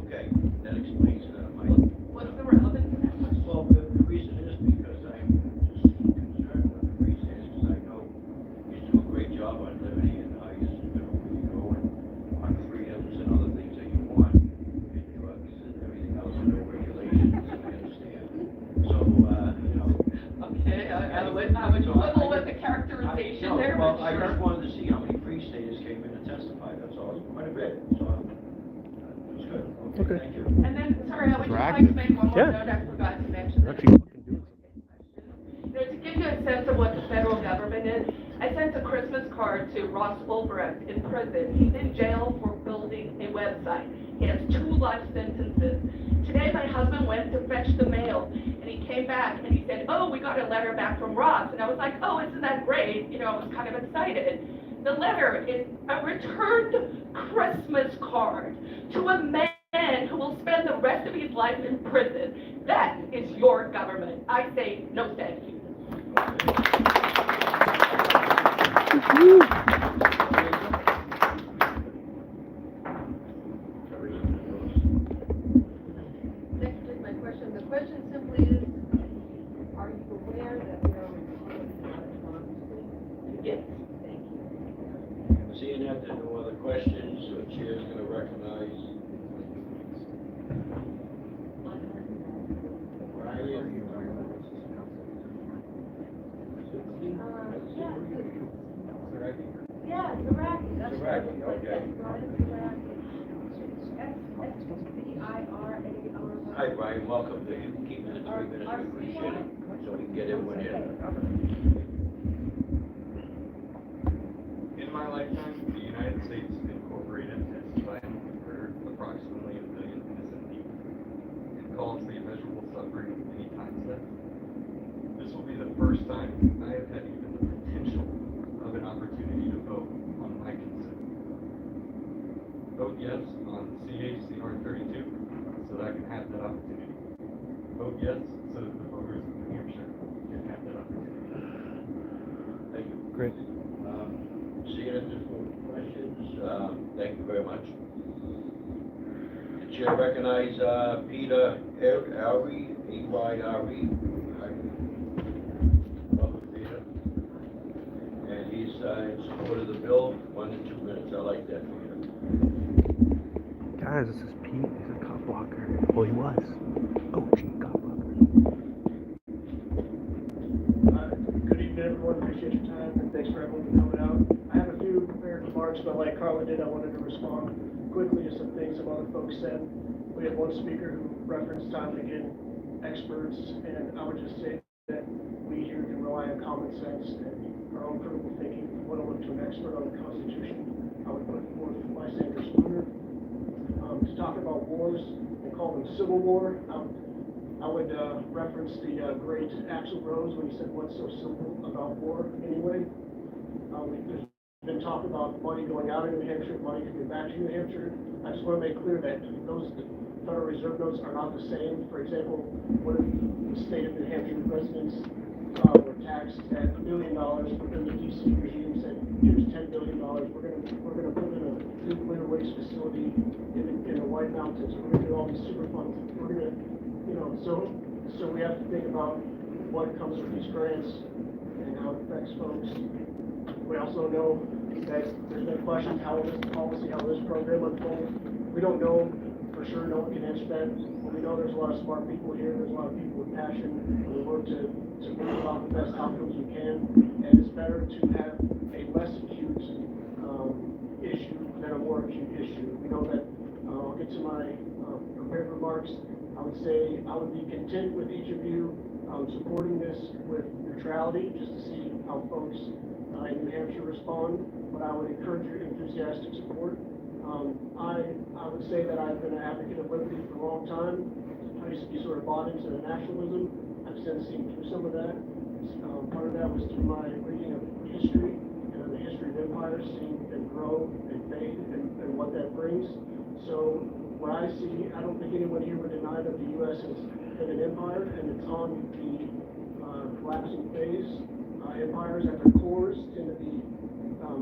Speaker 12: Okay, that explains my...
Speaker 6: What's the relevance of that question?
Speaker 12: Well, the reason is because I'm just concerned with the free staters, because I know you do a great job on Liberty and how you go on freedoms and other things that you want, and drugs and everything else, and no regulations, I understand. So,
Speaker 6: Okay, I would quibble with the characterization there.
Speaker 12: Well,
Speaker 6: but
Speaker 12: I
Speaker 6: sure.
Speaker 12: just wanted to see how many free staters came in to testify, that's all, quite a bit, so, that's good. Okay, thank you.
Speaker 6: And then, sorry, I would just like to make one more note I forgot to mention. To give you a sense of what the federal government is, I sent a Christmas card to Ross Ulbricht in prison. He's in jail for building a website. He has 2 life sentences. Today, my husband went to fetch the mail, and he came back, and he said, oh, we got a letter back from Ross. And I was like, oh, isn't that great? I was kind of excited. The letter is a returned Christmas card to a man who will spend the rest of his life in prison. That is your government. I say no thank you. Next is my question. The question simply is, are you aware that we are recording this? Yes. Thank you.
Speaker 12: Seeing that there are no other questions, the chair's going to recognize
Speaker 6: Yeah, Iraqi. That's
Speaker 12: Iraqi, okay.
Speaker 6: S-P-I-R-A-R-Y.
Speaker 12: Hi, Brian, welcome. If you can keep it to 3 minutes, we appreciate it, so we can get everyone in.
Speaker 14: In my lifetime, the United States Incorporated has triumphed and murdered approximately 1 million innocent people and caused the immeasurable suffering of many times that. This will be the first time I have had even the potential of an opportunity to vote on my consent. Vote yes on CHCR 32 so that I can have that opportunity. Vote yes so that the voters of New Hampshire can have that opportunity.
Speaker 12: Thank you.
Speaker 2: Great.
Speaker 12: Seeing if there's no questions, thank you very much. The chair recognize Peter Ari, A-Y-R-E. Welcome, Peter. And he's in support of the bill, 1 to 2 minutes. I like that, Peter.
Speaker 2: Guys, this is Pete. He's a cop blocker. Well, he was. Oh, gee, cop blocker.
Speaker 13: Good evening, everyone. Appreciate your time, and thanks for everyone for coming out. I have a few prepared remarks, but like Carla did, I wanted to respond quickly to some things some other folks said. We had one speaker who referenced time and again experts, and I would just say that we here can rely on common sense and
Speaker 21: our own critical thinking. If we want to look to an expert on the Constitution, I would put forth Lysander Spooner. To talk about wars and call them civil war, I would reference the great Axl Rose when he said, "What's so simple about war anyway?" There's been talk about money going out of New Hampshire, money coming back to New Hampshire. I just want to make clear that those Federal Reserve notes are not the same. For example, what if the state of New Hampshire residents were taxed at $1 billion, but then the DC regime said, "Here's $10 billion. We're gonna put in a nuclear waste facility in the White Mountains. We're gonna do all these super funds. We're gonna, so we have to think about what comes with these grants and how it affects folks. We also know that there's been questions how will this policy, how will this program unfold. We don't know for sure. No one can answer that. But we know there's a lot of smart people here. There's a lot of people with passion. And we work to bring about the best outcomes we can. And it's better to have a less acute issue than a more acute issue. We know that. I'll get to my prepared remarks. I would say I would be content with each of you supporting this with neutrality, just to see how folks in New Hampshire respond. But I would encourage your enthusiastic support. I would say that I've been an advocate of liberty for a long time. I used to be sort of bought into the nationalism. I've since seen through some of that. Part of that was through my reading of history and the history of empires, seeing them grow and fade and what that brings. So what I see, I don't think anyone here would deny that the U.S. has been an empire and it's on the collapsing phase. Empires at their cores tend to be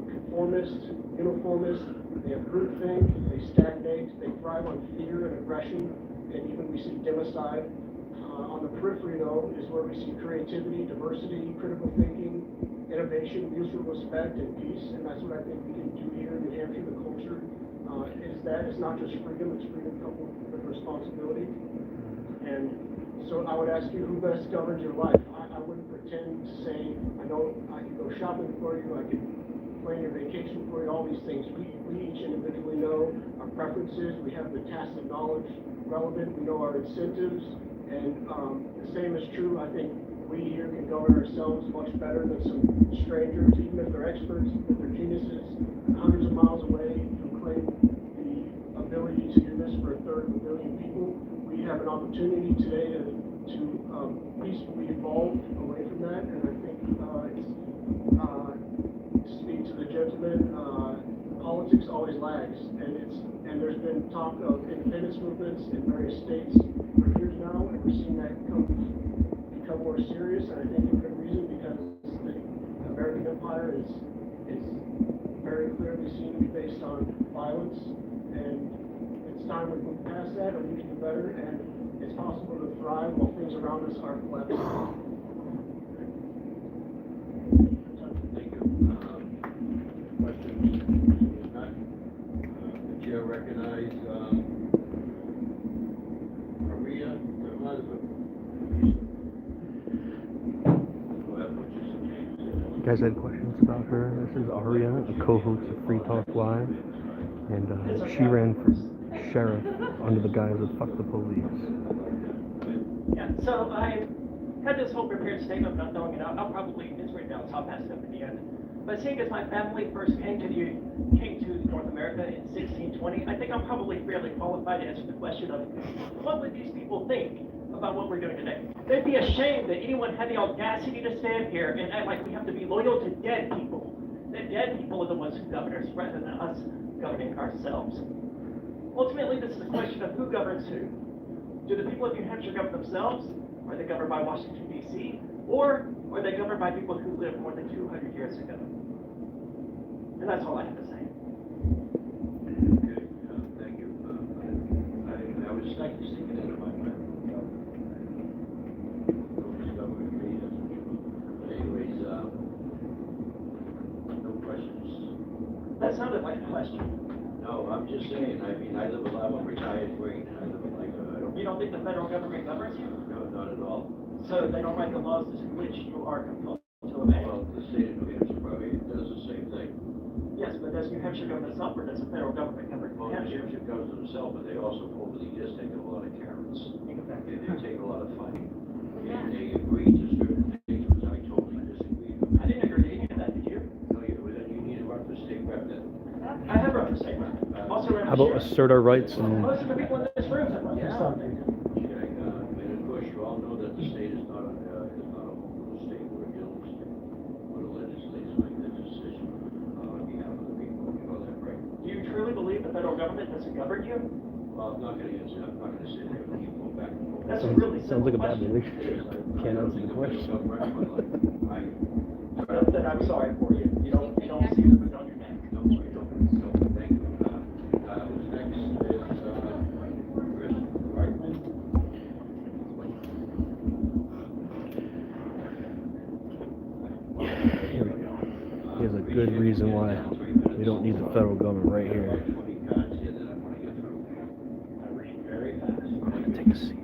Speaker 21: conformist, uniformist. They have groupthink, they stagnate, they thrive on fear and aggression, and even we see democide. On the periphery, though, is where we see creativity, diversity, critical thinking, innovation, mutual respect, and peace. And that's what I think we can do here in New Hampshire. The culture is that it's not just freedom; it's freedom coupled with responsibility. And so I would ask you, who best governs your life? I wouldn't pretend to say, I know I can go shopping for you, I can plan your vacation for you, all these things. We each individually know our preferences, we have the tacit knowledge relevant, we know our incentives, and the same is true, I think we here can govern ourselves much better than some strangers, even if they're experts, if they're geniuses, hundreds of miles away who claim the ability to do this for 1/3 of a billion people. We have an opportunity today to peacefully evolve away from that, and I think to speak to the gentleman, politics always lags, and there's been talk of independence movements in various states for years now, and we're seeing that become more serious, and I think for good reason, because the American empire is very clearly seen to be based on violence, and it's time we move past that, and we can do better, and it's possible to thrive while things around us are collapsing.
Speaker 12: Thank you. Questions? None? The chair recognizes Maria her husband. Go ahead, put your names in.
Speaker 19: You guys had questions about her? This is Aria, a co-host of Free Talk Live, and she ran for sheriff under the guise of "fuck the police."
Speaker 20: Yeah, so I had this whole prepared statement, but not knowing it out. I'll probably, it's written down, so I'll pass it up at the end. But seeing as my family first came to North America in 1620, I think I'm probably fairly qualified to answer the question of what would these people think about what we're doing today? They'd be ashamed that anyone had the audacity to stand here and act like we have to be loyal to dead people. The dead people are the ones who govern us rather than us governing ourselves. Ultimately, this is a question of who governs who. Do the people of New Hampshire govern themselves? Are they governed by Washington, D.C.? Or are they governed by people who lived more than 200 years ago? And that's all I have to say.
Speaker 12: Okay, thank you. I was slightly thinking into my mind. Anyways, no questions.
Speaker 20: That sounded like a question.
Speaker 12: No, I'm just saying, I mean, I live a life, I'm retired, great, I live a life, I don't.
Speaker 20: You don't think the federal government governs you?
Speaker 12: No, not at all.
Speaker 20: So they don't write the laws to which you are compelled to obey?
Speaker 12: Well, the state of New Hampshire probably does the same thing.
Speaker 20: Yes, but does New Hampshire govern itself, or does the federal government govern
Speaker 12: Well,
Speaker 20: New
Speaker 12: New
Speaker 20: Hampshire?
Speaker 12: Hampshire goes to themselves, but they also, over the years, taken a lot of carrots. They take a lot of fighting. And they agree to certain things, which I totally disagree with.
Speaker 20: I didn't agree to any of that.
Speaker 19: How about assert our rights and
Speaker 20: Most of the people in this room have left this something.
Speaker 12: And of course, you all know that the state is not a home state where it deals with a legislature like this decision on behalf of the people. You know that, right?
Speaker 20: Do you truly believe the federal government doesn't govern you?
Speaker 12: Well, I'm not going to answer. I'm not going to sit there and keep going back and forth.
Speaker 20: That's a really
Speaker 19: sounds like a bad
Speaker 20: question.
Speaker 19: relationship. Can't answer the question.
Speaker 20: Then I'm sorry for you. You don't see the food on your neck.
Speaker 12: No, I don't. So, thank you. Who's next is, Chris, right?
Speaker 19: Here we go. Here's a good reason why we don't need the federal government right here. Take a seat.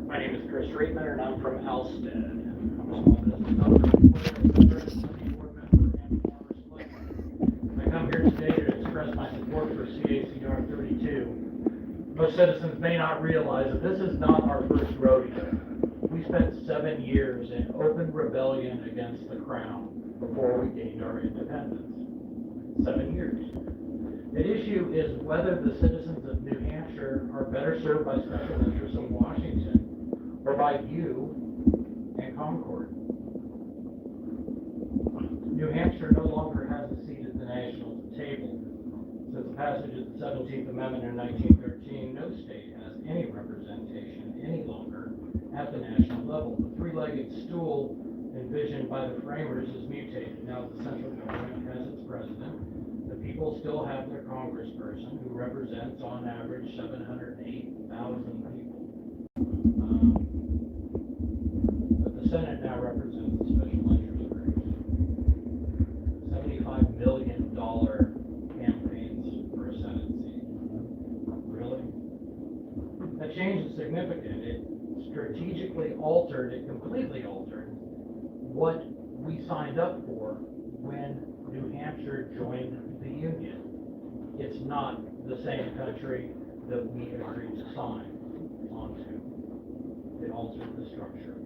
Speaker 20: My name is Chris Reitman, and I'm from Alstead. I'm a small business owner. I come here today to express my support for CACR 32. Most citizens may not realize that this is not our first rodeo. We spent 7 years in open rebellion against the Crown before we gained our independence. 7 years. The issue is whether the citizens of New Hampshire are better served by special interests in Washington or by you and Concord. New Hampshire no longer has a seat at the national table. Since the passage of the 17th Amendment in 1913, no state has any representation any longer at the national level. The three-legged stool envisioned by the framers is mutated. Now the central government has its president. The people still have their congressperson, who represents on average 708,000 people. But the Senate now represents the special interest groups. $75 million campaigns for a Senate seat. Really? That change is significant. It strategically altered, it completely altered what we signed up for when New Hampshire joined the Union. It's not the same country that we agreed to sign onto. It altered the structure.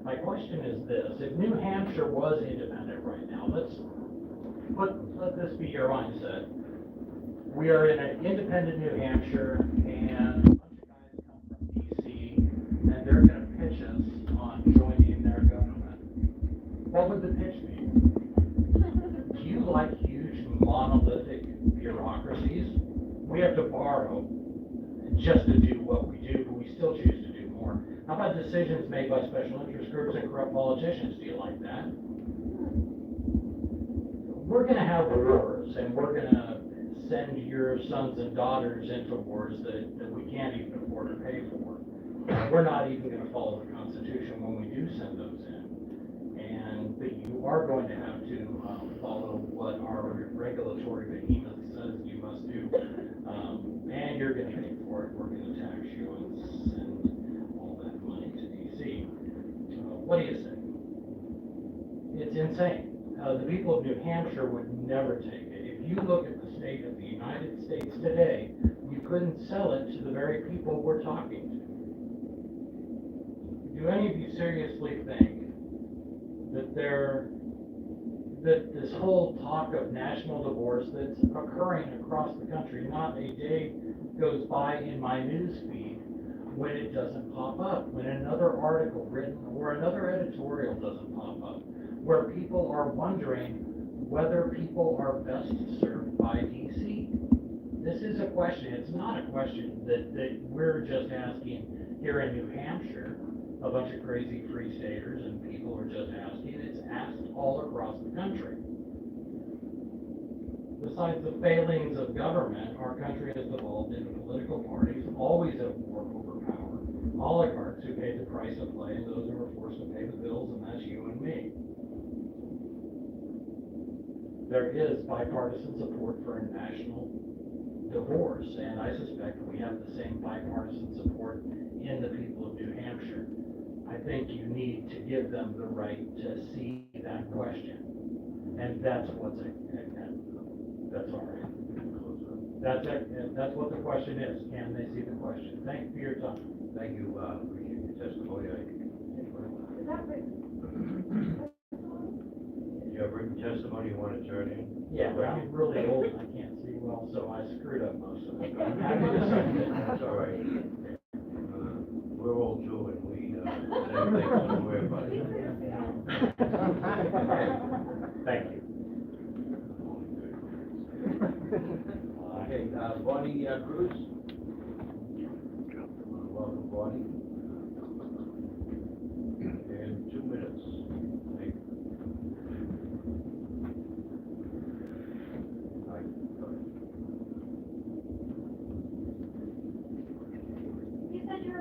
Speaker 20: My question is this: if New Hampshire was independent right now, let this be your mindset. We are in an independent New Hampshire, and a bunch of guys come from DC, and they're going to pitch us on joining their government. What would the pitch be? Do you like huge monolithic bureaucracies? We have to borrow just to do what we do, but we still choose to do more. How about decisions made by special interest groups and corrupt politicians? Do you like that? We're going to have wars, and we're going to send your sons and daughters into wars that we can't even afford to pay for. We're not even going to follow the Constitution when we do send those in. But you are going to have to follow what our regulatory behemoth says you must do. And you're going to pay for it. We're going to tax you and send all that money to DC. What do you say? It's insane. The people of New Hampshire would never take it. If you look at the state of the United States today, you couldn't sell it to the very people we're talking to. Do any of you seriously think that this whole talk of national divorce that's occurring across the country, not a day goes by in my news feed when it doesn't pop up, when another article written or another editorial doesn't pop up, where people are wondering whether people are best served by DC. This is a question. It's not a question that we're just asking here in New Hampshire. A bunch of crazy free staters and people are just asking. It's asked all across the country. Besides the failings of government, our country has devolved into political parties, always at war over power, oligarchs who pay the price of play, and those who are forced to pay the bills, and that's you and me. There is bipartisan support for a national divorce, and I suspect we have the same bipartisan support in the people of New Hampshire. I think you need to give them the right to see that question. And that's what's that's all right. That's what the question is. Can they see the question? Thank you for your time.
Speaker 12: Thank you. Appreciate your testimony.
Speaker 6: Is that right?
Speaker 12: You have written testimony you want to turn in?
Speaker 20: Yeah, but I'm really old and I can't see well, so I screwed up most of it. I'm happy to send it.
Speaker 12: That's all right. We're old too, and we, don't worry about it.
Speaker 20: Thank you.
Speaker 12: Okay, Bonnie Cruz. Welcome, Bonnie. In 2 minutes. Thank you. Hi, go ahead.
Speaker 1: You said you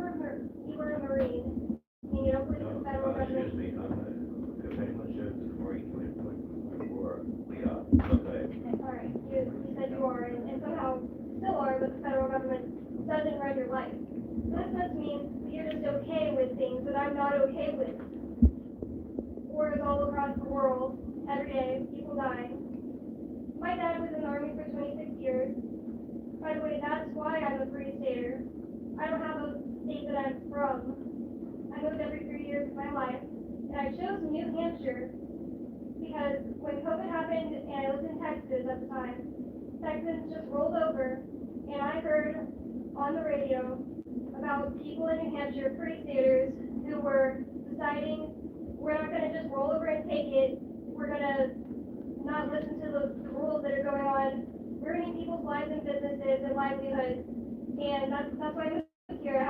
Speaker 1: were a Marine, and you don't believe the federal government.
Speaker 12: Excuse me, if anyone served in the Marine, we are. Okay.
Speaker 1: All right, you said you are, and somehow still are, but the federal government doesn't run your life. So this must mean you're just okay with things that I'm not okay with. Wars all across the world, every day, people dying. My dad was in the Army for 26 years. By the way, that's why I'm a free stater. I don't have a state that I'm from. I moved every 3 years of my life, and I chose New Hampshire because when COVID happened, and I lived in Texas at the time, Texas just rolled over, and I heard on the radio about people in New Hampshire, free staters, who were deciding we're not going to just roll over and take it, we're going to not listen to the rules that are going on, ruining people's lives and businesses and livelihoods, and that's why I moved here. I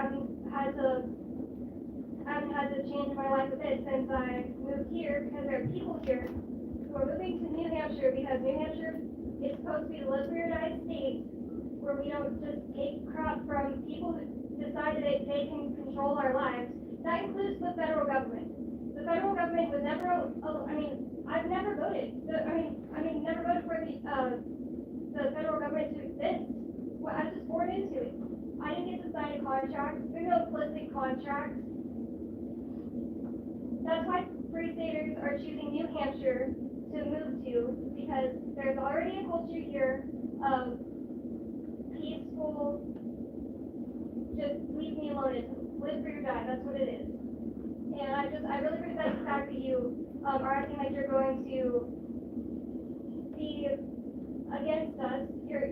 Speaker 1: haven't had to change my life a bit since I moved here, because there are people here who are moving to New Hampshire because New Hampshire is supposed to be the liberalized state where we don't just take crap from people who decide that they can control our lives. That includes the federal government. The federal government was never, I've never voted. Never voted for the federal government to exist. Well, I was just born into it. I didn't get to sign a contract. There's no implicit contract. That's why free staters are choosing New Hampshire to move to, because there's already a culture here of peaceful, just leave me alone and live for your die. That's what it is. And I really resent the fact that you are acting like you're going to be against us. You're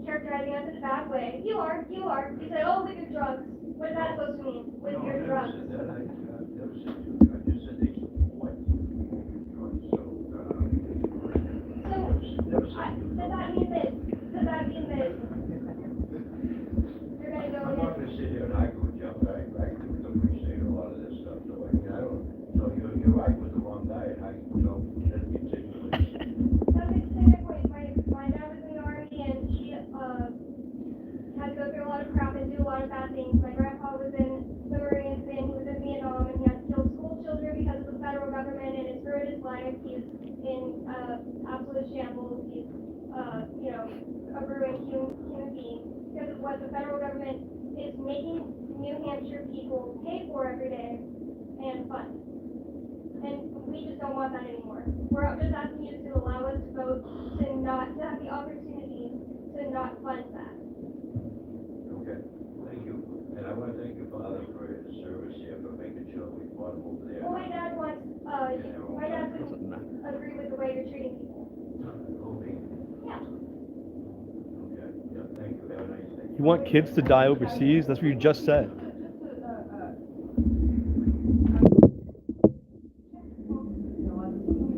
Speaker 1: characterizing us in a bad way. You are. You said, oh, with your drugs. What is that supposed to mean? With your drugs.
Speaker 12: I never said you. I just said they support drugs.
Speaker 1: Does that mean that you're going to go
Speaker 12: I'm not going to sit here and argue with you. I agree with the free state a lot of this stuff. So you're right with the wrong guy. And let me continue.
Speaker 1: That's exactly my point. My dad was in the Army, and he had to go through a lot of crap and do a lot of bad things. My grandpa was in the Marines, and he was in Vietnam, and he had to kill school children because of the federal government, and it's ruined his life. He's in absolute shambles. He's, a ruined human being because of what the federal government is making New Hampshire people pay for every day and fund. And we just don't want that anymore. We're just asking you to allow us to vote, to have the opportunity to not fund that.
Speaker 12: Okay, thank you. And I want to thank your father for his service here, for making sure we brought him over there.
Speaker 1: Well, my dad wouldn't agree with the way you're treating people. Yeah.
Speaker 12: Okay, yeah, thank you. Have a nice day.
Speaker 2: You want kids to die overseas? That's what you just said.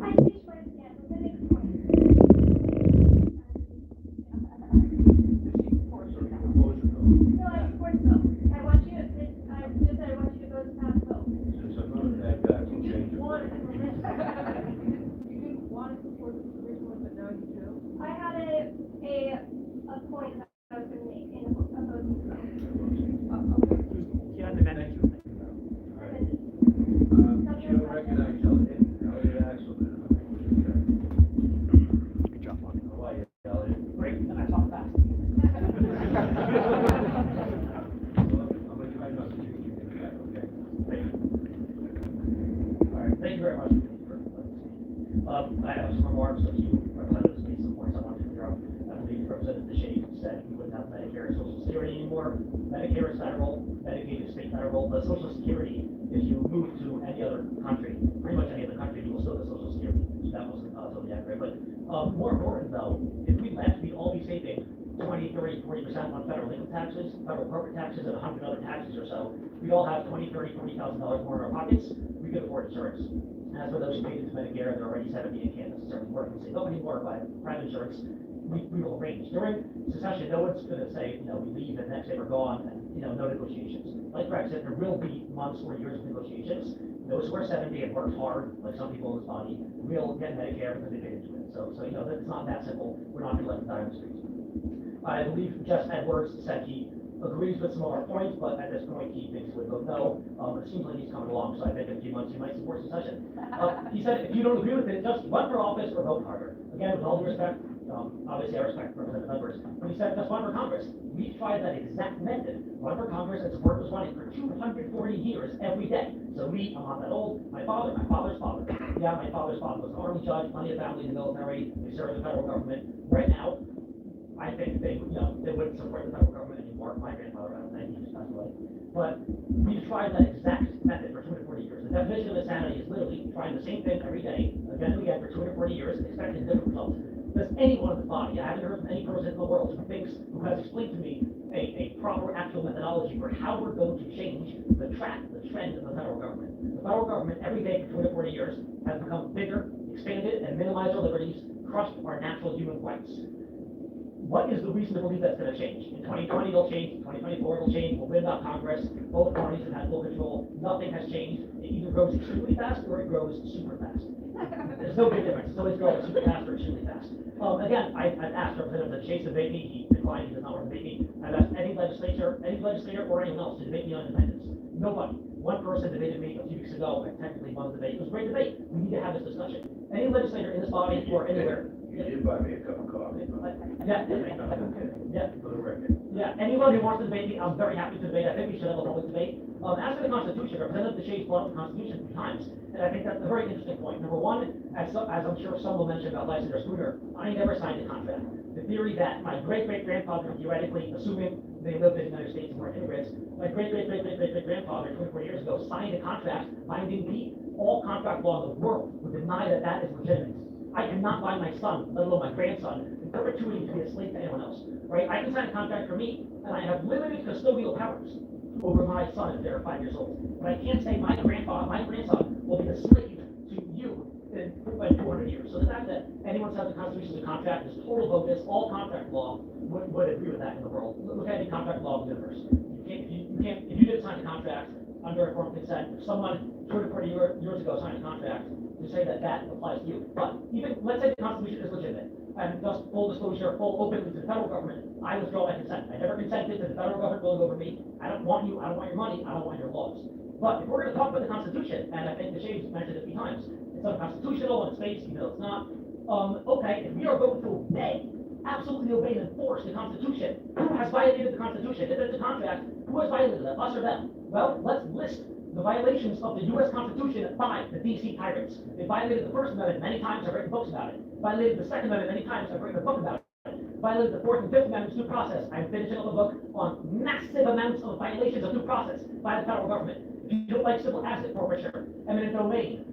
Speaker 1: I finished my stand with the next point. No, I support the bill. I just said I want you to vote to pass the bill.
Speaker 12: Since I'm not a bad guy, we'll change it.
Speaker 6: You didn't want to support the original, but now you do?
Speaker 1: I had a point that I was going to make in opposing the bill.
Speaker 20: You have to manage.
Speaker 12: She'll recognize Elliot Axelman.
Speaker 2: Good job, Bonnie.
Speaker 12: How are you, Elliot?
Speaker 20: Great, and I talk fast.
Speaker 12: I'm gonna try not to take you in that, okay?
Speaker 20: Thank you. All right, thank you very much. I have some remarks that you representatives made some points I wanted to throw. I believe Representative Shea said we wouldn't have Medicare and Social Security anymore. Medicare is federal, Medicaid is state federal, but Social Security, if you move to any other country, pretty much any other country, you will still get Social Security. So that wasn't totally right? But more important though, if we left, we'd all be saving 20, 30, 40% on federal income taxes, federal corporate taxes, and 100 other taxes or so. We'd all have 20, 30, $40,000 more in our pockets. We could afford insurance. And as for those who paid into Medicare, they're already 70 and can't necessarily work and say, oh, we need more by private insurance. We will arrange. During secession, no one's going to say, we leave and the next day we're gone, and, no negotiations. Like Brexit, there will be months or years of negotiations. Those who are 70 and worked hard, like some people in this body, will get Medicare because they paid into it. So it's not that simple. We're not going to let them die on the streets. I believe Jeff Edwards said he agrees with some of our points, but at this point he thinks we vote no. It seems like he's coming along, so I think in a few months he might support secession. He said if you don't agree with it, just run for office or vote harder. Again, with all due respect, obviously I respect Representative Edwards, but he said just run for Congress. We tried that exact method. Run for Congress and support was running for 240 years every day. So I'm not that old. My father's father. Yeah, my father's father was an army judge, plenty of family in the military. They served the federal government. Right now, I think they wouldn't support the federal government anymore. My grandfather, I don't think, he just passed away. But we tried that exact method for 240 years. The definition of insanity is literally trying the same thing every day, again and again for 240 years, expecting different results. Does anyone in the body, I haven't heard from any person in the world who has explained to me a proper actual methodology for how we're going to change the trend of the federal government. The federal government every day for 240 years has become bigger, expanded, and minimized our liberties, crushed our natural human rights. What is the reason to believe that's going to change? In 2020 it'll change, in 2024 it'll change, we'll win about Congress, both parties have had full control, nothing has changed. It either grows extremely fast or it grows super fast. There's no big difference, it's always growing super fast or extremely fast. Again, I've asked Representative Chase to debate me, he declined, he does not want to debate me. I've asked any legislator or anyone else to debate me on independence. Nobody. One person debated me a few weeks ago, I technically won the debate. It was a great debate. We need to have this discussion. Any legislator in this body or anywhere.
Speaker 12: You did buy me a cup of coffee.
Speaker 20: Yeah.
Speaker 12: For the record.
Speaker 20: Yeah, anyone who wants to debate me, I'm very happy to debate. I think we should have a public debate. As for the Constitution, Representative Chase brought up the Constitution 3 times, and I think that's a very interesting point. Number one, as I'm sure some will mention about Lysander Spooner, I never signed a contract. The theory that my great-great-grandfather, theoretically, assuming they lived in the United States and were immigrants, my great-great-great-great-great-grandfather 24 years ago signed a contract binding me. All contract law in the world would deny that that is legitimate. I cannot bind my son, let alone my grandson, in perpetuity to be a slave to anyone else. Right? I can sign a contract for me, and I have limited custodial powers over my son if they're 5 years old. But I can't say my grandson will be a slave to you in 400 years. So the fact that anyone says the Constitution is a contract is total bogus. All contract law would agree with that in the world. Look at any contract law in the universe. If you didn't sign a contract under informed consent, if someone 240 years ago signed a contract, to say that applies to you. But even, let's say the Constitution is legitimate, and just full disclosure, full openness to the federal government, I withdraw my consent. I never consented to the federal government ruling over me. I don't want you, I don't want your money, I don't want your laws. But if we're going to talk about the Constitution, and I think the Shades mentioned it a few times, it's unconstitutional and it's fake, it's not. Okay, if we are going to absolutely obey and enforce the Constitution, who has violated the Constitution? If it's a contract, who has violated it, us or them? Well, let's list the violations of the U.S. Constitution by the D.C. pirates. They violated the First Amendment many times, I've written books about it. Violated the Second Amendment many times, I've written a book about it. Violated the Fourth and Fifth Amendments due process. I'm finishing up a book on massive amounts of violations of due process by the federal government. If you don't like civil asset forfeiture, eminent domain,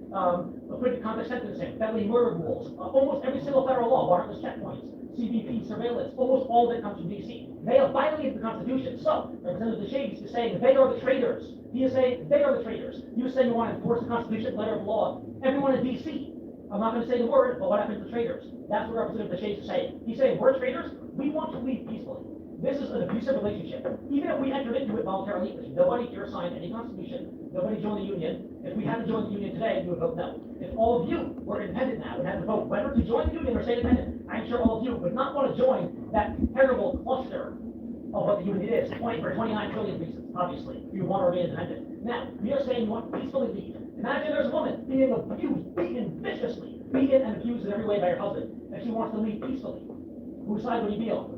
Speaker 20: acquitted conduct sentencing, felony murder rules, almost every single federal law, warrantless checkpoints, CBP surveillance, almost all of it comes from D.C. They have violated the Constitution. So, Representative Shades is saying they are the traitors. He is saying they are the traitors. You say you want to enforce the Constitution, letter of law. Everyone in D.C. I'm not going to say the word, but what happens to traitors? That's what Representative Shades is saying. He's saying we're traitors. We want to leave peacefully. This is an abusive relationship. Even if we entered into it voluntarily, because nobody here signed any Constitution, nobody joined the Union. If we had to join the Union today, you would vote no. If all of you were independent now and had to vote whether to join the Union or stay independent, I'm sure all of you would not want to join that terrible cluster of what the Union is, 20 or 29 trillion reasons, obviously. You want to remain independent. Now, we are saying you want to peacefully leave. Imagine there's a woman being abused, beaten viciously, beaten and abused in every way by her husband, and she wants to leave peacefully. Whose side would you be on?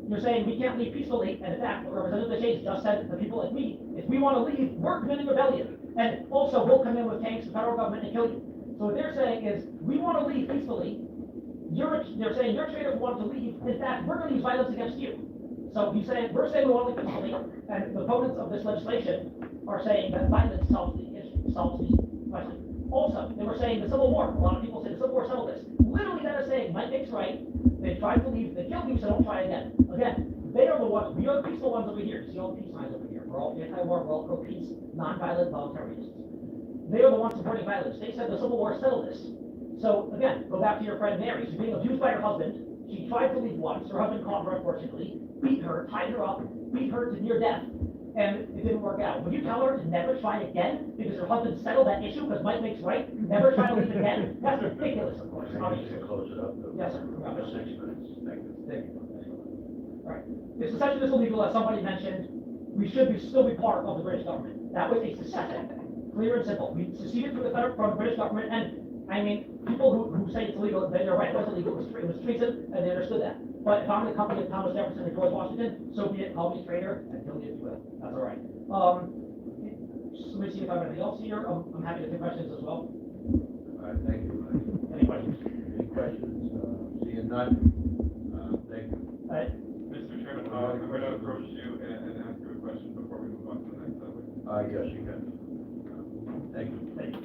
Speaker 20: You're saying we can't leave peacefully, and in fact, what Representative Shades just said to people like me, if we want to leave, we're committing rebellion. And also, we'll come in with tanks, the federal government, and kill you. So what they're saying is, we want to leave peacefully. They're saying you're traitors who want to leave. In fact, we're going to use violence against you. So we're saying we want to leave peacefully, and the opponents of this legislation are saying that violence solves the issue, solves the question. Also, they were saying the Civil War. A lot of people say the Civil War settled this.
Speaker 4: literally that are saying, might makes right. They tried to leave, they killed you, so don't try again. Again, they are the ones, we are the peaceful ones over here. See all the peace signs over here. We're all anti-war, we're all pro-peace, non-violent voluntarists. They are the ones supporting violence. They said the Civil War settled this. So again, go back to your friend Mary. She's being abused by her husband. She tried to leave once. Her husband caught her, unfortunately, beat her, tied her up, beat her to near death, and it didn't work out. Would you tell her to never try again because her husband settled that issue because might makes right? Never try to leave again? That's ridiculous, of course. Obviously.
Speaker 12: Close it up.
Speaker 4: Yes, sir.
Speaker 12: About 6 minutes. Thank you.
Speaker 4: Thank you. All right. If secession is illegal, as somebody mentioned, we should still be part of the British government. That was a secession. Clear and simple. We seceded from the British government, and I mean, people who say it's illegal, they're right. It was illegal. It was treason, and they understood that. But if I'm the company of Thomas Jefferson and George Washington, so be it. Call me traitor and kill me if you will. That's all right. Let me see if I have anything else here. I'm happy to take questions as well.
Speaker 12: All right, thank you.
Speaker 4: Any questions?
Speaker 12: Any questions? Seeing none? Thank you.
Speaker 4: All right.
Speaker 14: Mr. Chairman, I'm going to approach you and ask you a question before we move on to the next topic.
Speaker 12: Yes, you can. Thank you.
Speaker 4: Thank you.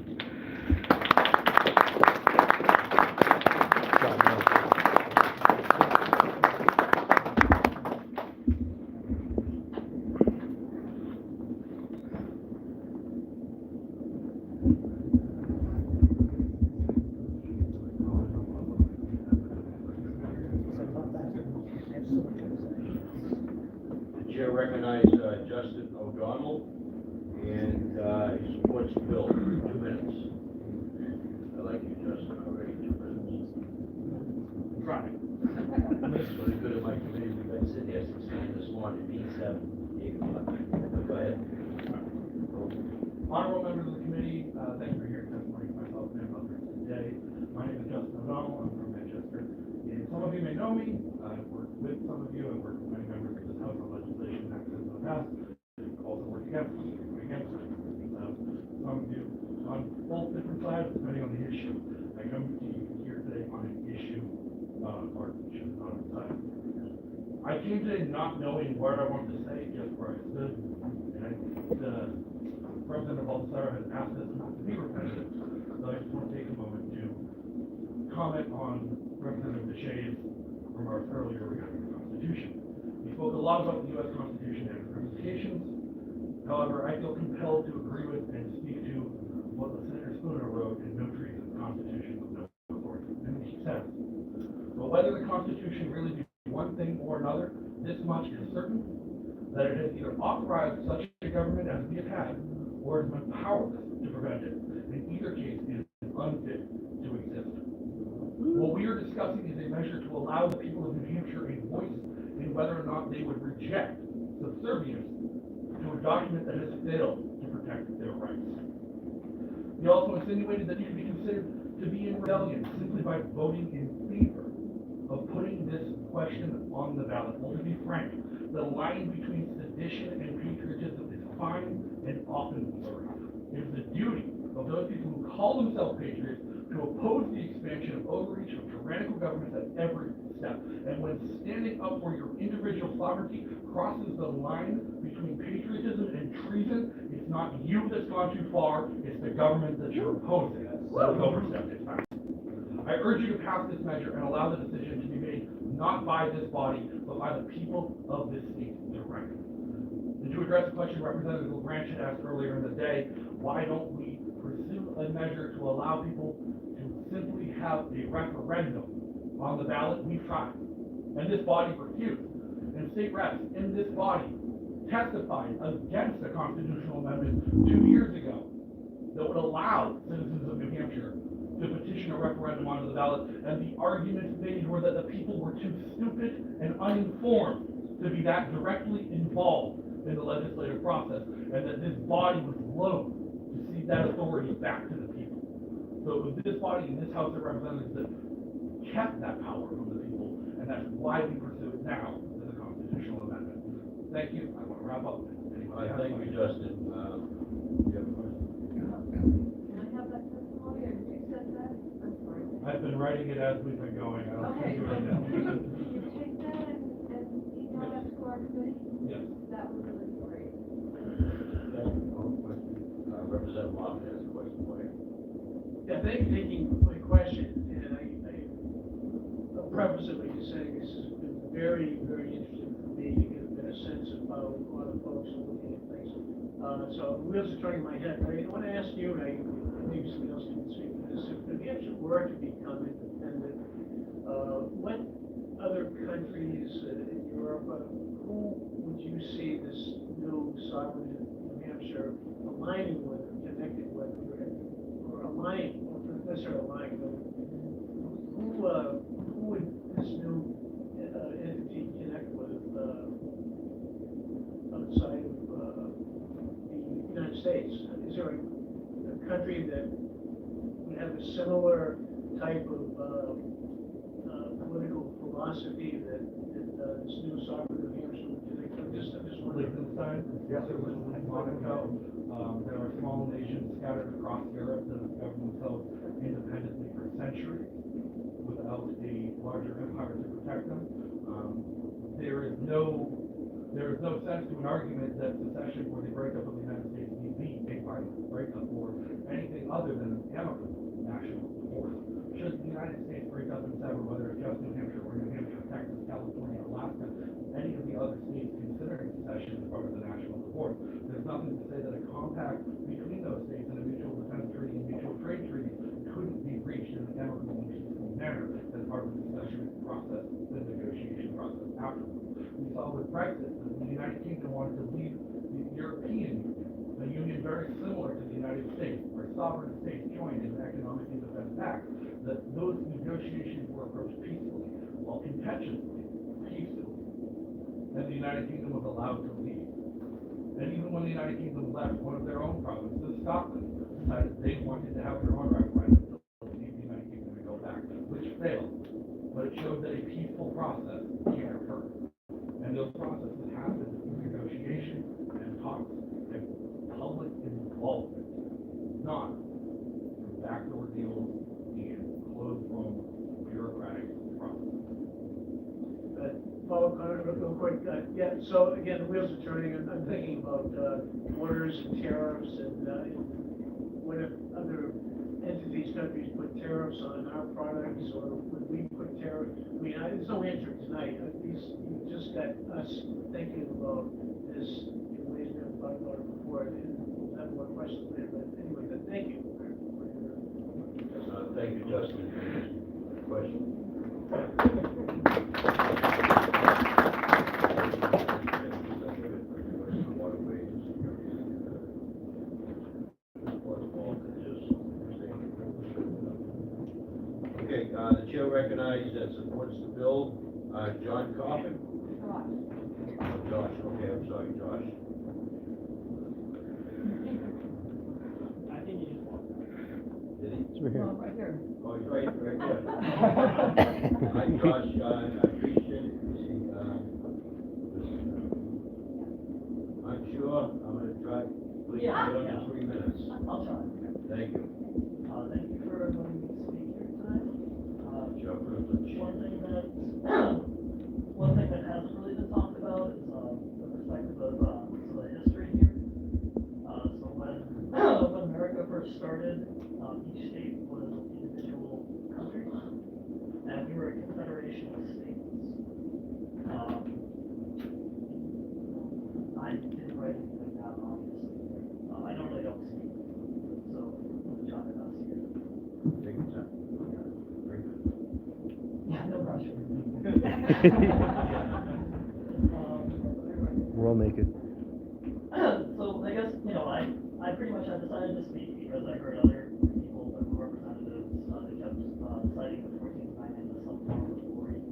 Speaker 12: The chair recognizes Justin O'Donnell, and he supports the bill. 2 minutes. I like you, Justin, already. 2 minutes.
Speaker 4: Right.
Speaker 12: So the good of my committee, we've been sitting here since 9 this morning, 8 o'clock. Go ahead.
Speaker 10: Honorable members of the committee, thank you for hearing testimony from myself and others today. My name is Justin O'Donnell. I'm from Manchester. And some of you may know me. I've worked with some of you. I've worked with many members of this House on legislation access in the past. I've also worked against it. Some of you on both different sides, depending on the issue. I come to you here today on an issue, not on a partnership, not on a side. I came today not knowing what I wanted to say, just where I stood. And Representative Baltasar has asked us not to be repetitive, so I just want to take a moment to comment on Representative Deshaies' remarks earlier regarding the Constitution. He spoke a lot about the U.S. Constitution and its ramifications. However, I feel compelled to agree with and speak to what the Senator Spooner wrote in No Treason, the Constitution with No Authority. And he says, but whether the Constitution really be one thing or another, this much is certain, that it has either authorized such a government as we have had, or has been powerless to prevent it. In either case, it is unfit to exist. What we are discussing is a measure to allow the people of New Hampshire a voice in whether or not they would reject subservience to a document that has failed to protect their rights. He also insinuated that you could be considered to be in rebellion simply by voting in favor of putting this question on the ballot. Well, to be frank, the line between sedition and patriotism is fine and often blurry. It is the duty of those people who call themselves patriots to oppose the expansion of overreach of tyrannical governments at every step. And when standing up for your individual sovereignty crosses the line between patriotism and treason, it's not you that's gone too far, it's the government that you're opposing that has overstepped its bounds. I urge you to pass this measure and allow the decision to be made not by this body, but by the people of this state directly. And to address the question Representative LaBranch had asked earlier in the day, why don't we pursue a measure to allow people to simply have a referendum on the ballot? We've tried, and this body refused. And state reps in this body testified against a constitutional amendment 2 years ago that would allow citizens of New Hampshire to petition a referendum onto the ballot, and the arguments made were that the people were too stupid and uninformed to be that directly involved in the legislative process, and that this body was loath to cede that authority back to the people. So it was this body in this House of Representatives that kept that power from the people, and that's why we pursue it now as a constitutional amendment. Thank you. I want to wrap up.
Speaker 12: Thank you, Justin. Do you have a question?
Speaker 6: Can I have that testimony, or did you set that? I'm sorry.
Speaker 10: I've been writing it as we've been going. I'll
Speaker 6: Okay.
Speaker 10: send you right now.
Speaker 6: Can you take that and email that to our committee?
Speaker 10: Yes.
Speaker 6: That would really be great.
Speaker 12: Representative Lofton has a question for you.
Speaker 22: Yeah, thank you for taking my question. And I
Speaker 13: preface it by just saying this has been very, very interesting for me to get a better sense of how other folks are looking at things. So wheels are turning in my head. I want to ask you, and maybe somebody else can speak to this, if New Hampshire were to become independent, what other countries in Europe, who would you see this new sovereign New Hampshire aligning with, connecting with, or aligning, or not necessarily aligning, but who would this new entity connect with outside of the United States? Is there a country that would have a similar type of political philosophy that this new sovereign New Hampshire would connect with? I'm just wondering.
Speaker 10: Liechtenstein, Monaco, there are small nations scattered across Europe that have governed themselves independently for centuries without a larger empire to protect them. There is no sense to an argument that secession or the breakup of the United States need be a violent breakup or anything other than an amicable national divorce. Should the United States break up and sever, whether it's just New Hampshire or New Hampshire, Texas, California, Alaska, any of the other states considering secession as part of the national divorce, there's nothing to say that a compact between those states and a mutual defense treaty and mutual trade treaty couldn't be reached in an amicable and peaceful manner as part of the secession process, the negotiation process afterwards. We saw with Brexit that the United Kingdom wanted to leave the European Union, a union very similar to the United States, where sovereign states joined in the Economic and Defense Act, that those negotiations were approached peacefully, while contentiously, peacefully, and the United Kingdom was allowed to leave. And even when the United Kingdom left, one of their own provinces, Scotland, decided they wanted to have their own referendum to leave the United Kingdom and go back, which failed. But it showed that a peaceful process can occur. And those processes happen through negotiation and talks and public involvement, not through backdoor deals and closed-room bureaucratic processes.
Speaker 13: Follow Connor real quick. Yeah, so again, the wheels are turning. I'm thinking about borders and tariffs and what if other entities, countries put tariffs on our products, or would we put tariffs? I mean, there's no answer tonight. You just got us thinking about this in ways we haven't thought about it before. And we'll have more questions later. But anyway, thank you.
Speaker 12: Thank you, Justin. Question? Okay, the chair recognizes and supports the bill. John Coffin? Josh, okay, I'm sorry, Josh.
Speaker 20: I think you just walk.
Speaker 12: Did he?
Speaker 19: It's right here.
Speaker 6: Right here.
Speaker 12: Oh, he's right there. Hi, Josh, I appreciate it. See, I'm sure, I'm gonna try, please,
Speaker 20: Yeah.
Speaker 12: get under 3 minutes.
Speaker 20: I'll try.
Speaker 12: Thank you.
Speaker 20: Thank you for letting me speak here tonight.
Speaker 12: It's your privilege.
Speaker 20: One thing that hasn't really been talked about is the perspective of some of the history here. So when America first started, each state was an individual country, and we were a confederation of states. I didn't write anything down, obviously. I normally don't speak, so I'm trying to not see it.
Speaker 12: Take your time. Very good.
Speaker 20: Yeah, no pressure.
Speaker 19: We'll make it.
Speaker 20: So I guess, I pretty much have decided to speak because I heard other people, representatives, they kept citing the 14th Amendment as some form of authority.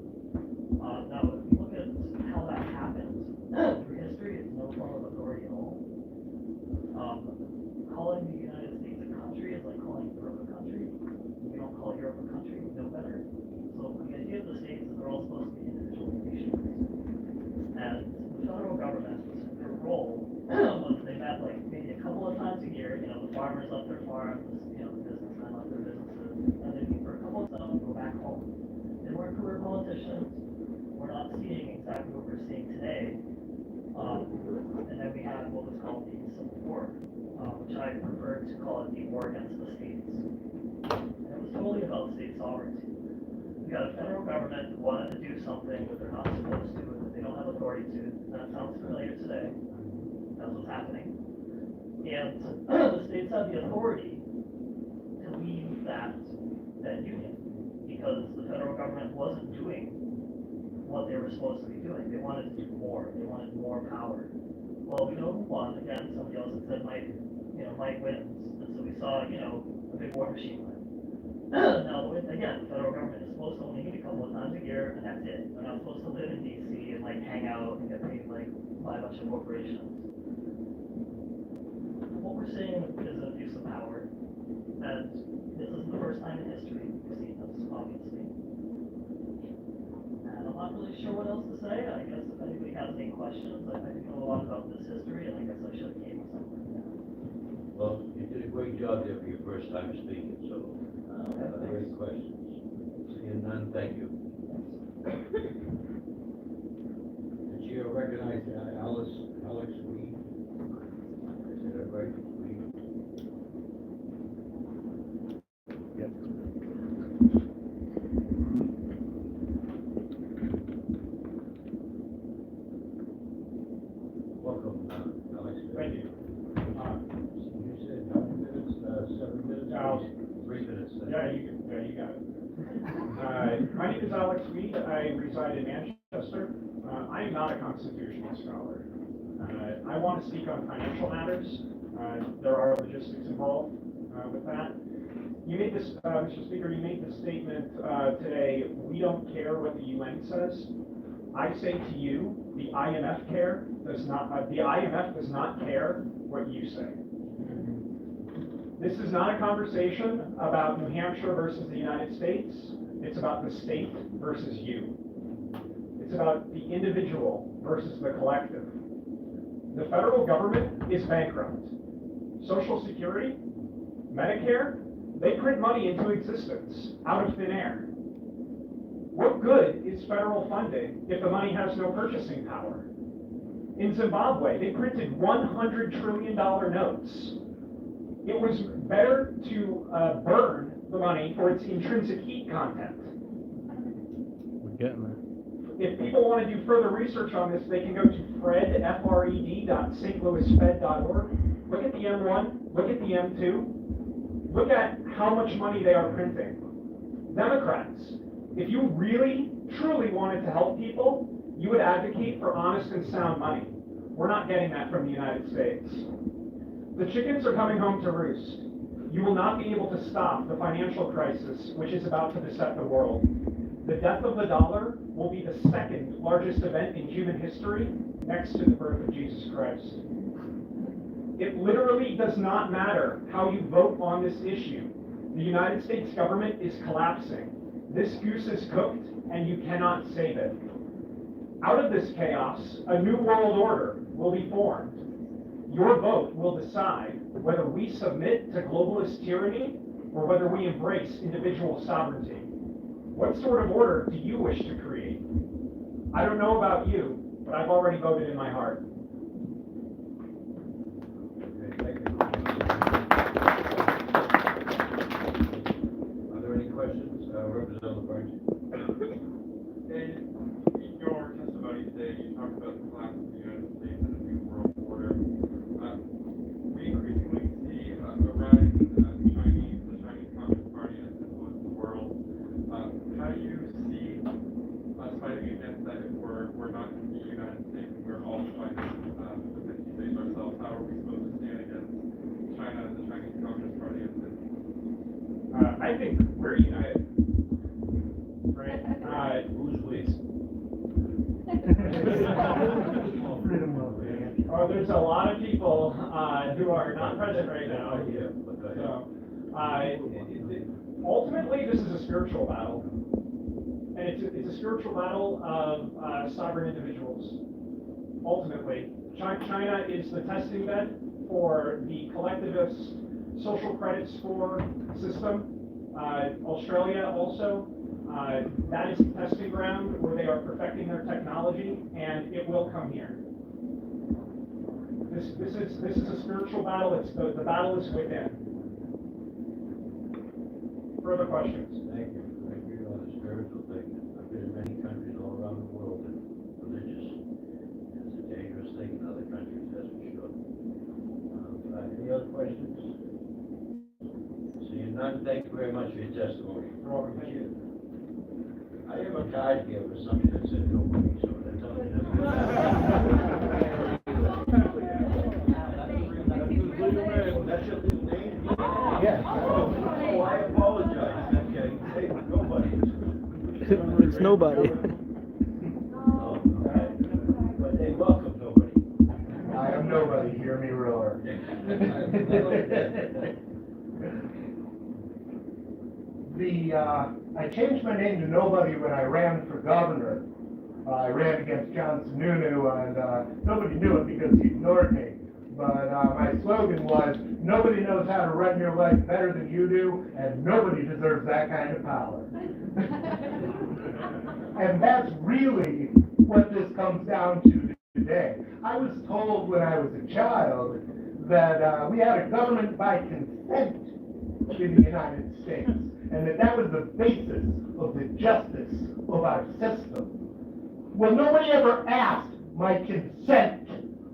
Speaker 20: Now, if you look at how that happened through history, it's no form of authority at all. Calling the United States a country is like calling Europe a country. We don't call Europe a country, we know better. So the idea of the states is they're all supposed to be individual nations. And the federal government, their role was they met like maybe a couple of times a year, the farmers left their farms, the businessmen left their businesses, and they'd meet for a couple of times and go back home. They weren't career politicians. We're not seeing exactly what we're seeing today. And then we had what was called the Civil War, which I prefer to call it the war against the states. And it was totally about state sovereignty.
Speaker 5: we got a federal government that wanted to do something that they're not supposed to, and that they don't have authority to. That sounds familiar today. That's what's happening. And the states have the authority to leave that union because the federal government wasn't doing what they were supposed to be doing. They wanted to do more. They wanted more power. Well, we know who won. Again, somebody else had said Mike wins. And so we saw, a big war machine win. Now, again, the federal government is supposed to only meet a couple of times a year, and that's it. They're not supposed to live in D.C. and hang out and get paid by a bunch of corporations. What we're seeing is an abuse of power, and this isn't the first time in history we've seen this, obviously. And I'm not really sure what else to say. I guess if anybody has any questions, I know a lot about this history, and I guess I should have came with something.
Speaker 12: Well, you did a great job there for your first time speaking, so, are there any questions? Seeing none, thank you. The chair recognizes Alex Reed. Is that right? Reed?
Speaker 19: Yep.
Speaker 12: Welcome, Alex.
Speaker 22: Thank you.
Speaker 12: You said 9 minutes, 7 minutes?
Speaker 22: Now,
Speaker 12: 3 minutes.
Speaker 22: Yeah, you got it. My name is Alex Reed. I reside in Manchester. I am not a constitutional scholar. I want to speak on financial matters. There are logistics involved with that. You made this, Mr. Speaker, you made the statement today, we don't care what the UN says. I say to you, the IMF does not care what you say. This is not a conversation about New Hampshire versus the United States. It's about the state versus you. It's about the individual versus the collective. The federal government is bankrupt. Social Security, Medicare, they print money into existence out of thin air. What good is federal funding if the money has no purchasing power? In Zimbabwe, they printed $100 trillion notes. It was better to burn the money for its intrinsic heat content.
Speaker 19: We're getting there.
Speaker 22: If people want to do further research on this, they can go to fred.stlouisfed.org. Look at the M1, look at the M2, look at how much money they are printing. Democrats, if you really, truly wanted to help people, you would advocate for honest and sound money. We're not getting that from the United States. The chickens are coming home to roost. You will not be able to stop the financial crisis which is about to beset the world. The death of the dollar will be the second largest event in human history next to the birth of Jesus Christ. It literally does not matter how you vote on this issue. The United States government is collapsing. This goose is cooked, and you cannot save it. Out of this chaos, a new world order will be formed. Your vote will decide whether we submit to globalist tyranny or whether we embrace individual sovereignty. What sort of order do you wish to create? I don't know about you, but I've already voted in my heart.
Speaker 12: Are there any questions? Representative Burns.
Speaker 14: In your testimony today, you talked about the collapse of the United States and a new world order. We increasingly see a rise in the Chinese Communist Party as influence the world. How do you see us fighting against that if we're not in the United States and we're all fighting the 50 states ourselves? How are we supposed to stand against China and the Chinese Communist Party?
Speaker 22: I think we're united. Right?
Speaker 12: Who's we?
Speaker 22: Oh, there's a lot of people who are not present right now. So, ultimately, this is a spiritual battle. And it's a spiritual battle of sovereign individuals. Ultimately, China is the testing bed for the collectivist social credit score system. Australia also. That is the testing ground where they are perfecting their technology, and it will come here. This is a spiritual battle. It's the battle is within. Further questions?
Speaker 12: Thank you. Thank you, Spirit. wonderful thing. I've been in many countries all around the world, and religious is a dangerous thing in other countries, that's for sure. Any other questions? Seeing none, thank you very much for your testimony. I have a card here for somebody that said nobody, so that's all it is. That's your legal name?
Speaker 19: Yes.
Speaker 12: Oh, I apologize. Okay, hey, nobody.
Speaker 19: It's nobody.
Speaker 12: Oh, okay. But hey, welcome, nobody.
Speaker 3: I am nobody, hear me roar. I changed my name to Nobody when I ran for governor. I ran against John Sununu, and nobody knew it because he ignored me. But my slogan was, nobody knows how to run your life better than you do, and nobody deserves that kind of power. And that's really what this comes down to today. I was told when I was a child that we had a government by consent in the United States, and that was the basis of the justice of our system. Well, nobody ever asked my consent.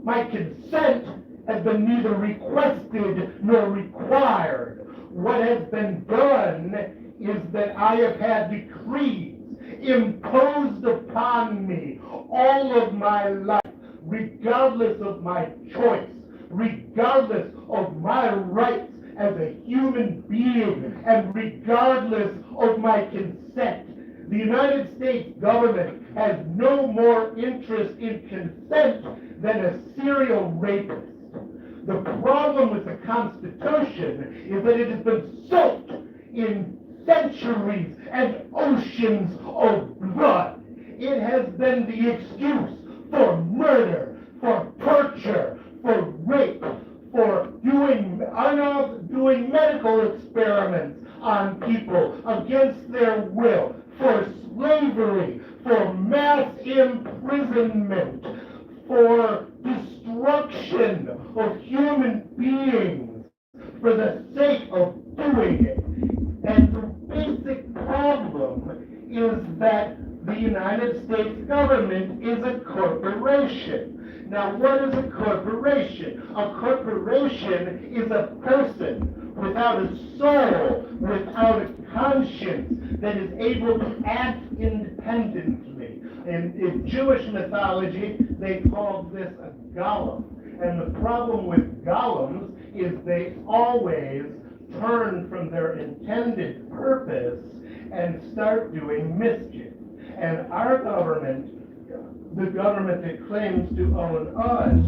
Speaker 3: My consent has been neither requested nor required. What has been done is that I have had decrees imposed upon me all of my life, regardless of my choice, regardless of my rights as a human being, and regardless of my consent. The United States government has no more interest in consent than a serial rapist. The problem with the Constitution is that it has been soaked in centuries and oceans of blood. It has been the excuse for murder, for torture, for rape, for doing medical experiments on people against their will, for slavery, for mass imprisonment, for destruction of human beings for the sake of doing it. And the basic problem is that the United States government is a corporation. Now, what is a corporation? A corporation is a person without a soul, without a conscience, that is able to act independently. In Jewish mythology, they called this a golem. And the problem with golems is they always turn from their intended purpose and start doing mischief. And our government, the government that claims to own us,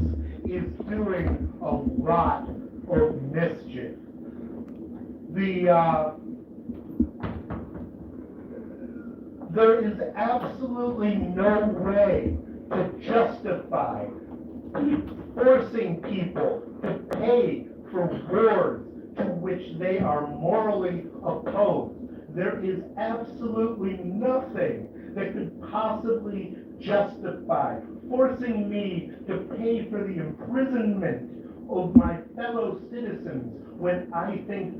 Speaker 3: is doing a lot of mischief. There is absolutely no way to justify forcing people to pay for wars to which they are morally opposed. There is absolutely nothing that could possibly justify forcing me to pay for the imprisonment of my fellow citizens when I think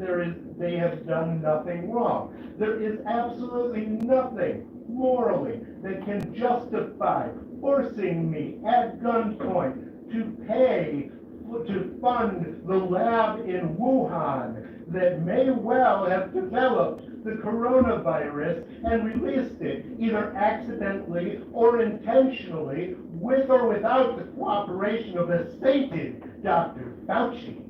Speaker 3: they have done nothing wrong. There is absolutely nothing morally that can justify forcing me at gunpoint to fund the lab in Wuhan that may well have developed the coronavirus and released it, either accidentally or intentionally, with or without the cooperation of the sainted Dr. Fauci.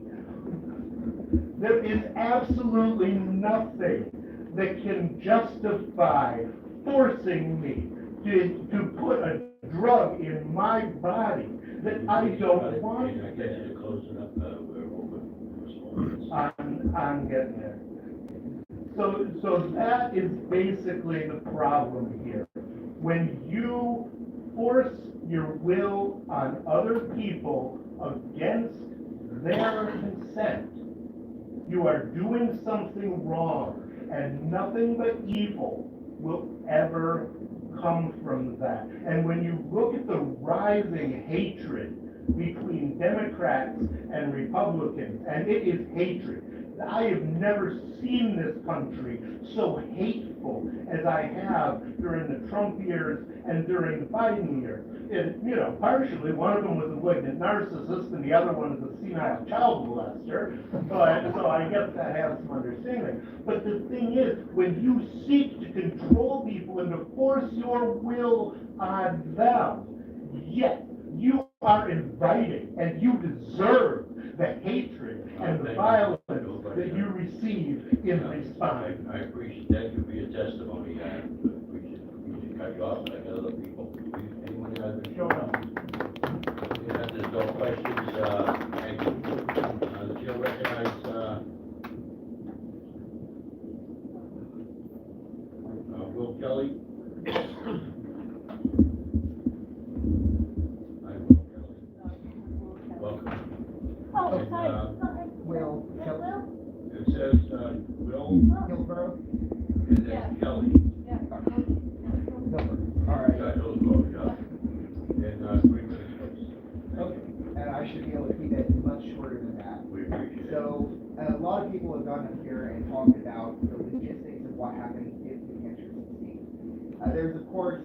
Speaker 3: There is absolutely nothing that can justify forcing me to put a drug in my body that I don't want.
Speaker 12: I guess you're close enough.
Speaker 3: I'm getting there. So that is basically the problem here. When you force your will on other people against their consent, you are doing something wrong, and nothing but evil will ever come from that. And when you look at the rising hatred between Democrats and Republicans, and it is hatred. I have never seen this country so hateful as I have during the Trump years and during the Biden years. And, you know, partially, one of them was a malignant narcissist and the other one is a senile child molester. But, so I guess that has some understanding. But the thing is, when you seek to control people and to force your will on them, yet you are inviting and you deserve the hatred and the violence that you receive in response.
Speaker 12: I appreciate, thank you for your testimony. I appreciate to cut you off, but I got other people. Anyone has been shown up? If there's no questions, thank you. The chair recognizes, Will Kelly.
Speaker 7: Oh, sorry. Will.
Speaker 12: It says, Will.
Speaker 7: Hillsborough?
Speaker 12: And then Kelly.
Speaker 7: All right.
Speaker 12: Yeah, Hillsborough, yeah. And, 3 minutes, please.
Speaker 7: Okay, and I should be able to keep it much shorter than that.
Speaker 12: We appreciate it.
Speaker 7: So, a lot of people have gone up here and talked about the logistics of what happens if New Hampshire succeeds. There's of course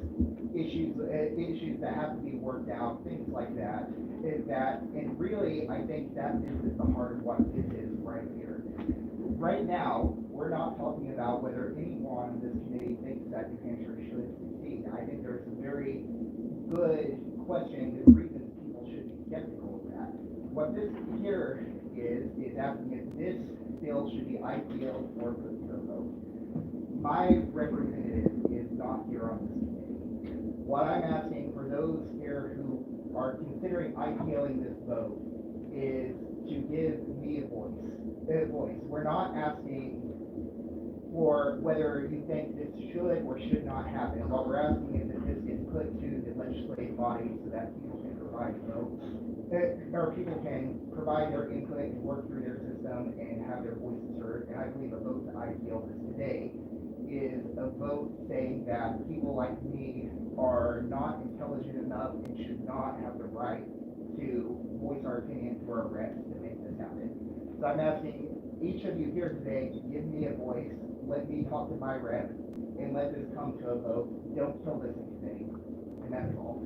Speaker 7: issues that have to be worked out, things like that. And really, I think that is at the heart of what this is right here. Right now, we're not talking about whether anyone in this committee thinks that New Hampshire should succeed. I think there's some very good questions and reasons people should be skeptical of that. What this here is asking if this bill should be IPL or put to a vote. My representative is not here on this committee. What I'm asking for those here who are considering IPLing this vote is to give me a voice. We're not asking for whether you think this should or should not happen. What we're asking is that this gets put to the legislative body so that people can provide votes, or people can provide their input and work through their system and have their voices heard. And I believe a vote to IPL this today is a vote saying that people like me are not intelligent enough and should not have the right to voice our opinion to our reps to make this happen. So I'm asking each of you here today to give me a voice, let me talk to my rep, and let this come to a vote. Don't kill this in committee. And that's all.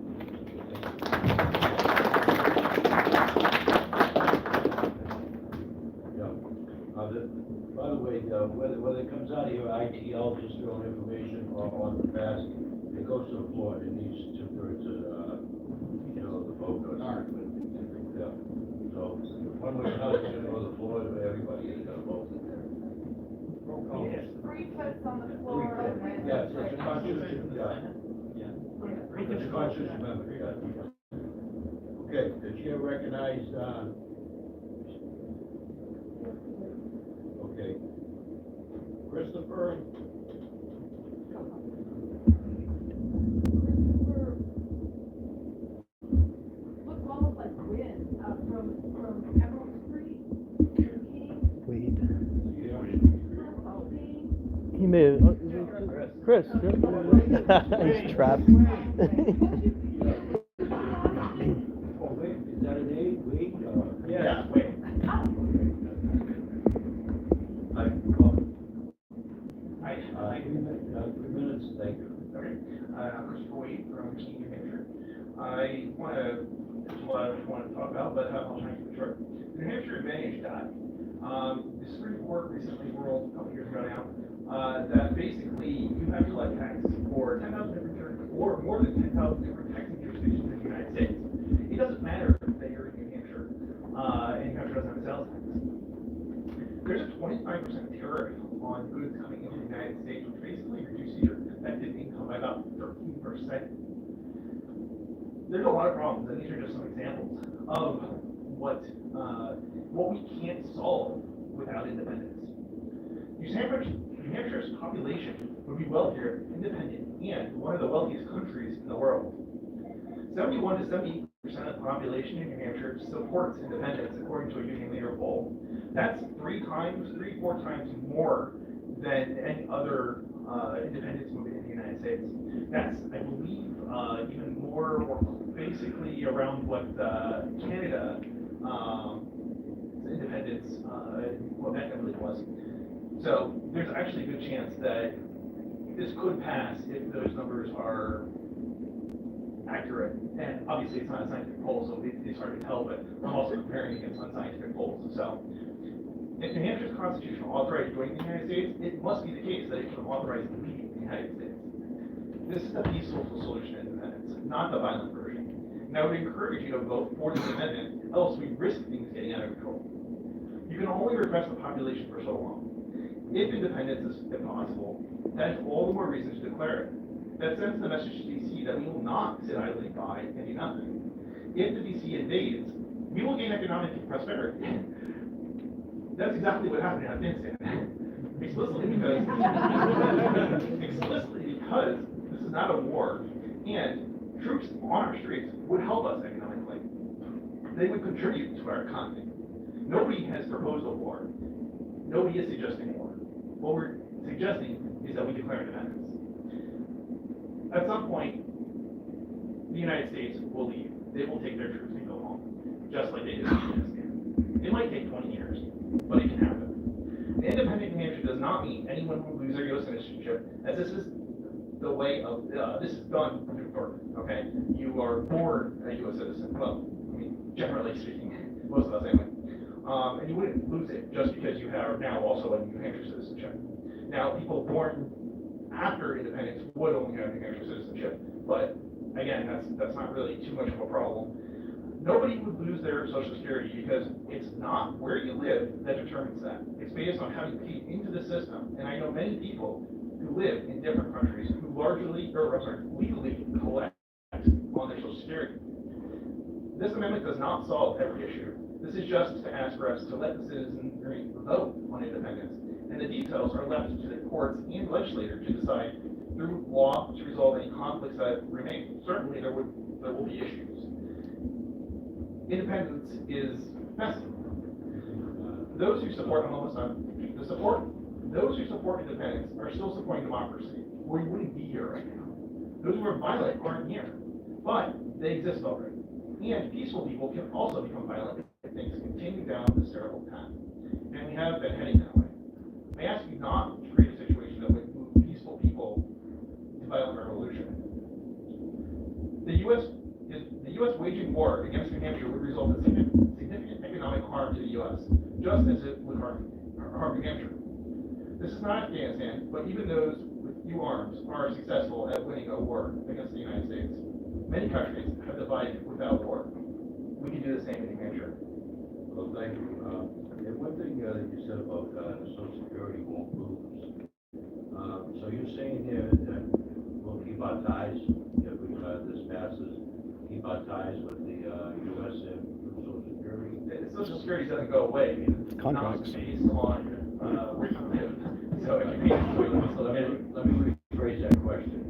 Speaker 12: By the way, whether it comes out of your ITL, just your own information, or on the past, it goes to the floor, it needs 2/3 of, the vote. All right. Yeah. So, one way or another, it's gonna go to the floor, and everybody is gonna vote. Roll call.
Speaker 6: Three votes on the floor.
Speaker 12: Yeah, it's a constitution, yeah. It's a constitution amendment, yeah. Okay, the chair recognized, okay. Christopher?
Speaker 6: Looks almost like Gwyn, from Emerald Street.
Speaker 19: Wait.
Speaker 6: Yeah.
Speaker 19: He may have. Chris. He's trapped.
Speaker 12: Oh, wait, is that an aid? Wait?
Speaker 20: Yeah, wait.
Speaker 12: I 3 minutes, thank you.
Speaker 20: Okay, I'm Christopher Wade from Keene, New Hampshire. I want to, there's a lot I want to talk about, but I'll try and keep it short. The New Hampshire Advantage Act. The Supreme Court recently ruled a couple years ago now that basically you have to let tax for 10,000 different or more than 10,000 different taxing jurisdictions in the United States. It doesn't matter that you're in New Hampshire, and New Hampshire doesn't have a sales tax. There's a 25% tariff on goods coming into the United States, which basically reduces your effective income by about 13%. There's a lot of problems, and these are just some examples of what we can't solve without independence. New Hampshire's population would be wealthier, independent, and one of the wealthiest countries in the world. 71 to 70% of the population in New Hampshire supports independence, according to a Union Leader poll. That's 4 times more than any other independence movement in the United States. That's, I believe, even more, or basically around what Canada
Speaker 16: independence, Quebec, I believe it was. So there's actually a good chance that this could pass if those numbers are accurate. And obviously it's not a scientific poll, so it's hard to tell, but I'm also comparing against unscientific polls. So if New Hampshire's constitution authorized joining the United States, it must be the case that it can authorize leaving the United States. This is the peaceful solution to independence, not the violent version. And I would encourage you to vote for this amendment, else we risk things getting out of control. You can only repress the population for so long. If independence is impossible, that is all the more reason to declare it. That sends the message to DC that we will not sit idly by and do nothing. If the DC invades, we will gain economic prosperity. That's exactly what happened in Afghanistan. Explicitly because this is not a war, and troops on our streets would help us economically. They would contribute to our economy. Nobody has proposed a war. Nobody is suggesting war. What we're suggesting is that we declare independence. At some point, the United States will leave. They will take their troops and go home, just like they did in Afghanistan. It might take 20 years, but it can happen. The independent New Hampshire does not mean anyone will lose their U.S. citizenship, as this is the way of, this is done through birth, okay? You are born a U.S. citizen. Well, I mean, generally speaking, most of us anyway. And you wouldn't lose it just because you are now also a New Hampshire citizenship. Now, people born after independence would only have New Hampshire citizenship, but again, that's not really too much of a problem. Nobody would lose their Social Security because it's not where you live that determines that. It's based on how you pay into the system. And I know many people who live in different countries who legally collect on their Social Security. This amendment does not solve every issue. This is just to ask for us to let the citizenry vote on independence. And the details are left to the courts and legislators to decide through law to resolve any conflicts that remain. Certainly there will be issues. Independence is messy. Those who support those who support independence are still supporting democracy, or you wouldn't be here right now. Those who are violent aren't here, but they exist already. And peaceful people can also become violent if things continue down this terrible path. And we have been heading that way. I ask you not to create a situation that would move peaceful people to violent revolution. The U.S. waging war against New Hampshire would result in significant economic harm to the U.S., just as it would harm New Hampshire. This is not Afghanistan, but even those with few arms are successful at winning a war against the United States. Many countries have divided without war. We can do the same in New Hampshire.
Speaker 12: Well, thank you. And one thing that you said about Social Security won't lose. So you're saying here that we'll keep our ties, if this passes, keep our ties with the U.S. and Social Security?
Speaker 16: Social Security doesn't go away. I mean, it's
Speaker 19: Contracts.
Speaker 16: not based on where you live. So if you pay
Speaker 12: Let me rephrase that question.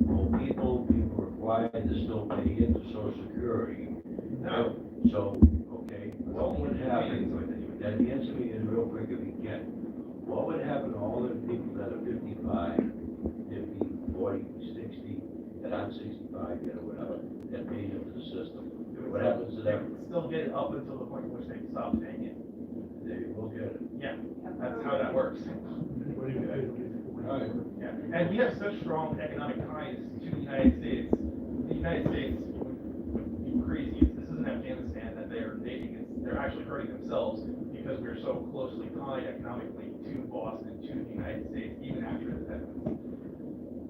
Speaker 12: Will people be required to still pay into Social Security?
Speaker 16: No.
Speaker 12: So, okay, what would happen? And answer me in real quick if you can. What would happen to all the people that are 55, 50, 40, 60, that aren't 65 yet or whatever, that pay into the system? What happens to them?
Speaker 16: Still get it up until the point in which they stop paying it.
Speaker 12: They will get it.
Speaker 16: Yeah, that's how that works. Yeah. And we have such strong economic ties to the United States. The United States would be crazy if this isn't Afghanistan that they're invading. They're actually hurting themselves because we're so closely tied economically to Boston, to the United States, even after independence.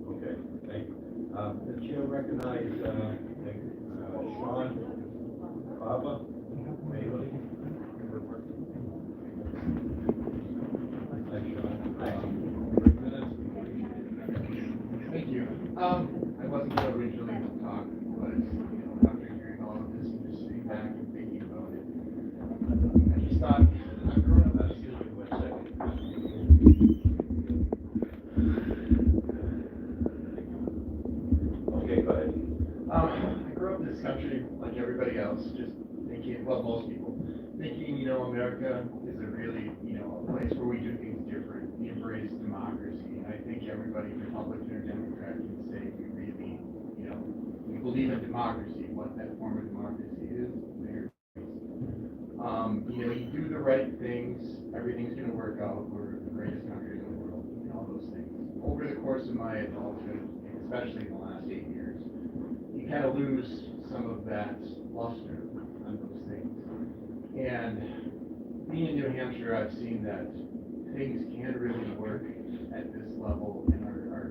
Speaker 12: Okay, thank you. The chair recognized Sean Baba.
Speaker 8: Thank you. I wasn't going to originally talk, but after hearing all of this and just sitting back and thinking about it, I just thought I've grown up.
Speaker 12: Excuse me 1 second. Okay, go ahead.
Speaker 8: I grew up in this country like everybody else, just thinking, well, most people, thinking, America is a really, a place where we do things different. We embrace democracy. And I think everybody, Republican or Democrat, can say we really, we believe in democracy, what that form of democracy is. you know, you do the right things, everything's gonna work out, we're the greatest country in the world, and all those things. Over the course of my adulthood, especially in the last 8 years, you kind of lose some of that luster on those things. And being in New Hampshire, I've seen that things can really work at this level and are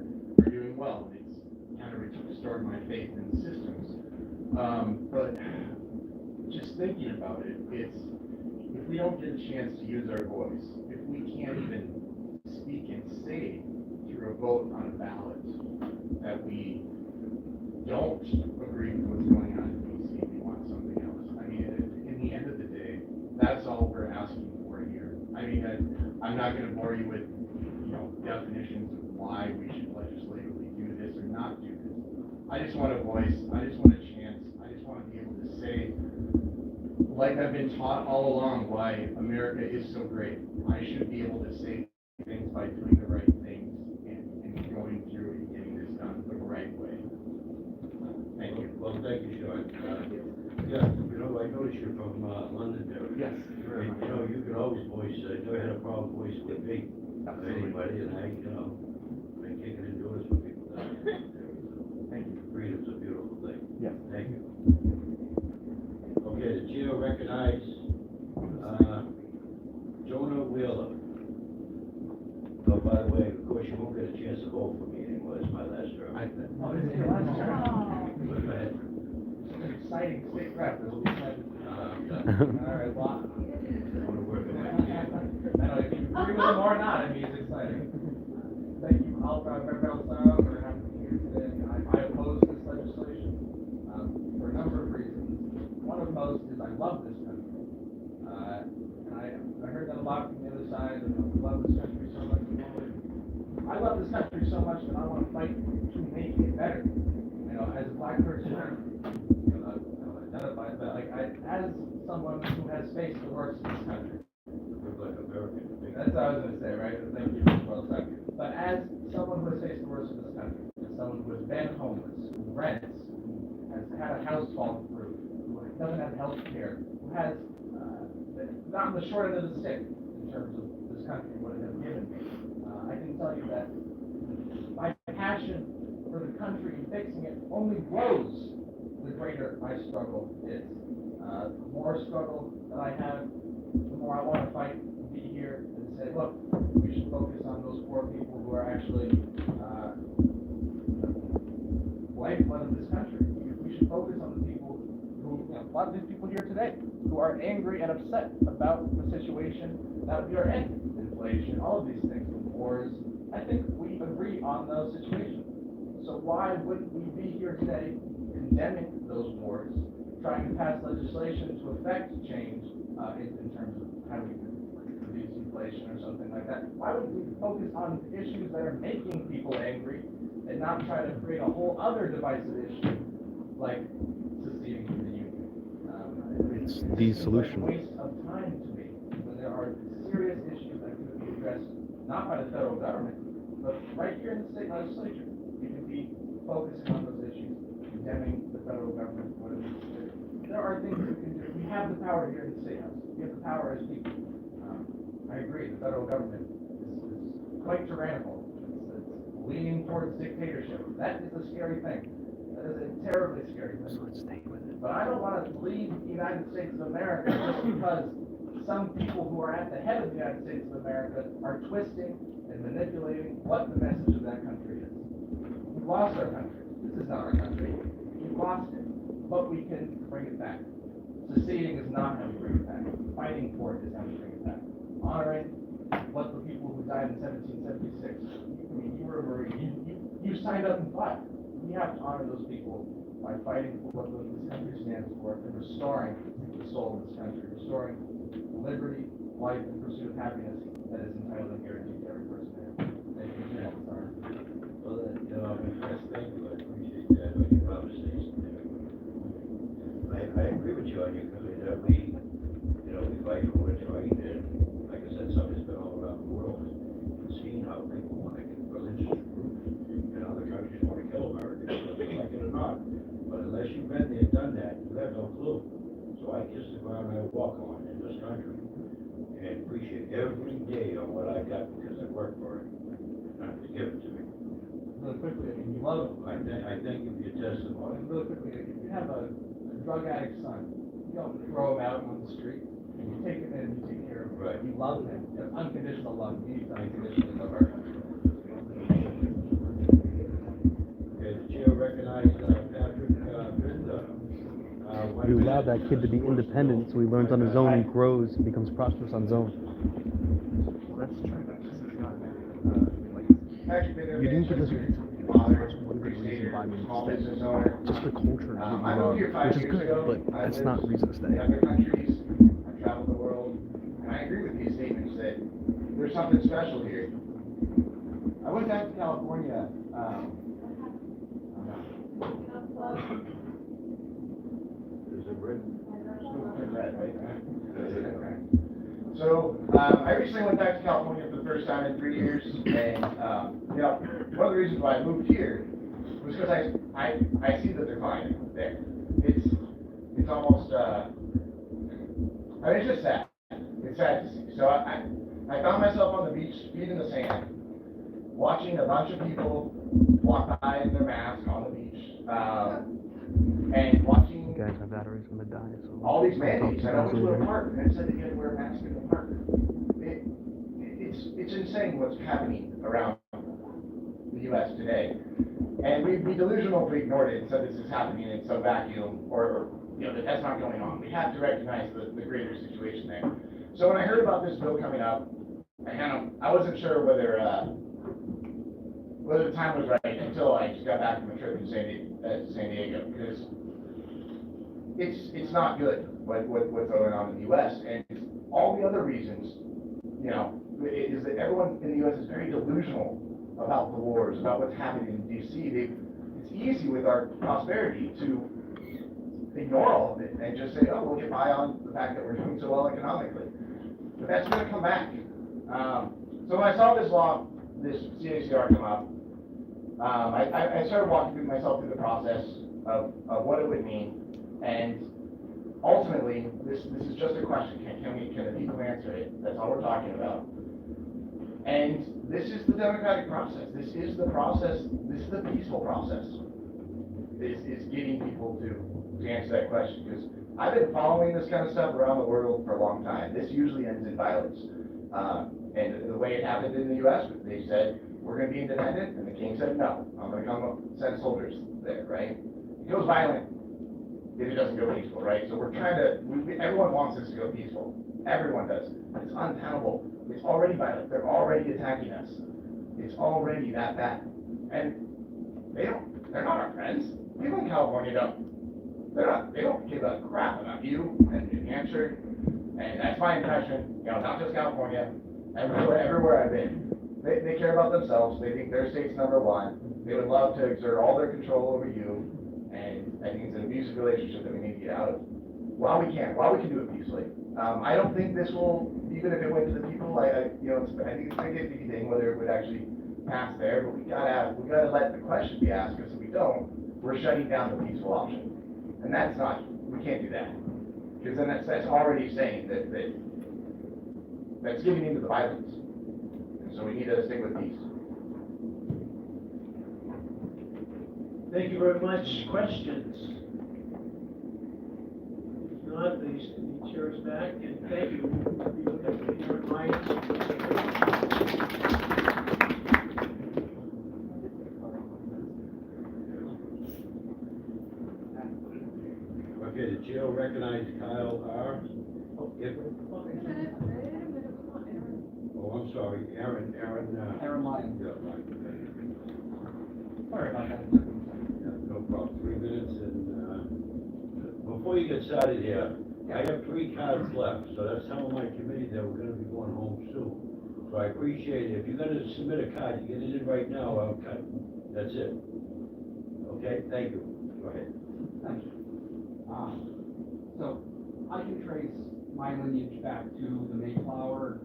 Speaker 8: doing well. It's kind of restored my faith in the systems. But just thinking about it, it's, if we don't get a chance to use our voice, if we can't even speak and say through a vote on a ballot that we don't agree with what's going on in DC, we want something else. I mean, in the end of the day, that's all we're asking for here. I mean, I'm not going to bore you with, you know, definitions of why we should legislatively do this or not do this. I just want a voice. I just want a chance. I just want to be able to say, like I've been taught all along, why America is so great. I should be able to say things by doing the right things and going through and getting this done the right way. Thank you.
Speaker 12: Well, thank you, Sean. Yeah, you know, I noticed you're from London there.
Speaker 8: Yes.
Speaker 12: You know, you can always voice, never had a problem voicing with me, or anybody, and I, you know, been kicking and doing this for people down there.
Speaker 8: Thank you.
Speaker 12: Freedom's a beautiful thing.
Speaker 8: Yeah.
Speaker 12: Thank you. Okay, the chair will recognize, Jonah Wheeler. Oh, by the way, of course, you won't get a chance to vote for me anymore, it's my last term.
Speaker 8: Oh, this is your last term.
Speaker 12: Go ahead.
Speaker 8: Exciting state rep. All right, well,
Speaker 12: I want to work with my team.
Speaker 8: I know if you agree with them or not, I mean, it's exciting. Thank you, Member Alzaro, for having me here today. I oppose this legislation for a number of reasons. One of most is I love this country. And I heard that a lot from the other side, and we love this country so much. I love this country so much that I want to fight to make it better. You know, as a black person, I don't identify, but like as someone who has faced the worst in this country. That's what I was going to say, right? Thank you for well said. But as someone who has faced the worst in this country, as someone who has been homeless, who rents, who has had a house fall through, who doesn't have health care, who has gotten the short end of the stick in terms of this country and what it has given me, I can tell you that my passion for the country and fixing it only grows the greater my struggle is. The more struggle that I have, the more I want to fight and be here and say, look, we should focus on those poor people who are actually lifeblood of this country. We should focus on the people who, you know, a lot of these people here today, who are angry and upset about the situation that we are in. Inflation, all of these things, wars. I think we agree on those situations. So why wouldn't we be here today condemning those wars, trying to pass legislation to affect change in terms of how we reduce inflation or something like that? Why would we focus on issues that are making people angry and not try to create a whole other divisive issue like seceding from the union?
Speaker 19: It's the solution.
Speaker 8: Like a waste of time to me when there are serious issues that could be addressed not by the federal government, but right here in the state legislature. We can be focusing on those issues, condemning the federal government, whatever it is. There are things we can do. We have the power here in the State House. We have the power as people. I agree, the federal government is quite tyrannical. It's leaning towards dictatorship. That is a scary thing. That is a terribly scary thing. So let's stay with it. But I don't want to leave the United States of America just because some people who are at the head of the United States of America are twisting and manipulating what the message of that country is. We lost our country. This is not our country. We lost it. But we can bring it back. Seceding is not how we bring it back. Fighting for it is how we bring it back. Honoring what the people who died in 1776. I mean, you were a Marine. You signed up and fought. We have to honor those people by fighting for what this country stands for and restoring the soul of this country, restoring liberty, life, and pursuit of happiness that is entitled and guaranteed to every person there. Thank you, Mr. Alcantara.
Speaker 12: Well, you know, thank you, I appreciate that, on your conversation there. I agree with you on your comment that we, you know, we fight for what's right, and like I said, something's been all around the world, and seeing how people want to get religious groups, and other countries want to kill Americans, whether they like it or not. But unless you've been there, done that, you have no clue. So I kiss the ground I walk on in this country. and appreciate every day of what I got because I worked for it. Not to give it to me.
Speaker 9: Really quickly, I mean, you love,
Speaker 12: I thank you for your testimony.
Speaker 9: really quickly, if you have a drug addict son, you don't throw him out on the street, and you take him in, you take care of him.
Speaker 12: Right.
Speaker 9: You love him, you have unconditional love, you need to unconditionally love our country.
Speaker 12: Okay, the chair recognized Patrick Binder.
Speaker 19: You allow that kid to be independent so he learns on his own and grows and becomes prosperous on his own.
Speaker 9: Let's try that.
Speaker 19: You didn't get this that's one good reason why we stay. Just the culture is what
Speaker 7: I
Speaker 19: you love,
Speaker 7: moved here 5
Speaker 19: which is
Speaker 7: years
Speaker 19: good,
Speaker 7: ago.
Speaker 19: but that's not a reason to
Speaker 7: In
Speaker 19: stay.
Speaker 7: other countries, I've traveled the world, and I agree with these statements that there's something special here. I went back to California,
Speaker 12: Is it written?
Speaker 7: So, I recently went back to California for the first time in 3 years, and, one of the reasons why I moved here was because I see the decline there. It's almost, it's just sad. It's sad to see. So I found myself on the beach, feet in the sand, watching a bunch of people walk by in their masks on the beach, and watching
Speaker 19: You guys, our battery's gonna die, so.
Speaker 7: all these
Speaker 19: I'll talk
Speaker 7: mandates.
Speaker 19: to
Speaker 7: I
Speaker 19: you
Speaker 7: know
Speaker 19: guys
Speaker 7: we went to
Speaker 19: later.
Speaker 7: a park, and it said that you had to wear a mask in the park. It's insane what's happening around the U.S. today. And we'd be delusional if we ignored it and said this is happening in some vacuum, or that that's not going on. We have to recognize the greater situation there. So when I heard about this bill coming up, I wasn't sure whether the time was right until I just got back from a trip in San Diego, because it's not good what's going on in the U.S. and all the other reasons, is that everyone in the U.S. is very delusional about the wars, about what's happening in D.C. It's easy with our prosperity to ignore all of it and just say, oh, we'll get by on the fact that we're doing so well economically. But that's going to come back. So when I saw this law, this CACR come up, I started walking myself through the process of what it would mean. And ultimately, this is just a question. Can the people answer it? That's all we're talking about. And this is the democratic process. This is the process. This is the peaceful process. Is getting people to answer that question. Because I've been following this kind of stuff around the world for a long time. This usually ends in violence. And the way it happened in the U.S., they said, we're going to be independent, and the king said, no, I'm going to come send soldiers there, right? It goes violent if it doesn't go peaceful, right? So we're trying to, everyone wants this to go peaceful. Everyone does. It's untenable. It's already violent. They're already attacking us. It's already that bad. And they're not our friends. People in California they don't give a crap about you and New Hampshire. And that's my impression, not just California, everywhere I've been. They care about themselves. They think their state's number one. They would love to exert all their control over you. And I think it's an abusive relationship that we need to get out of. While we can do it peacefully. I don't think this will, even if it went to the people, I think it's a 50-50 thing whether it would actually pass there. But we gotta let the question be asked, because if we don't, we're shutting down the peaceful option. And we can't do that. Because then that's already saying that's giving into the violence. And so we need to stick with peace.
Speaker 21: Thank you very much. Questions? If not, the chair is back, and thank you.
Speaker 12: Okay, the chair will recognize Kyle R. Oh, I'm sorry, Aaron.
Speaker 9: Aaron Lyons.
Speaker 12: Yeah, Lyons.
Speaker 9: Sorry about that.
Speaker 12: Yeah, no problem. 3 minutes, and before you get started here, I have 3 cards left, so that's telling my committee that we're gonna be going home soon. So I appreciate it. If you're gonna submit a card, you get it in right now, I'll cut. That's it. Okay, thank you. Go ahead.
Speaker 9: Thank you. So I can trace my lineage back to the Mayflower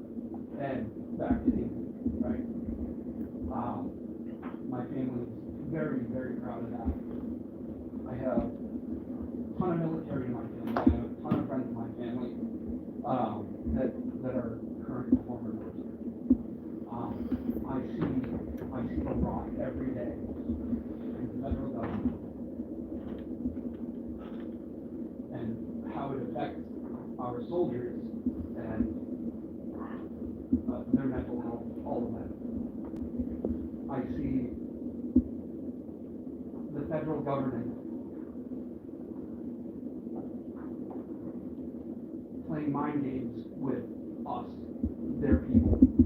Speaker 9: and back to England, right? My family is very, very proud of that. I have a ton of military in my family. I have a ton of friends in my family that that are current and former members. I see the rot every day in the federal government and how it affects our soldiers and their mental health, all of that. I see the federal government playing mind games with us, their people.